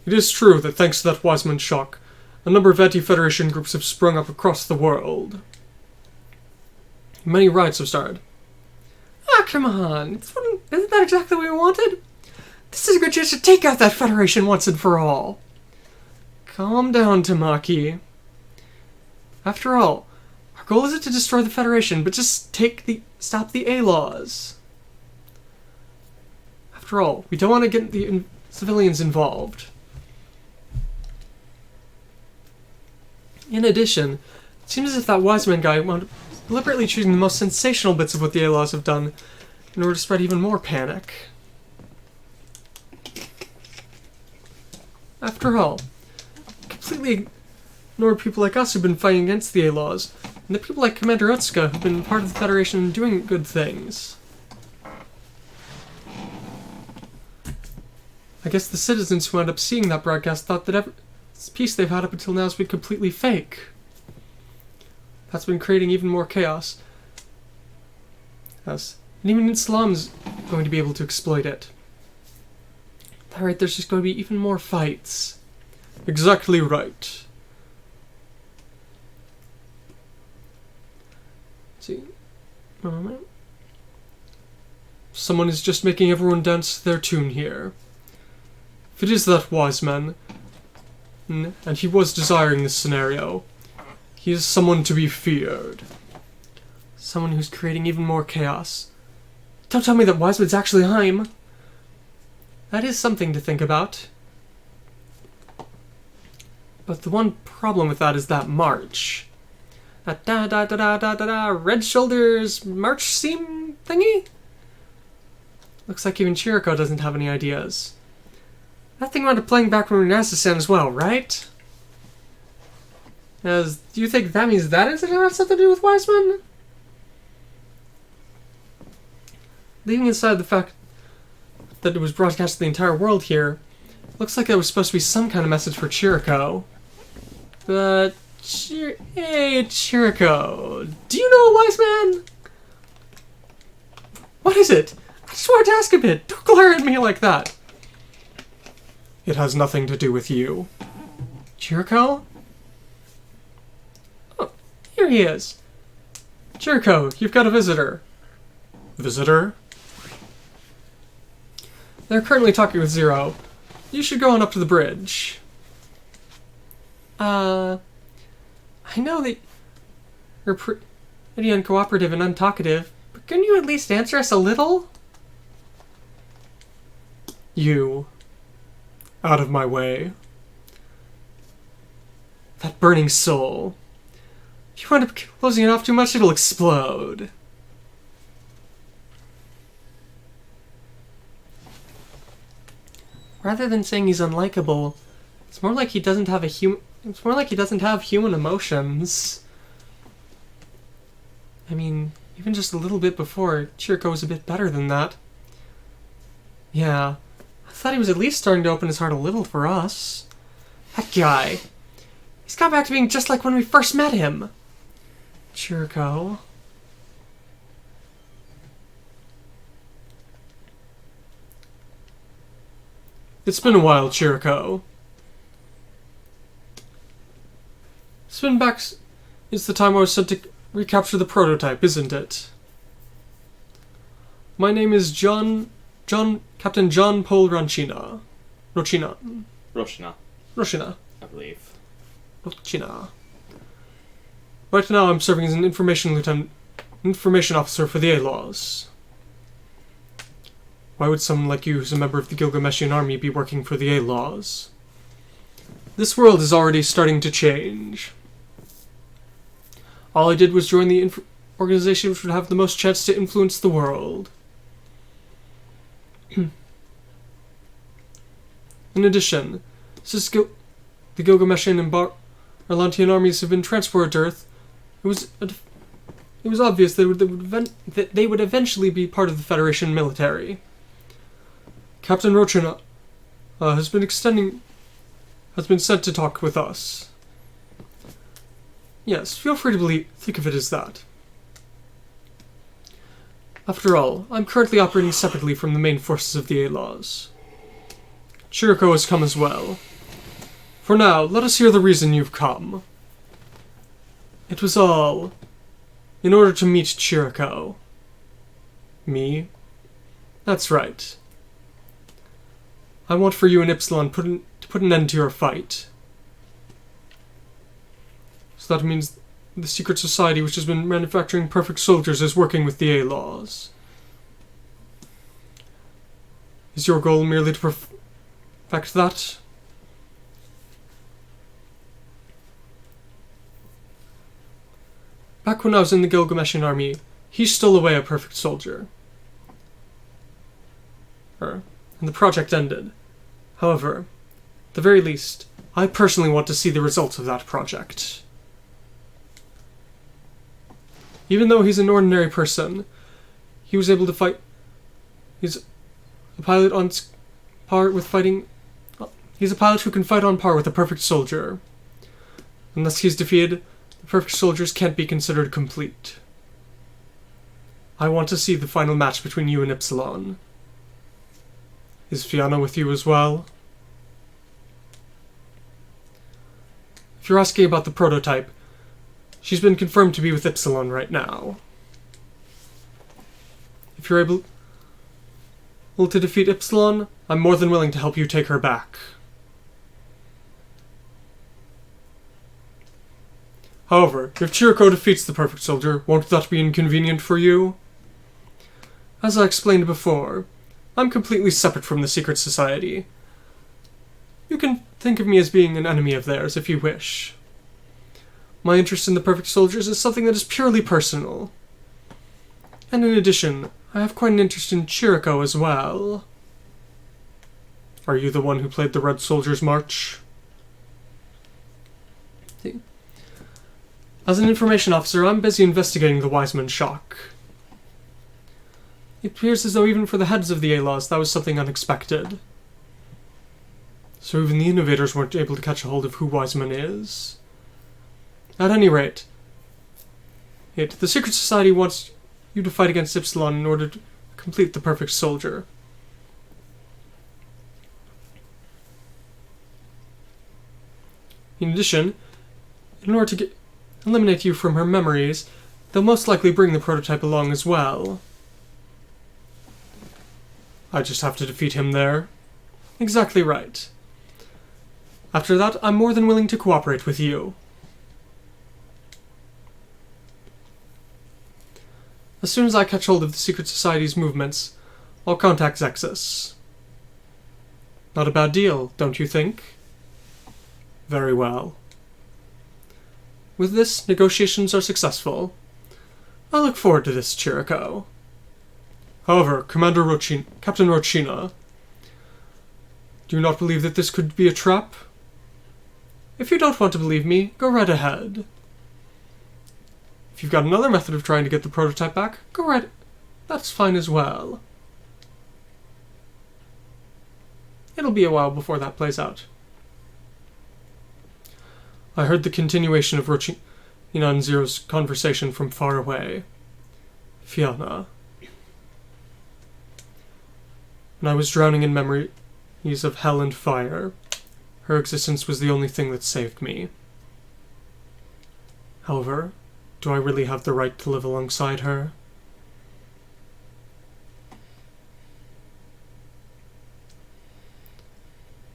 It is true that thanks to that Wiseman shock, a number of anti-Federation groups have sprung up across the world. Many riots have started. Come on. Isn't that exactly what we wanted? This is a good chance to take out that Federation once and for all. Calm down, Tamaki. After all, our goal isn't to destroy the Federation, but just stop the A-laws. After all, we don't want to get the civilians involved. In addition, it seems as if that Wiseman guy wound up deliberately choosing the most sensational bits of what the A-laws have done in order to spread even more panic. After all, completely ignored people like us who've been fighting against the A-laws, and the people like Commander Utsuka who've been part of the Federation and doing good things. I guess the citizens who wound up seeing that broadcast thought that this peace they've had up until now has been completely fake. That's been creating even more chaos. Yes. And even Islam's going to be able to exploit it. Alright, there's just going to be even more fights. Exactly right. Let's see. Moment. Someone is just making everyone dance to their tune here. If it is that Wiseman, and he was desiring this scenario, he is someone to be feared. Someone who's creating even more chaos. Don't tell me that Wiseman's actually Heim. That is something to think about. But the one problem with that is that march. That da-da-da-da-da-da-da red shoulders march seam thingy? Looks like even Chiriko doesn't have any ideas. That thing wound up playing back from Renaissance as well, right? Do you think that means that incident has something to do with Wiseman? Leaving aside the fact that it was broadcast to the entire world here, looks like it was supposed to be some kind of message for Chiriko. But, hey, Chiriko, do you know a Wiseman? What is it? I just wanted to ask a bit. Don't glare at me like that. It has nothing to do with you. Chiriko? Oh, here he is. Chiriko, you've got a visitor. Visitor? They're currently talking with Zero. You should go on up to the bridge. I know that you're pretty uncooperative and untalkative, but can you at least answer us a little? You. Out of my way. That burning soul. If you wind up closing it off too much, it'll explode. Rather than saying he's unlikable, it's more like he doesn't have human emotions. I mean, even just a little bit before, Chiriko was a bit better than that. Yeah, I thought he was at least starting to open his heart a little for us. That guy. He's got back to being just like when we first met him. Chiriko. It's been a while, Chiriko. Spinback is the time I was sent to recapture the prototype, isn't it? My name is Captain John Paul Rochina. Roshina, Roshina. I believe. Rochina. Right now I'm serving as an information officer for the A-Laws. Why would someone like you, who's a member of the Gilgameshian army, be working for the A-Laws? This world is already starting to change. All I did was join the organization which would have the most chance to influence the world. In addition, since the Gilgameshian and Arlantian armies have been transported to Earth, it was obvious that they would eventually be part of the Federation military. Captain Rochina has been sent to talk with us. Yes, feel free to think of it as that. After all, I'm currently operating separately from the main forces of the A-Laws. Chiriko has come as well. For now, let us hear the reason you've come. It was all in order to meet Chiriko. Me? That's right. I want for you and Ipsilon to put an end to your fight. So that means the secret society which has been manufacturing perfect soldiers is working with the A-Laws. Is your goal merely to perfect that? Back when I was in the Gilgameshian army, he stole away a perfect soldier. And the project ended. However, at the very least, I personally want to see the results of that project. Even though he's an ordinary person, he was able to fight. He's a pilot on par with fighting. He's a pilot who can fight on par with a perfect soldier. Unless he's defeated, the perfect soldiers can't be considered complete. I want to see the final match between you and Ipsilon. Is Fiona with you as well? If you're asking about the prototype, she's been confirmed to be with Ipsilon right now. If you're able to defeat Ipsilon, I'm more than willing to help you take her back. However, if Chiriko defeats the perfect soldier, won't that be inconvenient for you? As I explained before, I'm completely separate from the secret society. You can think of me as being an enemy of theirs if you wish. My interest in the perfect soldiers is something that is purely personal. And in addition, I have quite an interest in Chiriko as well. Are you the one who played the Red Soldiers' March? As an information officer, I'm busy investigating the Wiseman's shock. It appears as though even for the heads of the A-Laws, that was something unexpected. So even the innovators weren't able to catch a hold of who Wiseman is. At any rate, the Secret Society wants you to fight against Ipsilon in order to complete the perfect soldier. In addition, in order to eliminate you from her memories, they'll most likely bring the prototype along as well. I just have to defeat him there. Exactly right. After that, I'm more than willing to cooperate with you. As soon as I catch hold of the Secret Society's movements, I'll contact ZEXIS. Not a bad deal, don't you think? Very well. With this, negotiations are successful. I look forward to this, Chiriko. However, Captain Rochina, do you not believe that this could be a trap? If you don't want to believe me, go right ahead. If you've got another method of trying to get the prototype back, go right. That's fine as well. It'll be a while before that plays out. I heard the continuation of Rochina and Zero's conversation from far away. Fiona. When I was drowning in memories of hell and fire, her existence was the only thing that saved me. However, do I really have the right to live alongside her?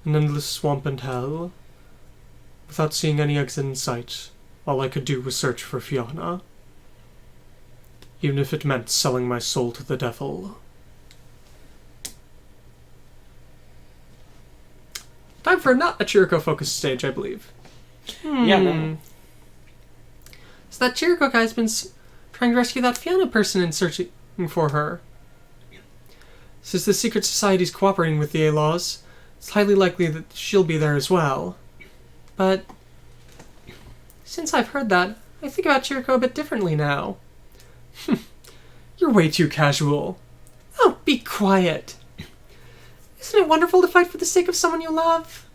An endless swamp and hell. Without seeing any exit in sight, all I could do was search for Fiona. Even if it meant selling my soul to the devil. time for not a Chiriko-focused stage, I believe. Yeah, no. So that Chiriko guy's been trying to rescue that Fiona person and searching for her. Since the secret society's cooperating with the A-Laws, it's highly likely that she'll be there as well. But since I've heard that, I think about Chiriko a bit differently now. You're way too casual. Oh, be quiet. Isn't it wonderful to fight for the sake of someone you love?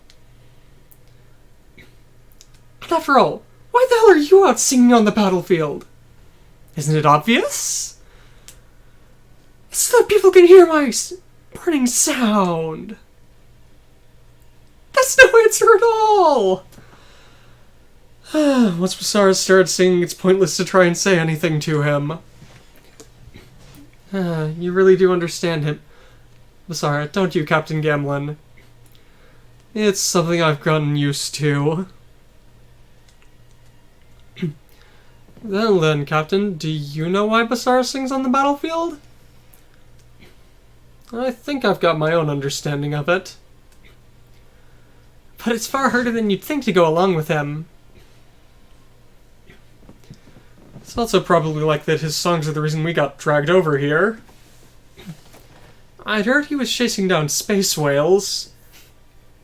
And after all, why the hell are you out singing on the battlefield? Isn't it obvious? So that people can hear my burning sound. That's no answer at all! Once Basara started singing, it's pointless to try and say anything to him. You really do understand him. Basara, don't you, Captain Gamlin? It's something I've gotten used to. Then, Captain, do you know why Basara sings on the battlefield? I think I've got my own understanding of it. But it's far harder than you'd think to go along with him. It's also probably like that his songs are the reason we got dragged over here. I'd heard he was chasing down space whales.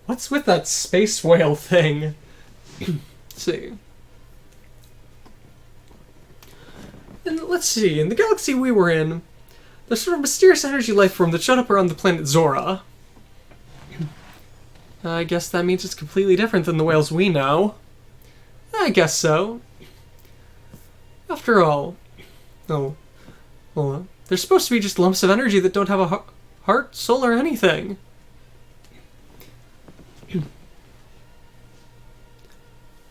What's with that space whale thing? Let's see. And let's see, in the galaxy we were in, there's sort of mysterious energy life form that showed up around the planet Zora. I guess that means it's completely different than the whales we know. I guess so. After all, well, they're supposed to be just lumps of energy that don't have a heart, soul, or anything.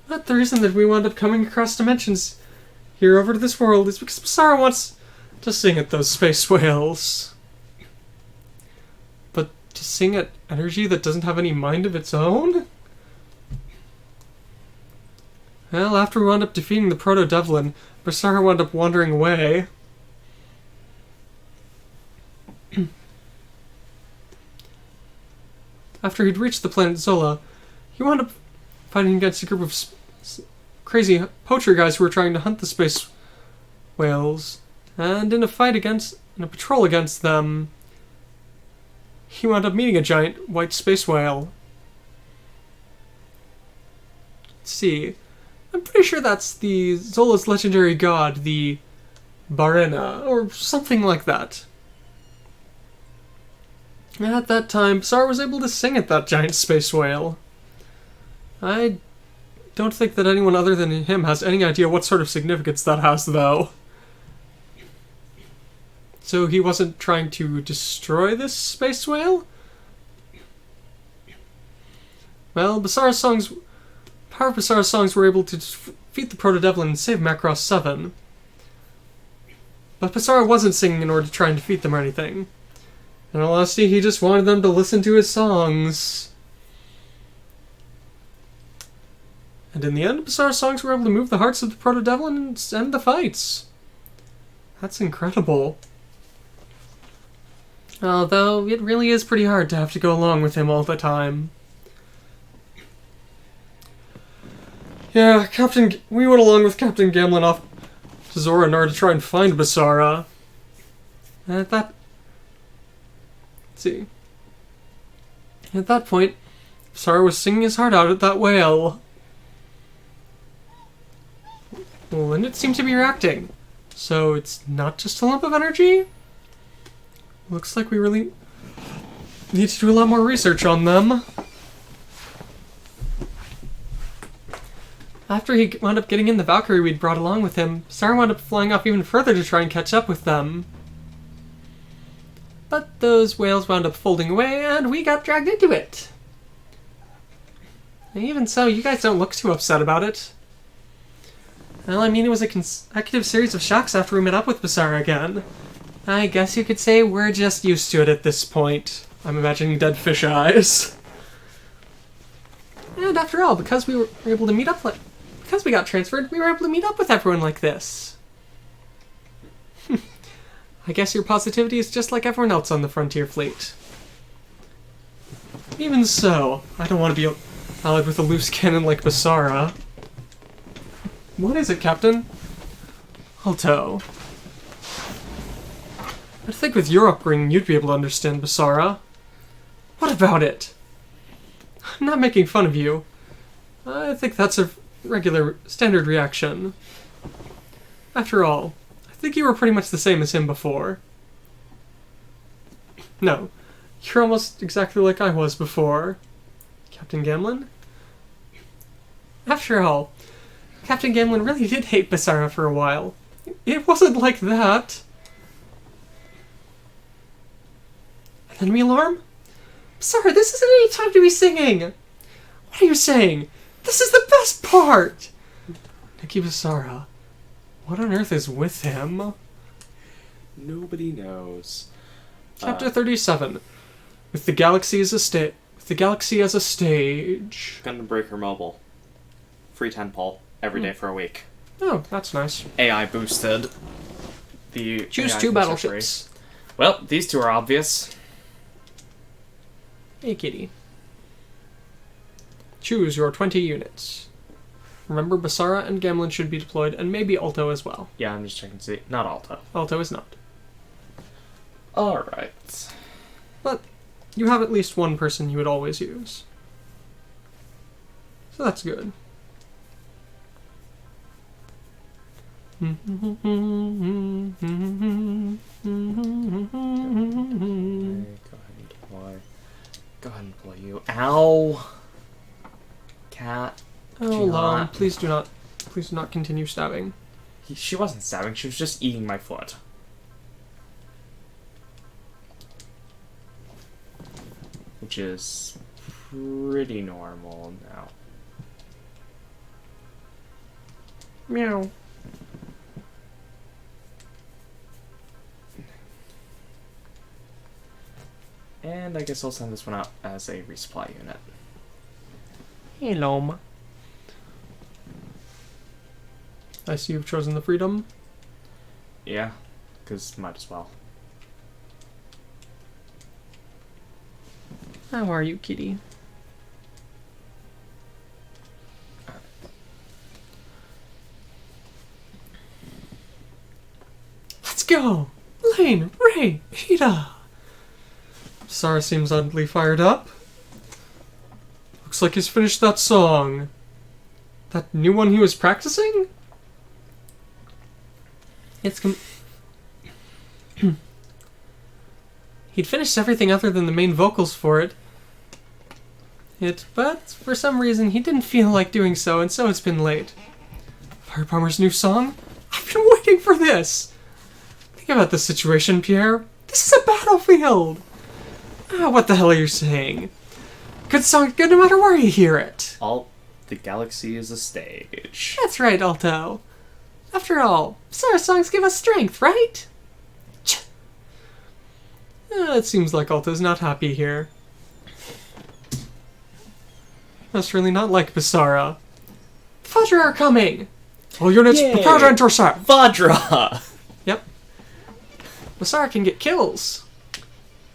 But the reason that we wound up coming across dimensions here over to this world is because Basara wants to sing at those space whales. But to sing at energy that doesn't have any mind of its own? Well, after we wound up defeating the Proto-Devlin, Basara wound up wandering away. After he'd reached the planet Zola, he wound up fighting against a group of crazy poacher guys who were trying to hunt the space whales. And in a patrol against them, he wound up meeting a giant white space whale. Let's see. I'm pretty sure that's the Zola's legendary god, the Barena, or something like that. And at that time, Basara was able to sing at that giant space whale. I don't think that anyone other than him has any idea what sort of significance that has, though. So he wasn't trying to destroy this space whale? Well, power of Basara's songs were able to defeat the Proto-Devlin and save Macross 7. But Basara wasn't singing in order to try and defeat them or anything. In all honesty, he just wanted them to listen to his songs. And in the end, Basara's songs were able to move the hearts of the Proto-Devlin and end the fights. That's incredible. Although, it really is pretty hard to have to go along with him all the time. Yeah, we went along with Captain Gamlin off to Zora in order to try and find Basara. And let's see. At that point, Basara was singing his heart out at that whale. Well, and it seemed to be reacting. So it's not just a lump of energy? Looks like we really need to do a lot more research on them. After he wound up getting in the Valkyrie we'd brought along with him, Basara wound up flying off even further to try and catch up with them. But those whales wound up folding away, and we got dragged into it. And even so, you guys don't look too upset about it. Well, I mean, it was a consecutive series of shocks after we met up with Basara again. I guess you could say we're just used to it at this point. I'm imagining dead fish eyes. And after all, because we were able to meet up because we got transferred, we were able to meet up with everyone like this. I guess your positivity is just like everyone else on the Frontier Fleet. Even so, I don't want to be allied with a loose cannon like Basara. What is it, Captain? Alto. I think with your upbringing you'd be able to understand Basara. What about it? I'm not making fun of you. I think that's a regular, standard reaction. After all, I think you were pretty much the same as him before. No, you're almost exactly like I was before, Captain Gamlin. After all, Captain Gamlin really did hate Basara for a while. It wasn't like that. An enemy alarm? Basara, this isn't any time to be singing! What are you saying? This is the best part! Nikki Basara, what on earth is with him? Nobody knows. Chapter 37. With the galaxy as a stage. Gonna break her mobile. Free 10 pull every day for a week. Oh, that's nice. AI boosted. The Choose AI 2 concept battleships. Well, these 2 are obvious. Hey, kitty. Choose your 20 units. Remember, Basara and Gamlin should be deployed, and maybe Alto as well. Yeah, I'm just checking to see. Not Alto. Alto is not. Alright. But you have at least one person you would always use. So that's good. Okay, go ahead and deploy. Go ahead and deploy you. Ow! Cat. Oh, Lon, please do not continue stabbing. She wasn't stabbing, she was just eating my foot. Which is pretty normal now. Meow. And I guess I'll send this one out as a resupply unit. Hello. I see you've chosen the Freedom. Yeah, because might as well. How are you, kitty? Let's go! Lane, Ray, Ada! Sarah seems oddly fired up. Looks like he's finished that song. That new one he was practicing? He'd finished everything other than the main vocals for it. But for some reason he didn't feel like doing so, and so it's been late. Fire Bomber's new song? I've been waiting for this! Think about the situation, Pierre. This is a battlefield! Ah, what the hell are you saying? Good song, good no matter where you hear it. The galaxy is a stage. That's right, Alto. After all, Sarah songs give us strength, right? It seems like Alto's not happy here. Must really not like Basara. Vajra are coming! All units, Yay! prepare to intercept! Vajra! Yep. Basara can get kills.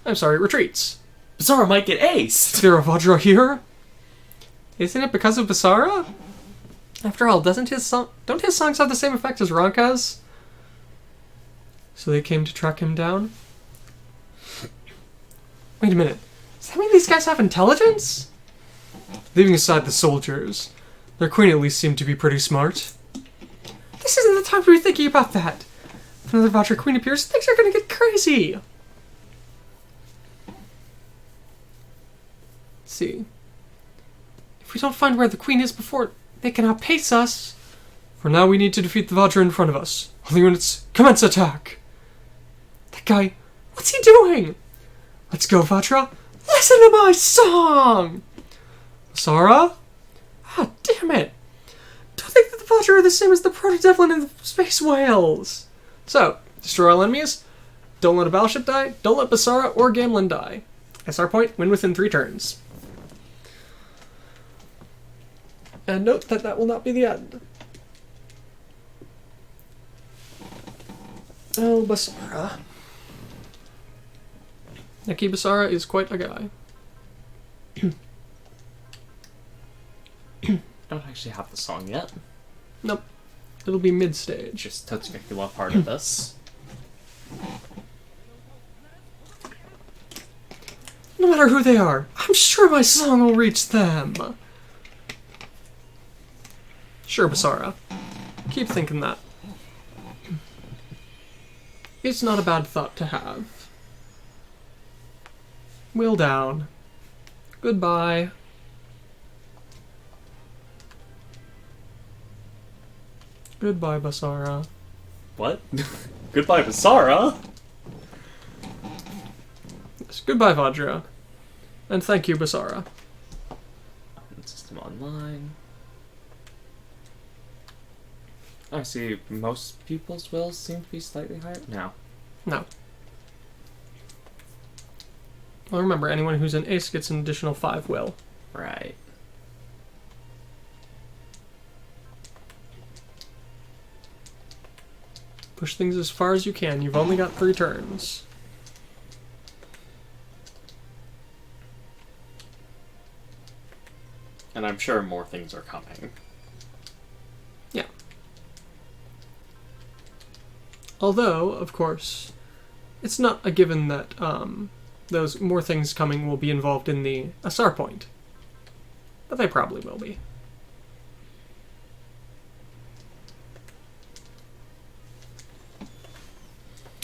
I'm sorry, retreats. Basara might get Is aced! there a Vajra here? Isn't it because of Basara? After all, don't his songs have the same effect as Ronka's? So they came to track him down? Wait a minute. Does that mean these guys have intelligence? Leaving aside the soldiers, their queen at least seemed to be pretty smart. This isn't the time to be thinking about that. If another Vajra queen appears, things are gonna get crazy. Let's see. If we don't find where the queen is before they can outpace us... For now, we need to defeat the Vajra in front of us. All the units, commence attack! That guy, what's he doing? Let's go, Vajra. Listen to my song! Basara? Ah, damn it. Don't think that the Vajra are the same as the Proto-Devlin and the Space Whales. So, destroy all enemies. Don't let a battleship die. Don't let Basara or Gamlin die. SR point, win within 3 turns. And note that that will not be the end. Oh, Basara. Neki Basara is quite a guy. Don't actually have the song yet. Nope. It'll be mid-stage. Just Totsuki part of this. No matter who they are, I'm sure my song will reach them. Sure, Basara. Keep thinking that. It's not a bad thought to have. Wheel down. Goodbye. Goodbye, Basara. What? Goodbye, Basara? Yes, goodbye, Vajra. And thank you, Basara. System online. I see most people's wills seem to be slightly higher. No. No. Well, remember, anyone who's an ace gets an additional 5 will. Right. Push things as far as you can. You've only got 3 turns. And I'm sure more things are coming. Yeah. Although, of course, it's not a given that those more things coming will be involved in the SR point. But they probably will be.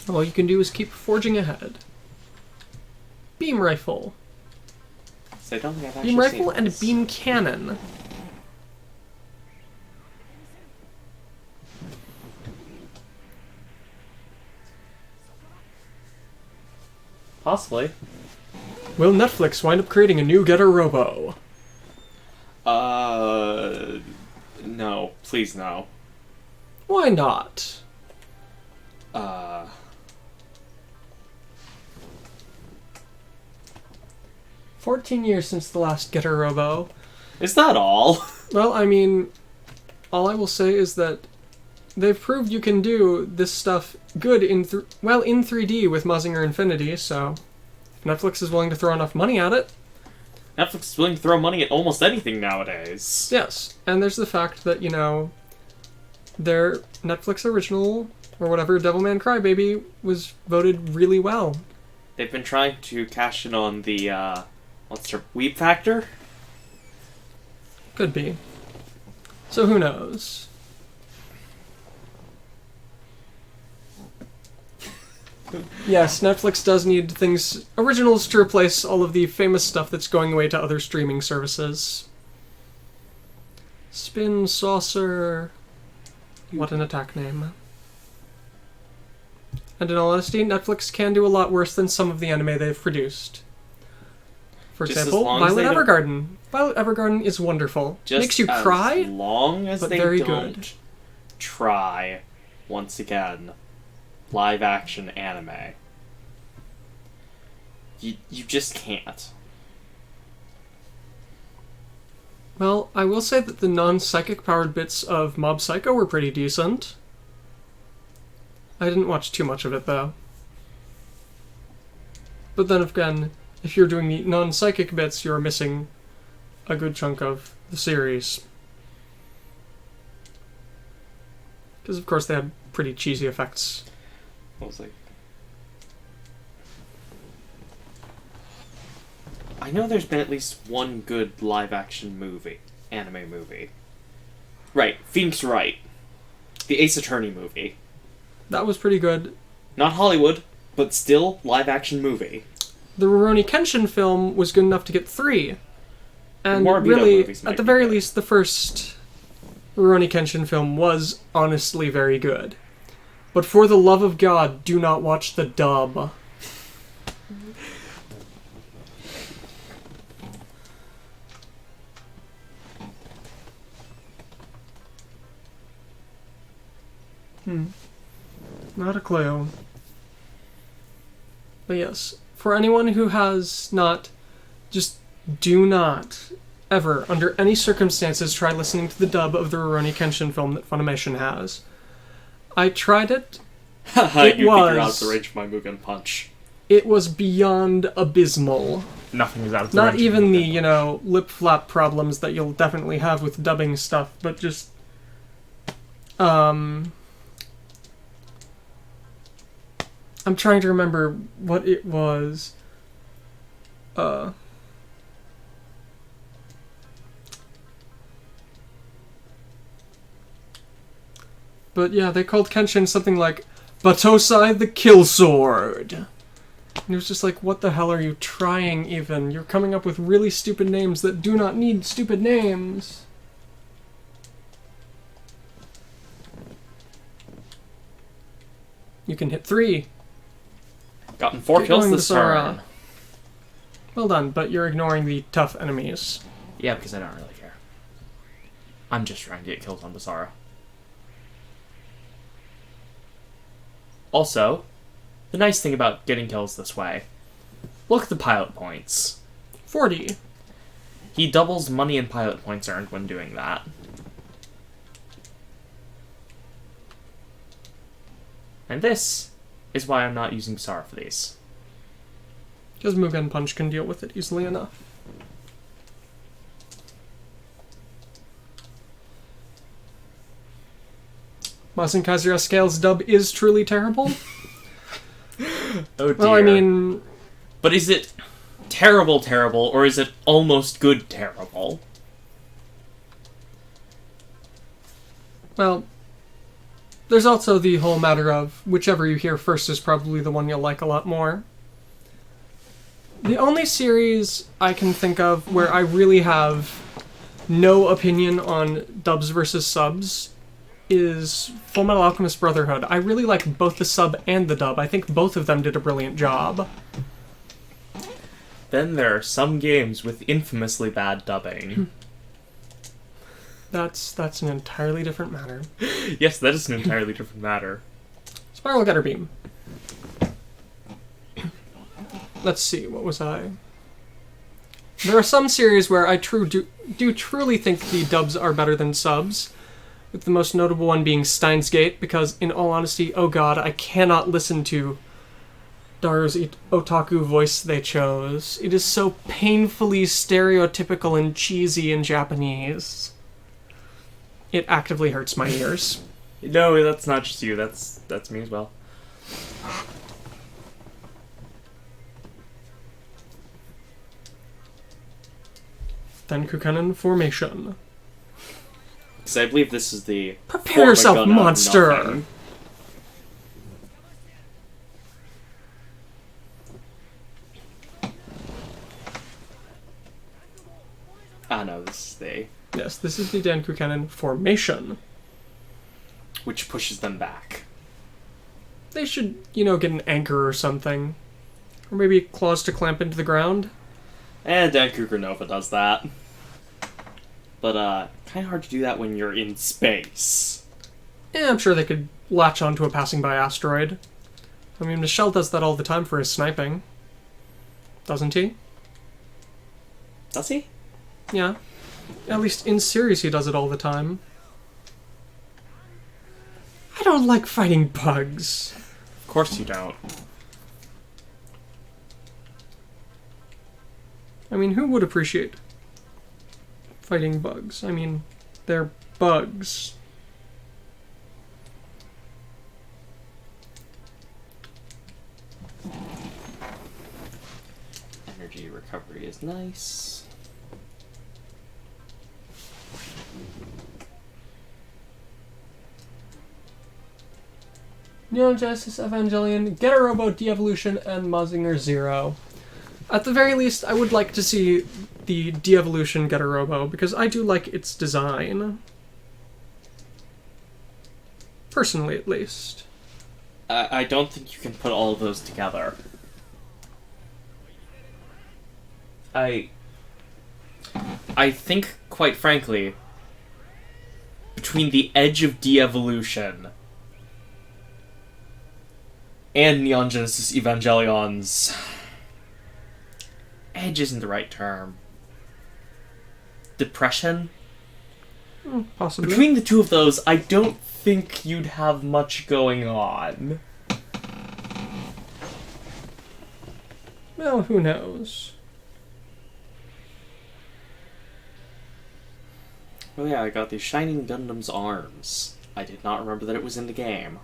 All you can do is keep forging ahead. Beam rifle. So I don't think I've actually Beam rifle seen and this. beam cannon. Possibly. Will Netflix wind up creating a new Getter Robo? No. Please no. Why not? 14 years since the last Getter Robo. Is that all? Well, I mean, all I will say is that they've proved you can do this stuff good in 3D with Mazinger Infinity, so if Netflix is willing to throw enough money at it. Netflix is willing to throw money at almost anything nowadays. Yes, and there's the fact that, you know, their Netflix original, or whatever, Devilman Crybaby, was voted really well. They've been trying to cash in on the, what's their weep factor? Could be. So who knows? Yes, Netflix does need originals to replace all of the famous stuff that's going away to other streaming services. Spin Saucer. What an attack name. And in all honesty, Netflix can do a lot worse than some of the anime they've produced. For Just as example, long as Violet they don't- Evergarden. Violet Evergarden is wonderful. Just Makes you as cry, long as but they very don't good. try, once again, live action anime. You just can't. Well, I will say that the non-psychic powered bits of Mob Psycho were pretty decent. I didn't watch too much of it, though. But then again, if you're doing the non-psychic bits, you're missing a good chunk of the series. Because, of course, they had pretty cheesy effects. I was like, I know there's been at least one good live action anime movie. Right, Phoenix Wright. The Ace Attorney movie. That was pretty good. Not Hollywood, but still live action movie. The Rurouni Kenshin film was good enough to get 3. And Moribito really, movies might at the be very good. least, the first Rurouni Kenshin film was honestly very good. But for the love of God, do not watch the dub. Not a clue. But yes, for anyone who has not, just do not ever, under any circumstances, try listening to the dub of the Rurouni Kenshin film that Funimation has. I tried it. Haha, It you figure out was. the range of my Mugen Punch. it was beyond abysmal. Nothing is out of the Not range even of the, anything. you know, lip flap problems that you'll definitely have with dubbing stuff, but just, I'm trying to remember what it was. But yeah, they called Kenshin something like Batosai the Kill Sword. And it was just like, what the hell are you trying even? You're coming up with really stupid names that do not need stupid names. You can hit 3. Gotten 4 Get kills going, this Basara. turn. Well done, but you're ignoring the tough enemies. Yeah, because I don't really care. I'm just trying to get kills on Basara. Also, the nice thing about getting kills this way, look at the pilot points. 40. He doubles money and pilot points earned when doing that. And this is why I'm not using Basara for these. Because Mugen Punch can deal with it easily enough. Masen Kaiser Scale's dub is truly terrible. Oh dear. Well, I mean, But is it terrible, or is it almost good, terrible? well, there's also the whole matter of whichever you hear first is probably the one you'll like a lot more. The only series I can think of where I really have no opinion on dubs versus subs is Fullmetal Alchemist Brotherhood. I really like both the sub and the dub. I think both of them did a brilliant job. Then there are some games with infamously bad dubbing. That's an entirely different matter. Yes, that is an entirely different matter. Spiral Gutter Beam. Let's see, what was I? There are some series where I do truly think the dubs are better than subs, with the most notable one being Steins Gate, because in all honesty, oh god, I cannot listen to Daru's otaku voice they chose. It is so painfully stereotypical and cheesy in Japanese. It actively hurts my ears. No, that's not just you, that's me as well. Then Kukanen Formation. Because I believe this is the... Prepare yourself, Formagana of monster! nothing. Ah, no, this is the... Yes, this is the Dan Kukanen Formation. Which pushes them back. They should, get an anchor or something. Or maybe claws to clamp into the ground. And Dan Cougar Nova does that. But, kind of hard to do that when you're in space. Yeah, I'm sure they could latch onto a passing by asteroid. I mean, Michelle does that all the time for his sniping. Doesn't he? Does he? Yeah. At least in series he does it all the time. I don't like fighting bugs. Of course you don't. I mean, who would appreciate fighting bugs? I mean, they're bugs. Energy recovery is nice. Neon Genesis Evangelion, Getter Robo De-Evolution, and Mazinger Zero. At the very least, I would like to see the De-Evolution Getter Robo, because I do like its design. Personally, at least. I don't think you can put all of those together. I think, quite frankly, between the edge of de-evolution and Neon Genesis Evangelion's... Edge isn't the right term. Depression? Possibly. Between the two of those, I don't think you'd have much going on. Well, who knows? Oh yeah, I got the Shining Gundam's arms. I did not remember that it was in the game.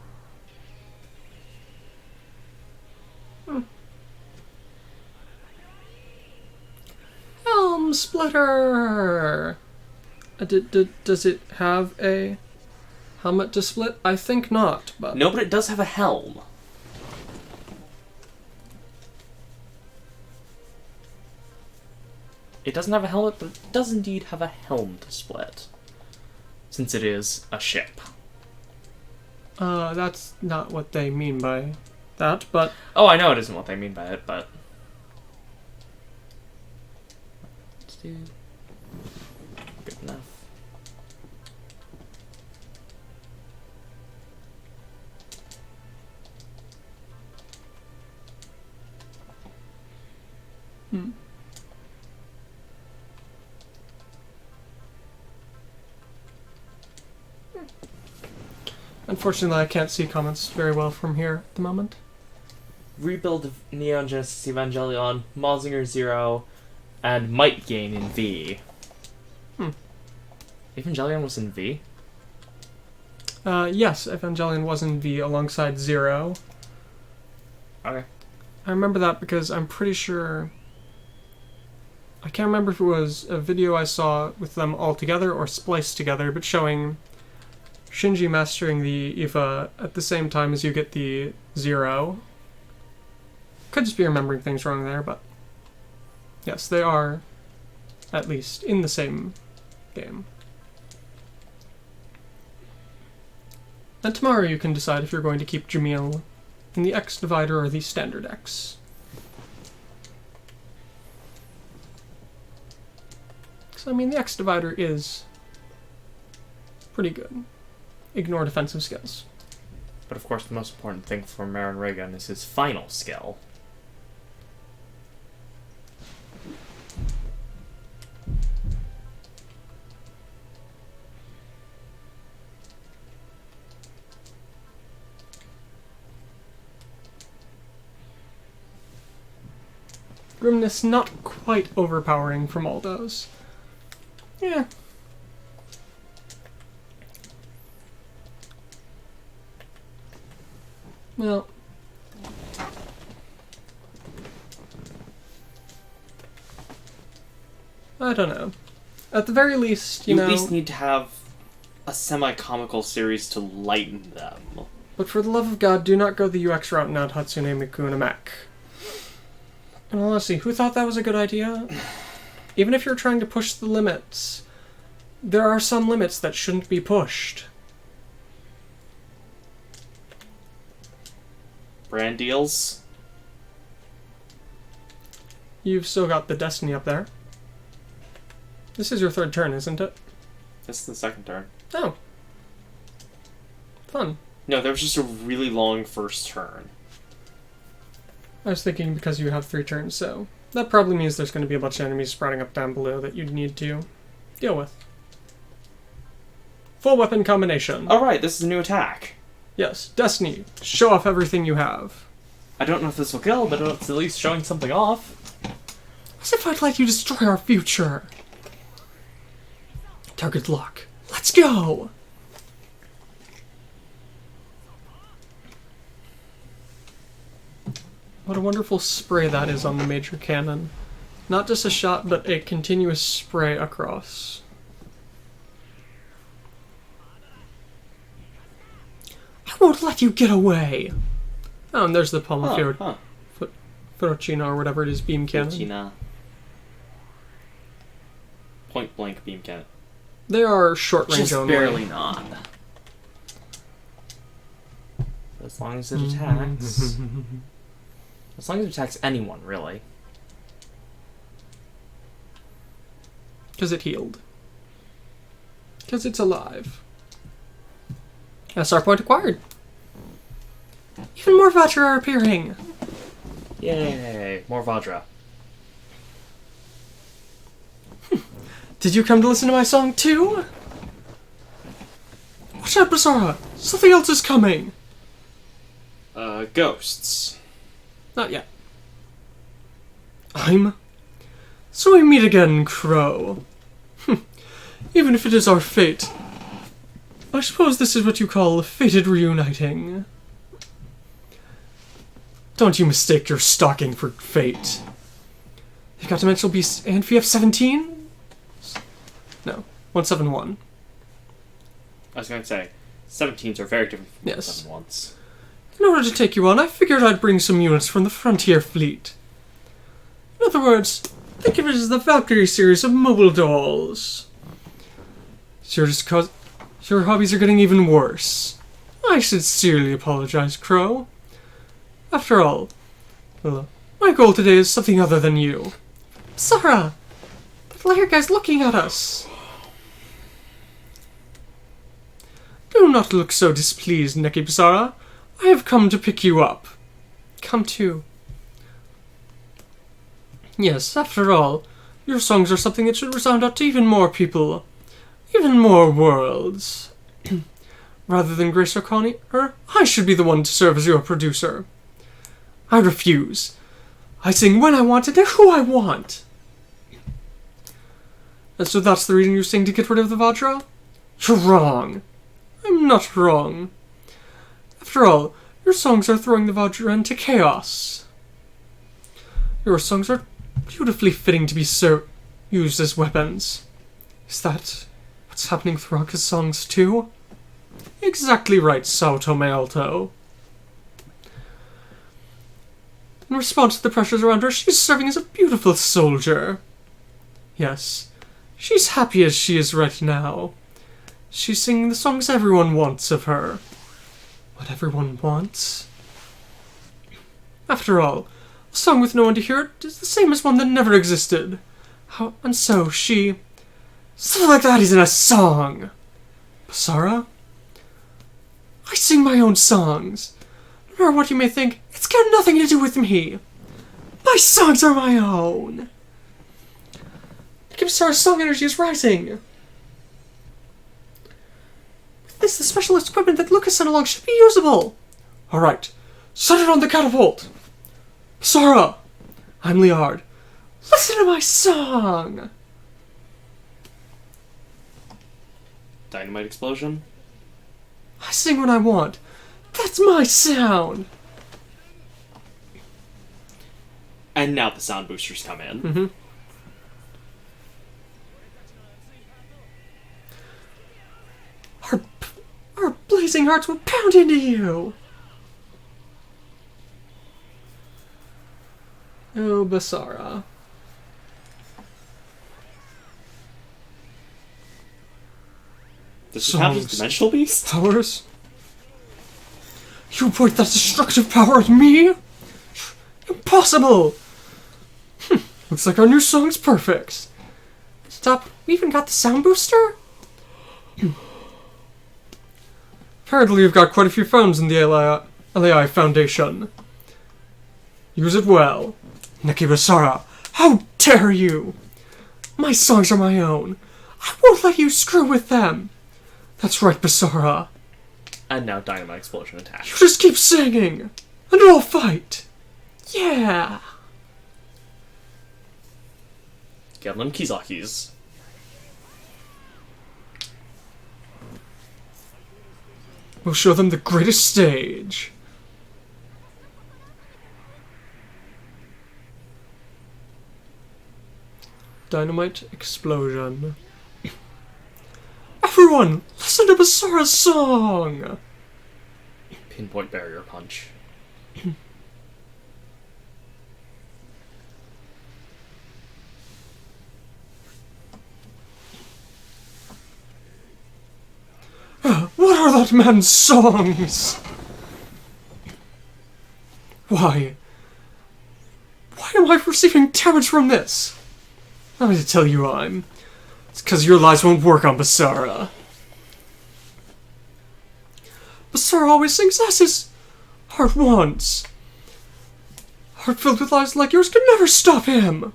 Helm Splitter! Does it have a helmet to split? I think not, but... No, but it does have a helm. It doesn't have a helmet, but it does indeed have a helm to split. Since it is a ship. That's not what they mean by that, but... Oh, I know it isn't what they mean by it, but... Let's do... Good enough. Unfortunately, I can't see comments very well from here at the moment. Rebuild of Neon Genesis Evangelion, Mazinger Zero, and Might Gain in V. Evangelion was in V? Yes, Evangelion was in V alongside Zero. Okay. I remember that because I'm pretty sure... I can't remember if it was a video I saw with them all together or spliced together, but showing Shinji mastering the Eva at the same time as you get the Zero. Could just be remembering things wrong there, but... Yes, they are, at least, in the same game. And tomorrow you can decide if you're going to keep Jamil in the X divider or the standard X. So, I mean, the X divider is pretty good. Ignore defensive skills. But of course the most important thing for Marin Reagan is his final skill. Grimness not quite overpowering from Aldo's. Yeah. Well. I don't know. At the very least, you know... at least need to have a semi-comical series to lighten them. But for the love of God, do not go the UX route and add Hatsune Miku in a mech. And honestly, who thought that was a good idea? Even if you're trying to push the limits, there are some limits that shouldn't be pushed. Brand deals? You've still got the Destiny up there. This is your third turn, isn't it? This is the second turn. Oh. Fun. No, there was just a really long first turn. I was thinking because you have 3 turns, so that probably means there's going to be a bunch of enemies sprouting up down below that you'd need to deal with. Full weapon combination. Alright, this is a new attack. Yes, Destiny. Show off everything you have. I don't know if this will kill, but it's at least showing something off. As if I'd let you destroy our future. Target lock. Let's go! What a wonderful spray that is on the major cannon. Not just a shot, but a continuous spray across. I won't let you get away! Oh, and there's the Palma Ferrocina, or whatever it is, beam cannon. Ferrocina. Point blank beam cannon. They are short range Just only. barely not. As long as it attacks. As long as it attacks anyone, really. Because it healed. Because it's alive. SR point acquired. Even more Vajra are appearing. Yay! More Vajra. Did you come to listen to my song too? Watch out, Basara! Something else is coming! Ghosts. Not yet. So we meet again, Crow. Even if it is our fate, I suppose this is what you call a fated reuniting. Don't you mistake your stalking for fate. You've got Dimensional Beast and VF-17? No, 171. I was going to say, 17s are very different from Yes. 7-1s. In order to take you on, I figured I'd bring some units from the Frontier Fleet. In other words, think of it as the Valkyrie series of mobile dolls. Sure, just cause your hobbies are getting even worse. I sincerely apologize, Crow. After all, well, my goal today is something other than you. Basara! That lair guy's looking at us! Do not look so displeased, Neki Basara. I have come to pick you up. Come to. Yes, after all, your songs are something that should resound out to even more people. Even more worlds. Rather than Grace or Connie, I should be the one to serve as your producer. I refuse. I sing when I want and to who I want. And so that's the reason you sing to get rid of the Vajra? You're wrong. I'm not wrong. After all, your songs are throwing the Vajra into chaos. Your songs are beautifully fitting to be used as weapons. Is that what's happening with Raka's songs too? Exactly right, Sao Tome Alto. In response to the pressures around her, she's serving as a beautiful soldier. Yes, she's happy as she is right now. She's singing the songs everyone wants of her. What everyone wants? After all, a song with no one to hear it is the same as one that never existed. And so she... Something like that isn't a song! Basara? I sing my own songs. No matter what you may think, it's got nothing to do with me. My songs are my own. Basara's song energy is rising. With this, the specialist equipment that Lucas sent along should be usable. Alright, set it on the catapult. Basara! I'm Liard. Listen to my song! Dynamite explosion? I sing when I want. That's my sound! And now the sound boosters come in. Mm-hmm. Our blazing hearts will pound into you! Oh, Basara. Does she have his Songs. Dimensional Beast? Powers? You point that destructive power at me? Impossible! Looks like our new song's perfect. Stop, we even got the sound booster? Apparently you've got quite a few phones in the LAI Foundation. Use it well. Neki Basara, how dare you! My songs are my own. I won't let you screw with them. That's right, Basara. And now Dynamite Explosion attack. You just keep singing, and I'll fight. Yeah. Get them Kizakis. We'll show them the greatest stage. Dynamite explosion. Everyone, listen to Basara's song! Pinpoint barrier punch. What are that man's songs? Why? Why am I receiving damage from this? I'm going to tell you I'm. It's because your lies won't work on Basara. Basara always sings as his heart wants. Heart filled with lies like yours can never stop him.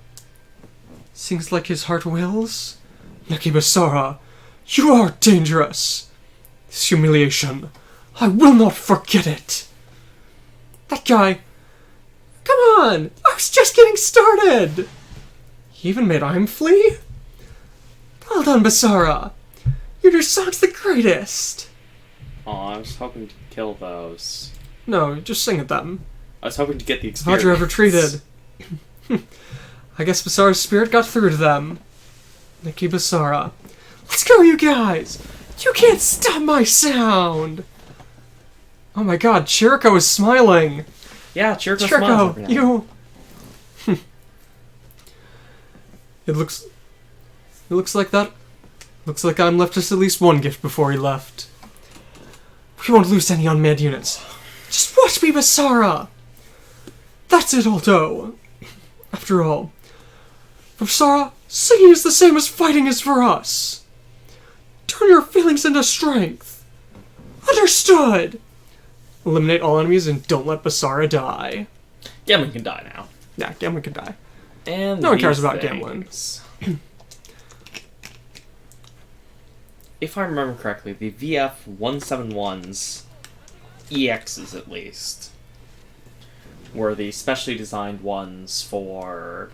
Sings like his heart wills. Neki Basara, you are dangerous. This humiliation, I will not forget it. That guy. Come on, I was just getting started! He even made Im flee? Well done, Basara. Your new song's the greatest. Aw, I was hoping to kill those. No, just sing at them. I was hoping to get the experience. Vajra retreated. I guess Basara's spirit got through to them. Nikki Basara. Let's go, you guys! You can't stop my sound! Oh my god, Chirico is smiling! Yeah, Chirico smiles every now. you... It looks like that. Looks like I'm left us at least one gift before he left. We won't lose any unmanned units. Just watch me, Basara! That's it, Alto! After all, for Basara, singing is the same as fighting is for us. Turn your feelings into strength. Understood! Eliminate all enemies and don't let Basara die. Gamlin can die now. Yeah, Gamlin can die. And No one cares these about things. Gamlin. If I remember correctly, the VF-171's EXs, at least, were the specially designed ones for...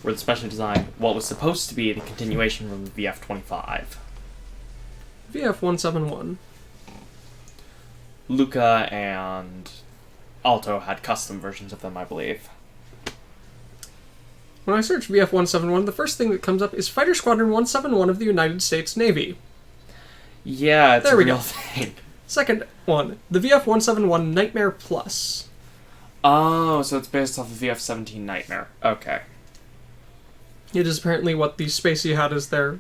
were the specially designed what was supposed to be the continuation from the VF-25. VF-171. Luca and Alto had custom versions of them, I believe. When I search VF-171, the first thing that comes up is Fighter Squadron 171 of the United States Navy. Yeah, it's There a we real go. thing. Second one, the VF-171 Nightmare Plus. Oh, so it's based off of VF-17 Nightmare. Okay. It is apparently what the Spacey had as their...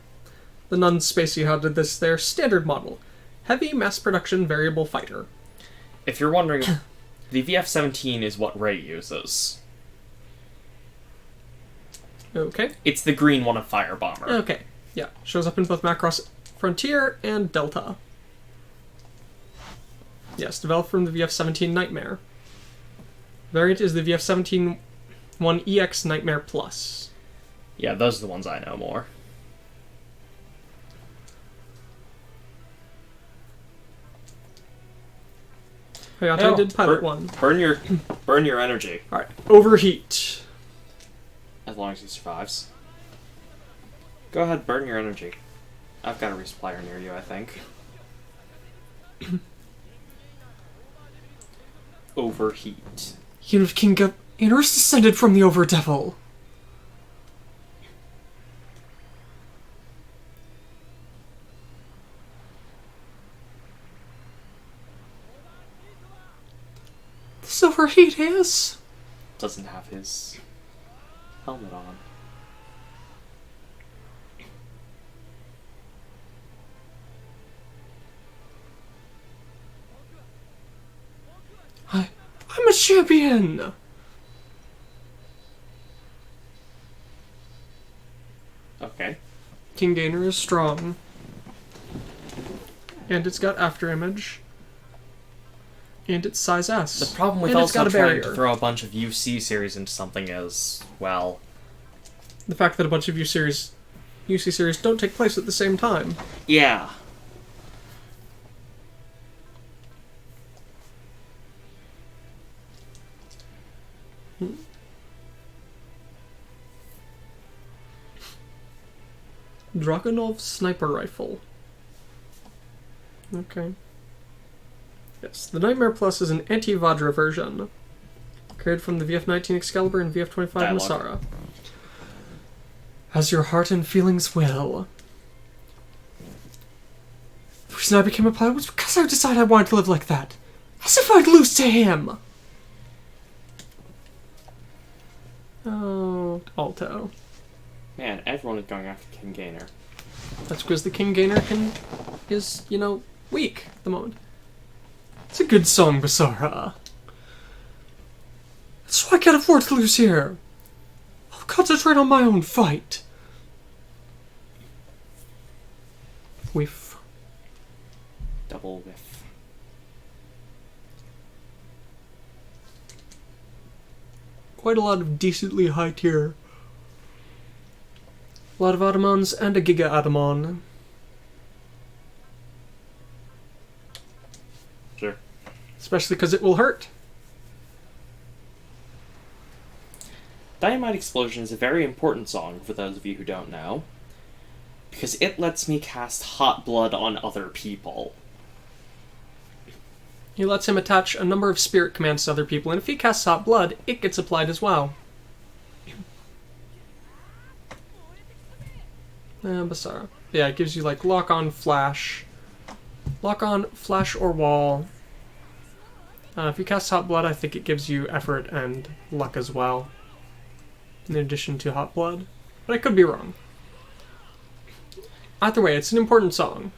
The non-Spacey had this their standard model. Heavy mass production variable fighter. If you're wondering, the VF-17 is what Ray uses. Okay. It's the green one of Fire Bomber. Okay. Yeah. Shows up in both Macross Frontier and Delta. Yes, developed from the VF-17 Nightmare. Variant is the VF-17 1EX Nightmare Plus. Yeah, those are the ones I know more. Hayate did Pilot 1. Burn your energy. Alright. Overheat. As long as he survives. Go ahead, burn your energy. I've got a resupplier near you, I think. Overheat. Unit of King Iners descended from the Overdevil. This overheat is... Doesn't have his helmet on. I'm a champion! Okay. King Gainer is strong. And it's got after image. And it's size S. The problem with and it's also got a trying barrier. to throw a bunch of UC series into something is, well... The fact that a bunch of UC series don't take place at the same time. Yeah. Dragunov Sniper Rifle. Okay. Yes, the Nightmare Plus is an anti-Vajra version. Created from the VF-19 Excalibur and VF-25 Basara. As your heart and feelings will. The reason I became a pilot was because I decided I wanted to live like that. As if I'd lose to him! Oh, Alto. Man, everyone is going after King Gainer. That's because the King Gainer is, weak at the moment. It's a good song, Basara. That's why I can't afford to lose here. I'll concentrate on my own fight. Whiff. Double whiff. Quite a lot of decently high tier. A lot of Atamons and a Giga Atamon. Sure. Especially because it will hurt. Dynamite Explosion is a very important song for those of you who don't know, because it lets me cast Hot Blood on other people. He lets him attach a number of spirit commands to other people, and if he casts Hot Blood, it gets applied as well. Basara. Yeah, it gives you like lock on, flash, or wall. If you cast Hot Blood, I think it gives you effort and luck as well, in addition to Hot Blood. But I could be wrong. Either way, it's an important song.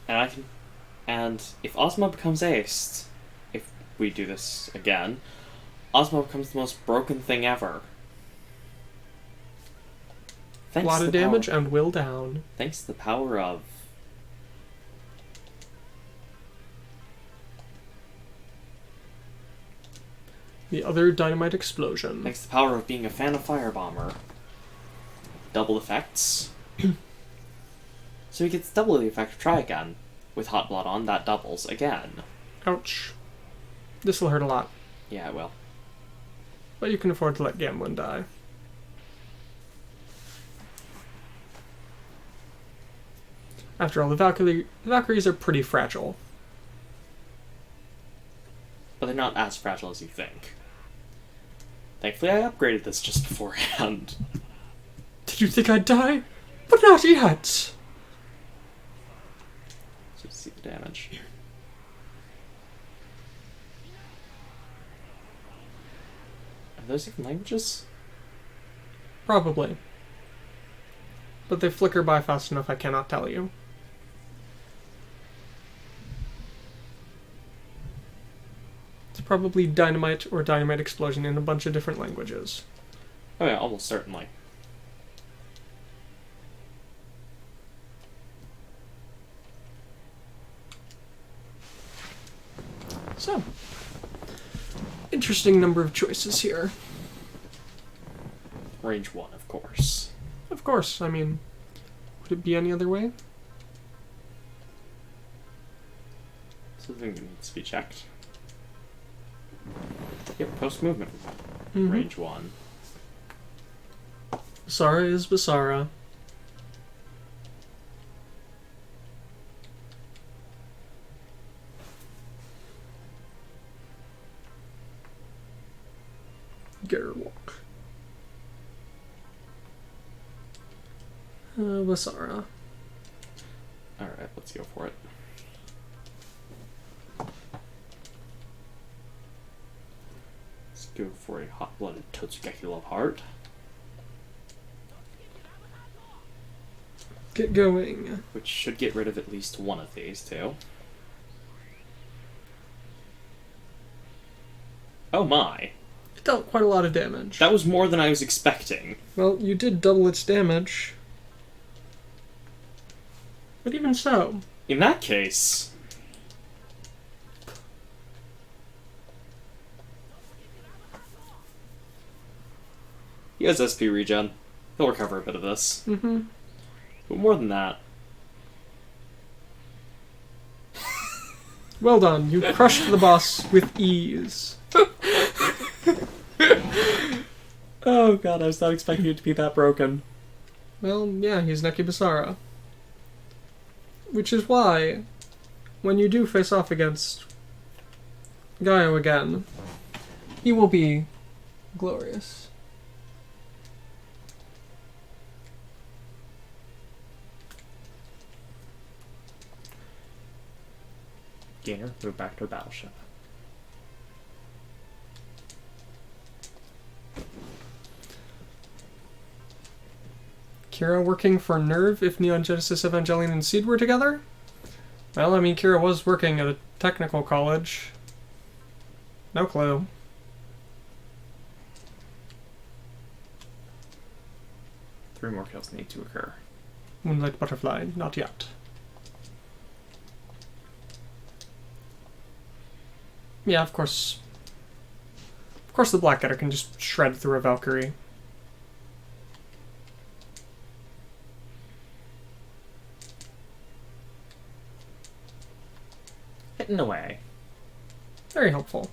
And if Ozma becomes aced, if we do this again, Ozma becomes the most broken thing ever. A lot of damage and will down. Thanks to the power of... the other Dynamite Explosion. Thanks to the power of being a fan of Firebomber. Double effects. So he gets double the effect of Try Again. With Hot Blood on, that doubles again. Ouch. This will hurt a lot. Yeah, it will. But you can afford to let Gamblin die. After all, the Valkyries are pretty fragile. But they're not as fragile as you think. Thankfully, I upgraded this just beforehand. Did you think I'd die? But not yet! So you see the damage. Are those even languages? Probably. But they flicker by fast enough I cannot tell you. It's probably Dynamite or Dynamite Explosion in a bunch of different languages. Oh yeah, almost certainly. So, interesting number of choices here. Range 1, of course. Of course, I mean, would it be any other way? Something that needs to be checked. Yep, post-movement. Mm-hmm. Range 1. Basara is Basara. Gerwalk. Basara. Alright, let's go for it. Let's go for a hot-blooded Totsugeki Love Heart. Get going. Which should get rid of at least one of these two. Oh my. It dealt quite a lot of damage. That was more than I was expecting. Well, you did double its damage. But even so... In that case... He has SP regen. He'll recover a bit of this. Mm-hmm. But more than that... Well done. You crushed the boss with ease. Oh god, I was not expecting it to be that broken. Well, yeah, he's Neki Basara. Which is why, when you do face off against Gaio again, he will be glorious. Gainer, move back to the battleship. Kira working for Nerve if Neon Genesis Evangelion and Seed were together? Well, I mean, Kira was working at a technical college. No clue. Three more kills need to occur. Moonlight Butterfly, not yet. Yeah, of course. Of course the Blackadder can just shred through a Valkyrie. Hitting away. Very helpful.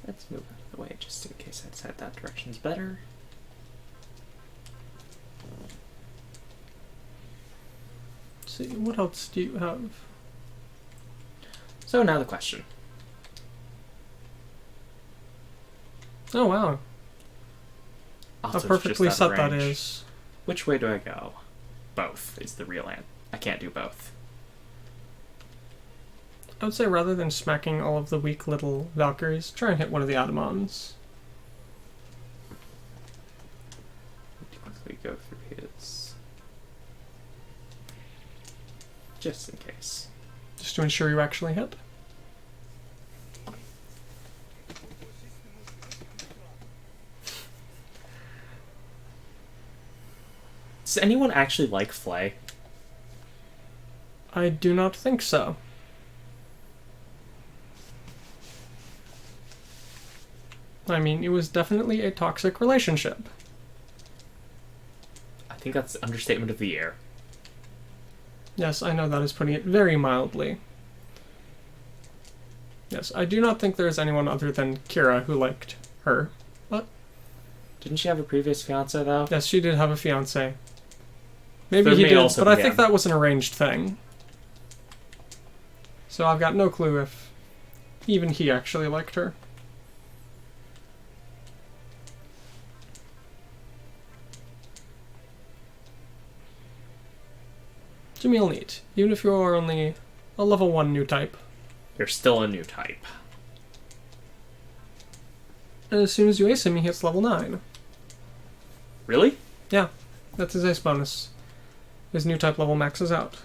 Let's move out of the way just in case I decide that direction's better. Let's see, what else do you have? So now the question. Oh wow, how Also, it's perfectly just out of set that range. is. Which way do I go? Both is the real answer. I can't do both. I would say rather than smacking all of the weak little Valkyries, try and hit one of the Atamons. Quickly go through his. Just in case. Just to ensure you actually hit. Does anyone actually like Flay? I do not think so. I mean, it was definitely a toxic relationship. I think that's the understatement of the year. Yes, I know that is putting it very mildly. Yes, I do not think there is anyone other than Kira who liked her. But Didn't she have a previous fiance though? yes, she did have a fiancé. Maybe There he may did, also but I be think him. that was an arranged thing. So I've got no clue if even he actually liked her. Jamil neat, even if you are only a level 1 new type. You're still a new type. And as soon as you ace him, he hits level 9. Really? Yeah, that's his ace bonus. His new type level maxes out.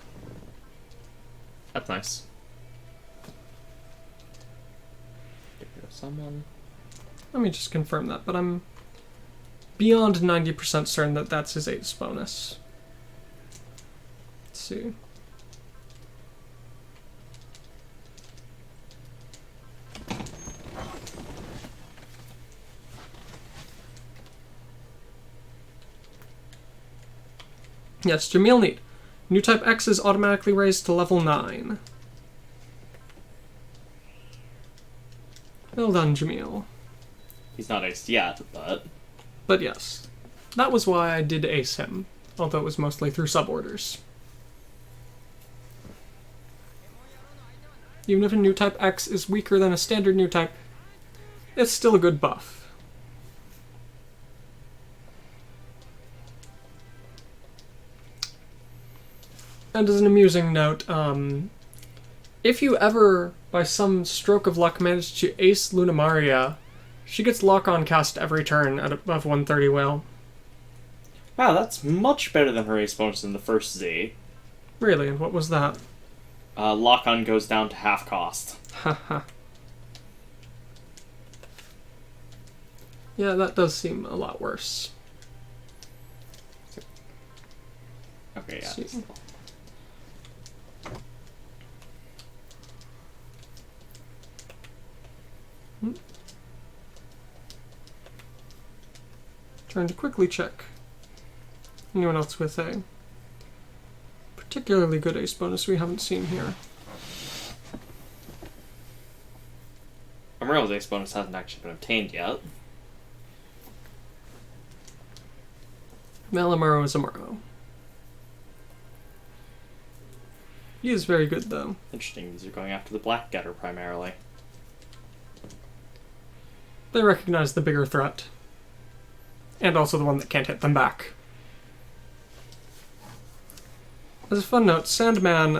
That's nice. Get rid of someone. Let me just confirm that, but I'm beyond 90% certain that that's his ace bonus. Let's see. Yes, Jamil neat. New type X is automatically raised to level 9. Well done, Jamil. He's not aced yet, but But yes, that was why I did ace him, although it was mostly through suborders. Even if a new type X is weaker than a standard new type, it's still a good buff. And as an amusing note, if you ever, by some stroke of luck, manage to ace Luna Maria, she gets lock-on cast every turn at above 130 will. wow, that's much better than her ace bonus in the first Z. Really, and what was that? Lock-on goes down to half cost. Haha. Yeah, that does seem a lot worse. Okay, yeah. See. Trying to quickly check. Anyone else with a particularly good ace bonus we haven't seen here? Amarillo's ace bonus hasn't actually been obtained yet. Well, Amaro is Amaro. He is very good, though. Interesting, these are going after the Black Getter primarily. They recognize the bigger threat. And also the one that can't hit them back. As a fun note, Sandman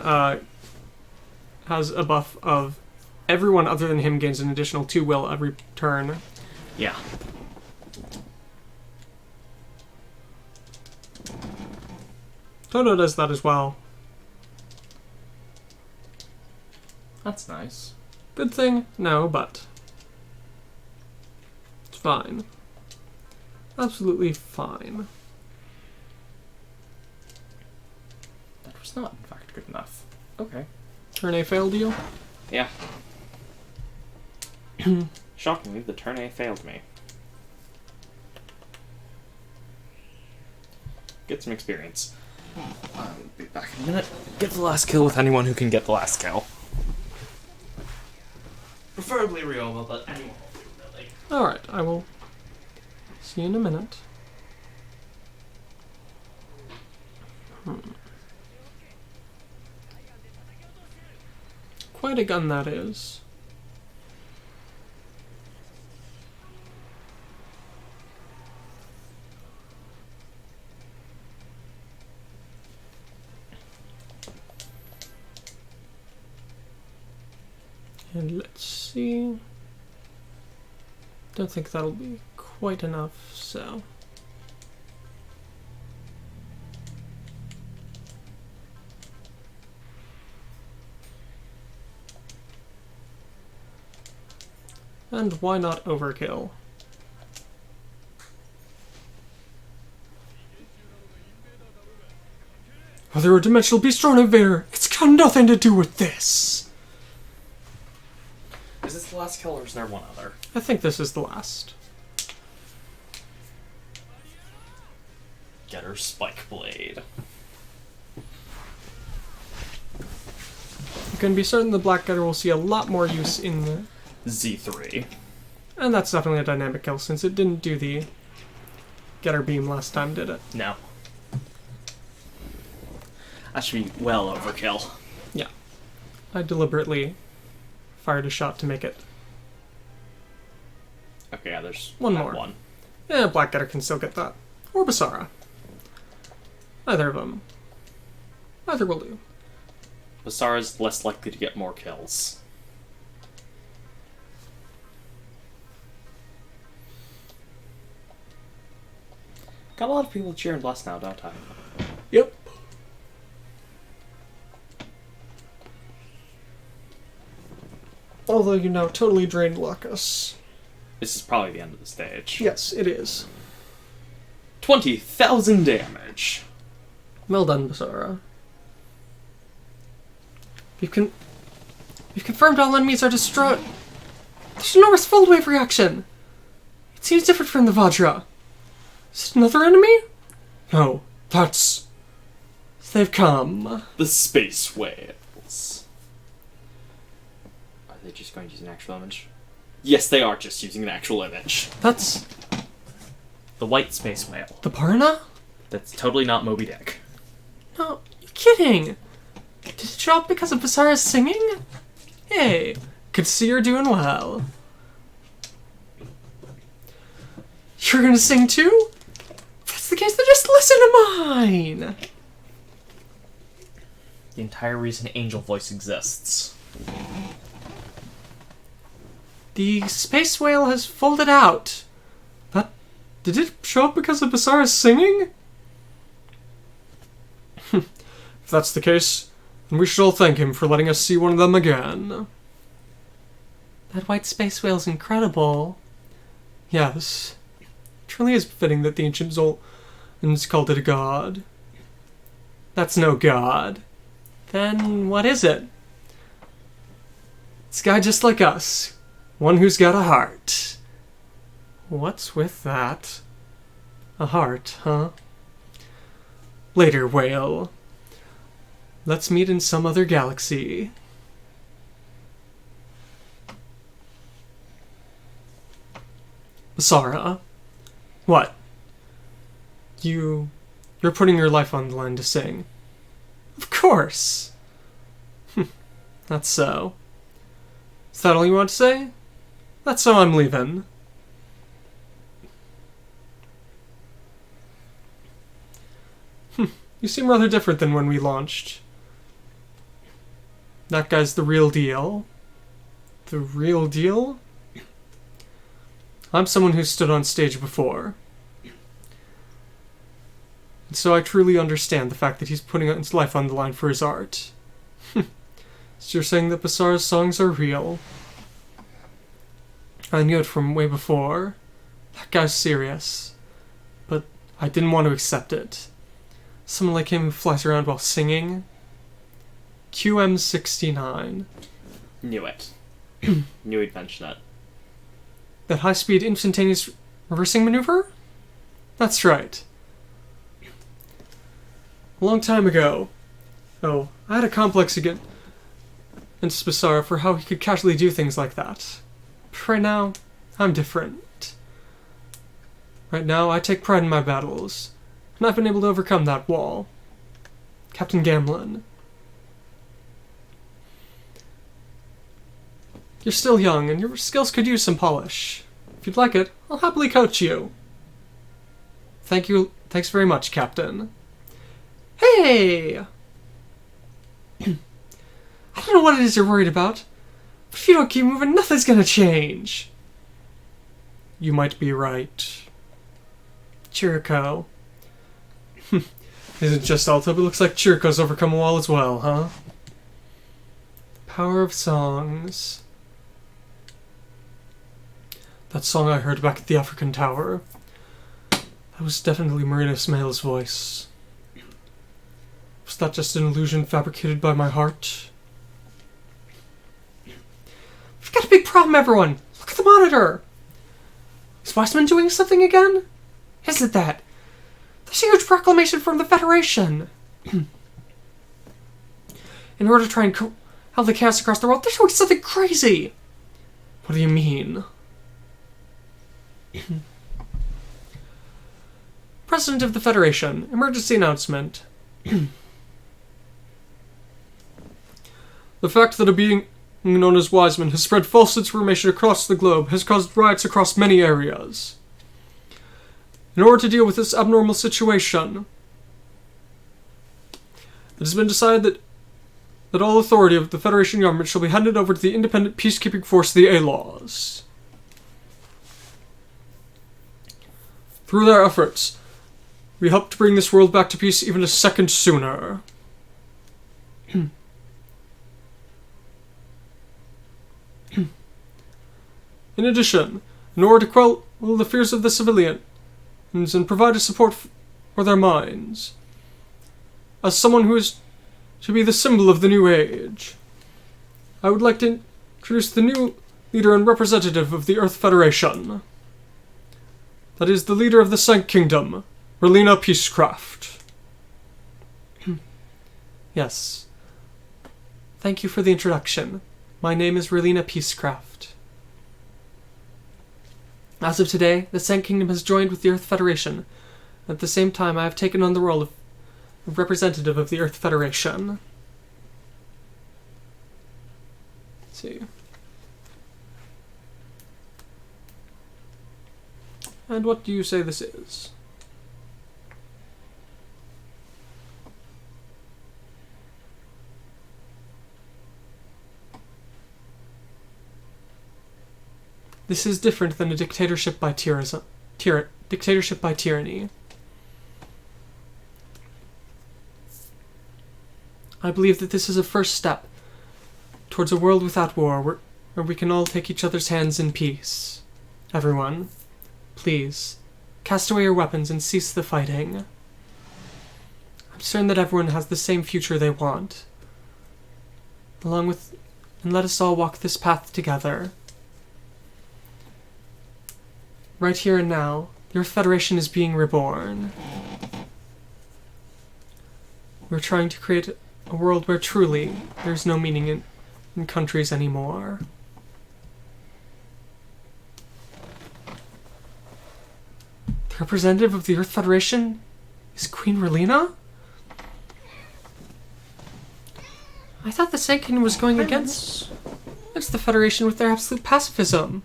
has a buff of everyone other than him gains an additional 2 will every turn. Yeah. Toto does that as well. That's nice. Good thing? No, but it's fine. Absolutely fine. That was not, in fact, good enough. Okay. Turn A failed you? Yeah. Shockingly, the turn A failed me. Get some experience. I'll be back in a minute. Get the last kill with anyone who can get the last kill. Preferably Ryoma, but anyone will do, really. Alright, I will see you in a minute. Quite a gun that is. And let's see. Don't think that'll be quite enough, so. And why not overkill? Whether a dimensional beast or an invader, it's got nothing to do with this! Is this the last kill or is there one other? I think this is the last. Get her spike blade. You can be certain the Black Getter will see a lot more use in the... Z3. And that's definitely a dynamic kill, since it didn't do the Getter Beam last time, did it? No. That should be well overkill. Yeah. I deliberately fired a shot to make it. Okay, yeah, there's One that more. one. Yeah, Black Getter can still get that. Or Basara. Either of them. Either will do. Basara's less likely to get more kills. Got a lot of people cheering Bless now, don't I? Yep. Although you now totally drained Lucas. This is probably the end of the stage. Yes, it is. 20,000 damage. Well done, Basara. You've confirmed all enemies are destroyed. There's no fold wave reaction. It seems different from the Vajra. Is it another enemy? No, that's... They've come. The space whales. Are they just going to use an actual image? Yes, they are just using an actual image. That's... The white space whale. the Parna? That's totally not Moby Dick. No, you're kidding. Did it show up because of Basara's singing? Hey, good to see you're doing well. You're gonna sing too? If that's the case, then just listen to mine! The entire reason Angel Voice exists. The space whale has folded out. That... did it show up because of Basara's singing? If that's the case, then we should all thank him for letting us see one of them again. That white space whale's incredible. Yes. It truly is befitting that the ancient Zolans called it a god. That's no god. Then what is it? It's a guy just like us. One who's got a heart. What's with that? A heart, huh? Later, whale. Let's meet in some other galaxy. Basara? What? You're putting your life on the line to sing. Of course! That's so. Is that all you want to say? That's so I'm leaving. You seem rather different than when we launched. That guy's the real deal. The real deal? I'm someone who's stood on stage before. And so I truly understand the fact that he's putting his life on the line for his art. So you're saying that Basara's songs are real? I knew it from way before. That guy's serious. But I didn't want to accept it. Someone like him who flies around while singing? QM69. Knew it. Knew he'd mention it. That high-speed instantaneous reversing maneuver? That's right. A long time ago. Oh, I had a complex against Basara for how he could casually do things like that. But right now, I'm different. Right now, I take pride in my battles, and I've been able to overcome that wall. Captain Gamlin. You're still young, and your skills could use some polish. If you'd like it, I'll happily coach you. Thank you. Thanks very much, Captain. Hey! I don't know what it is you're worried about, but if you don't keep moving, nothing's gonna change. You might be right. Chirico. Isn't just Alto, but looks like Chirico's overcome a wall as well, huh? Power of songs. That song I heard back at the African Tower. That was definitely Marina Smale's voice. Was that just an illusion fabricated by my heart? We've got a big problem, everyone! Look at the monitor! Is Weissman doing something again? Is it that? There's a huge proclamation from the Federation! In order to try and help the chaos across the world, they're doing something crazy! What do you mean? President of the Federation, emergency announcement. The fact that a being known as Wiseman has spread false information across the globe has caused riots across many areas. In order to deal with this abnormal situation, it has been decided that all authority of the Federation government shall be handed over to the independent peacekeeping force, the A-Laws. Through their efforts, we hope to bring this world back to peace even a second sooner. In addition, in order to quell the fears of the civilians and provide a support for their minds, as someone who is to be the symbol of the new age, I would like to introduce the new leader and representative of the Earth Federation. That is the leader of the Sank Kingdom, Relina Peacecraft. Yes. Thank you for the introduction. My name is Relina Peacecraft. As of today, the Sank Kingdom has joined with the Earth Federation. At the same time, I have taken on the role of representative of the Earth Federation. Let's see. And what do you say this is? This is different than a dictatorship by dictatorship by tyranny. I believe that this is a first step towards a world without war, where we can all take each other's hands in peace. Everyone, please, cast away your weapons and cease the fighting. I'm certain that everyone has the same future they want. And let us all walk this path together. Right here and now, the Earth Federation is being reborn. We're trying to create a world where truly there's no meaning in countries anymore. The representative of the Earth Federation is Queen Relina? I thought the Sank Kingdom was going against the Federation with their absolute pacifism.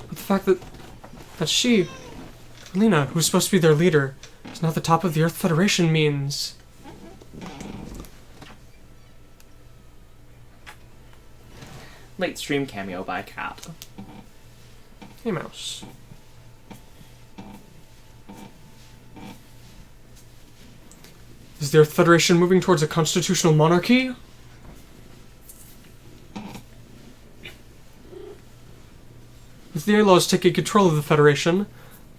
But the fact that she, Relina, who's supposed to be their leader, is now at the top of the Earth Federation means... Late stream cameo by Cat. Hey, Mouse. Is the Earth Federation moving towards a constitutional monarchy? With the A-Laws taking control of the Federation,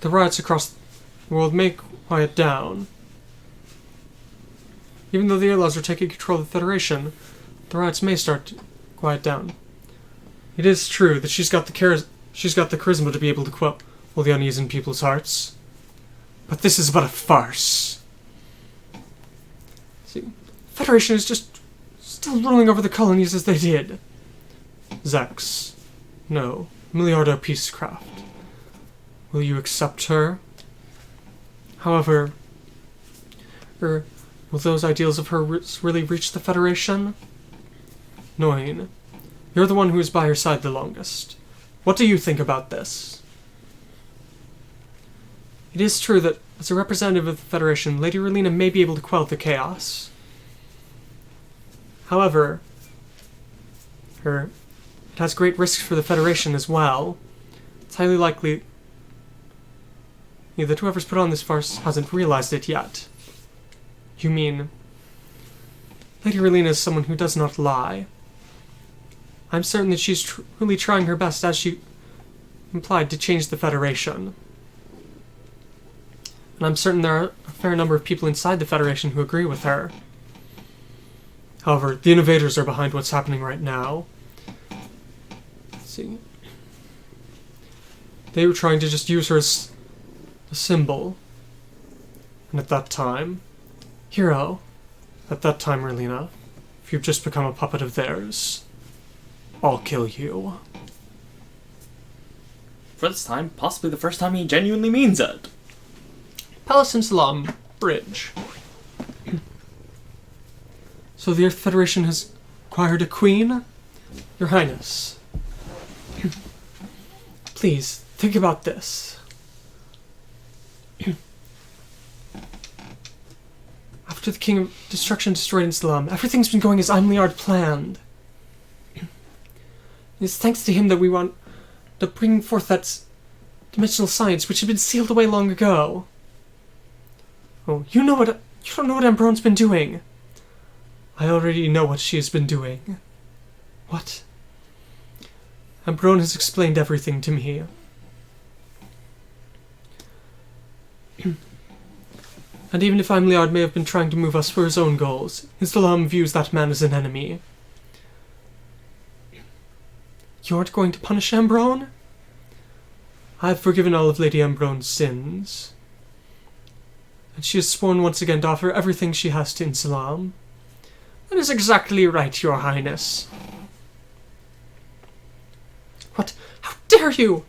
the riots across the world may quiet down. Even though the A-Laws are taking control of the Federation, the riots may start to quiet down. It is true that she's got the charisma to be able to quell the unease in people's hearts. But this is but a farce. See, the Federation is just still ruling over the colonies as they did. ZEX. No, Miliardo Peacecraft. Will you accept her? However, will those ideals of hers really reach the Federation? Noin, you're the one who is by her side the longest. What do you think about this? It is true that, as a representative of the Federation, Lady Relina may be able to quell the chaos. However, it has great risks for the Federation as well. It's highly likely that whoever's put on this farce hasn't realized it yet. You mean, Lady Relina is someone who does not lie. I'm certain that she's truly trying her best, as she implied, to change the Federation. And I'm certain there are a fair number of people inside the Federation who agree with her. However, the innovators are behind what's happening right now. Let's see. They were trying to just use her as a symbol. And at that time, Relina, if you've just become a puppet of theirs, I'll kill you. For this time, possibly the first time he genuinely means it. Palace and Salam Bridge. So the Earth Federation has acquired a queen? Your Highness. Please, think about this. After the King of Destruction destroyed Salam, everything's been going as Imliard planned. It's thanks to him that we want to bring forth that dimensional science which had been sealed away long ago. Oh, you don't know what Ambrone's been doing. I already know what she has been doing. What? Ambrone has explained everything to me. And even if Imliard may have been trying to move us for his own goals, Islam views that man as an enemy. You aren't going to punish Ambrone? I have forgiven all of Lady Ambrone's sins. And she has sworn once again to offer everything she has to Insalam. That is exactly right, Your Highness. What? How dare you?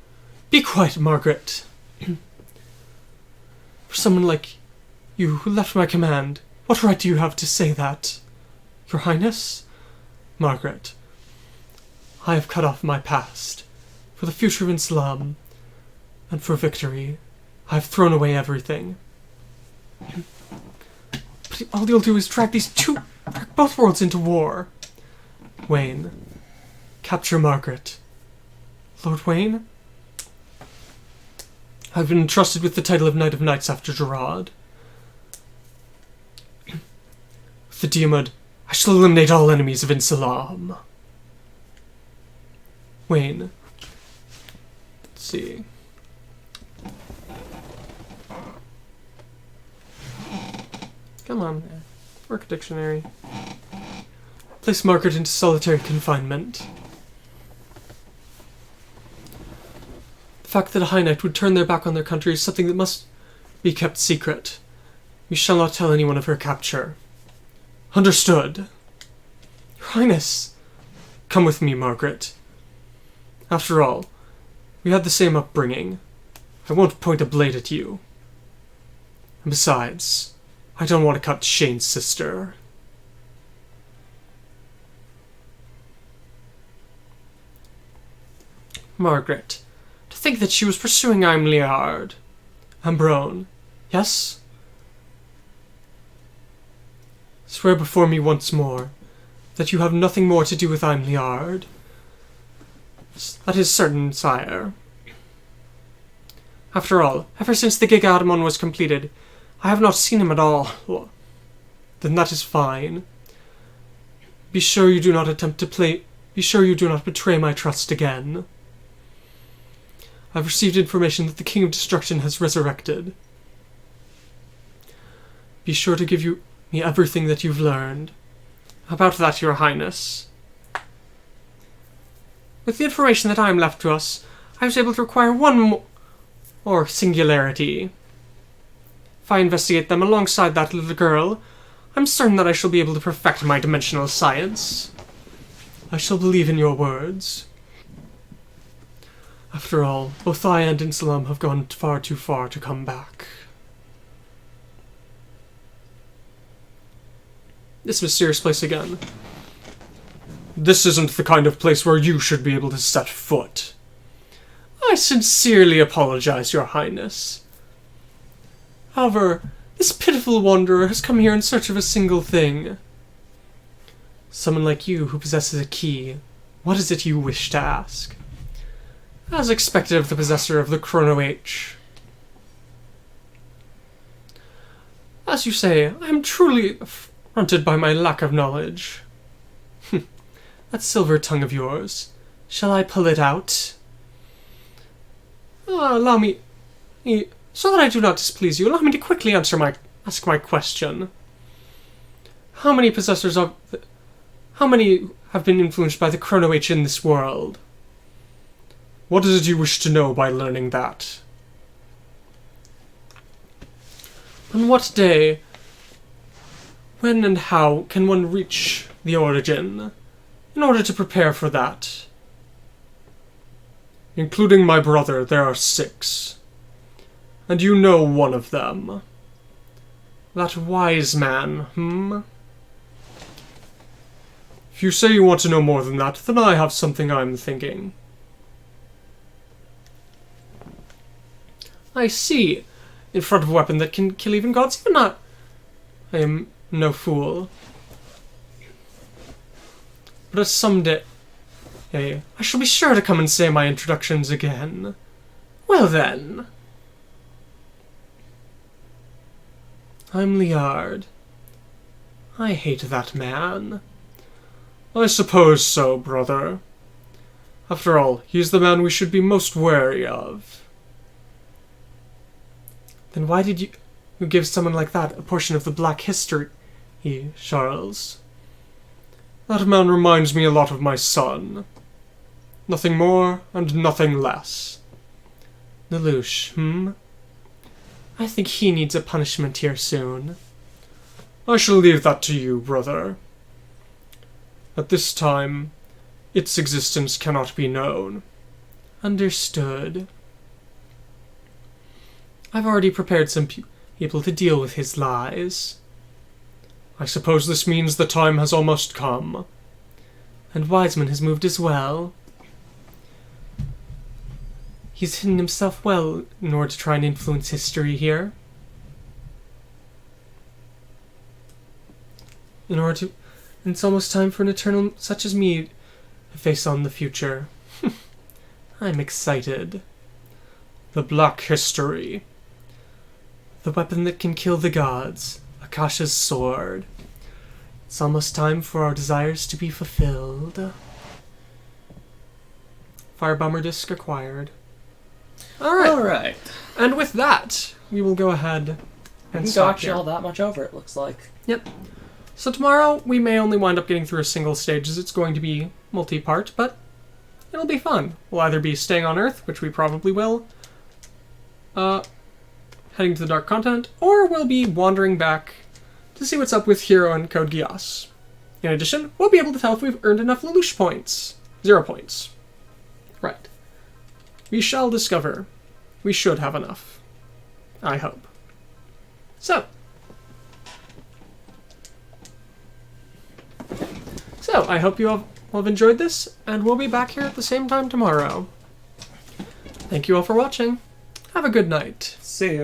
Be quiet, Margaret. For someone like you who left my command, what right do you have to say that? Your Highness? Margaret, I have cut off my past. For the future of Islam, and for victory, I have thrown away everything. But all you'll do is drag both worlds into war. Wayne, capture Margaret. Lord Wayne? I've been entrusted with the title of Knight of Knights after Gerard. With the Diamond, I shall eliminate all enemies of Insalam. Wayne. Let's see. Come on. Work a dictionary. Place Margaret into solitary confinement. The fact that a High Knight would turn their back on their country is something that must be kept secret. We shall not tell anyone of her capture. Understood. Your Highness! Come with me, Margaret. After all, we had the same upbringing. I won't point a blade at you. And besides, I don't want to cut Shane's sister. Margaret, to think that she was pursuing Imliard. Ambrone, yes? Swear before me once more that you have nothing more to do with Imliard. That is certain, sire. After all, ever since the Gigadamon was completed, I have not seen him at all. Then that is fine. Be sure you do not betray my trust again. I've received information that the King of Destruction has resurrected. Be sure to give me everything that you've learned. About that, Your Highness. With the information that I am left to us, I was able to acquire one more singularity. If I investigate them alongside that little girl, I'm certain that I shall be able to perfect my dimensional science. I shall believe in your words. After all, both I and Insulam have gone far too far to come back. This mysterious place again. This isn't the kind of place where you should be able to set foot. I sincerely apologize, Your Highness. However, this pitiful wanderer has come here in search of a single thing. Someone like you who possesses a key, what is it you wish to ask? As expected of the possessor of the Chrono H. As you say, I am truly affronted by my lack of knowledge. That silver tongue of yours, shall I pull it out? Allow me, so that I do not displease you, allow me to quickly ask my question. How many have been influenced by the Chrono H in this world? What is it you wish to know by learning that? On what day, when and how can one reach the origin, in order to prepare for that? Including my brother, there are 6. And you know one of them. That wise man, If you say you want to know more than that, then I have something I'm thinking. I see. In front of a weapon that can kill even gods, even not. I am no fool. But as someday, I shall be sure to come and say my introductions again. Well then. I'm Liard. I hate that man. I suppose so, brother. After all, he's the man we should be most wary of. Then why did you give someone like that a portion of the Black History, Charles? That man reminds me a lot of my son. Nothing more and nothing less. Lelouch, I think he needs a punishment here soon. I shall leave that to you, brother. At this time, its existence cannot be known. Understood. I've already prepared some people to deal with his lies. I suppose this means the time has almost come. And Wiseman has moved as well. He's hidden himself well in order to try and influence history here. It's almost time for an Eternal such as me to face on the future. I'm excited. The Black History. The weapon that can kill the gods. Akasha's sword. It's almost time for our desires to be fulfilled. Firebomber disc acquired. Alright. And with that, we will go ahead and stop here. All that much over, it looks like. Yep. So tomorrow, we may only wind up getting through a single stage, as it's going to be multi-part, but it'll be fun. We'll either be staying on Earth, which we probably will, heading to the Dark Continent, or we'll be wandering back to see what's up with Hero and Code Geass. In addition, we'll be able to tell if we've earned enough Lelouch points. 0 points. Right. We shall discover. We should have enough. I hope. So, I hope you all have enjoyed this, and we'll be back here at the same time tomorrow. Thank you all for watching. Have a good night. See you.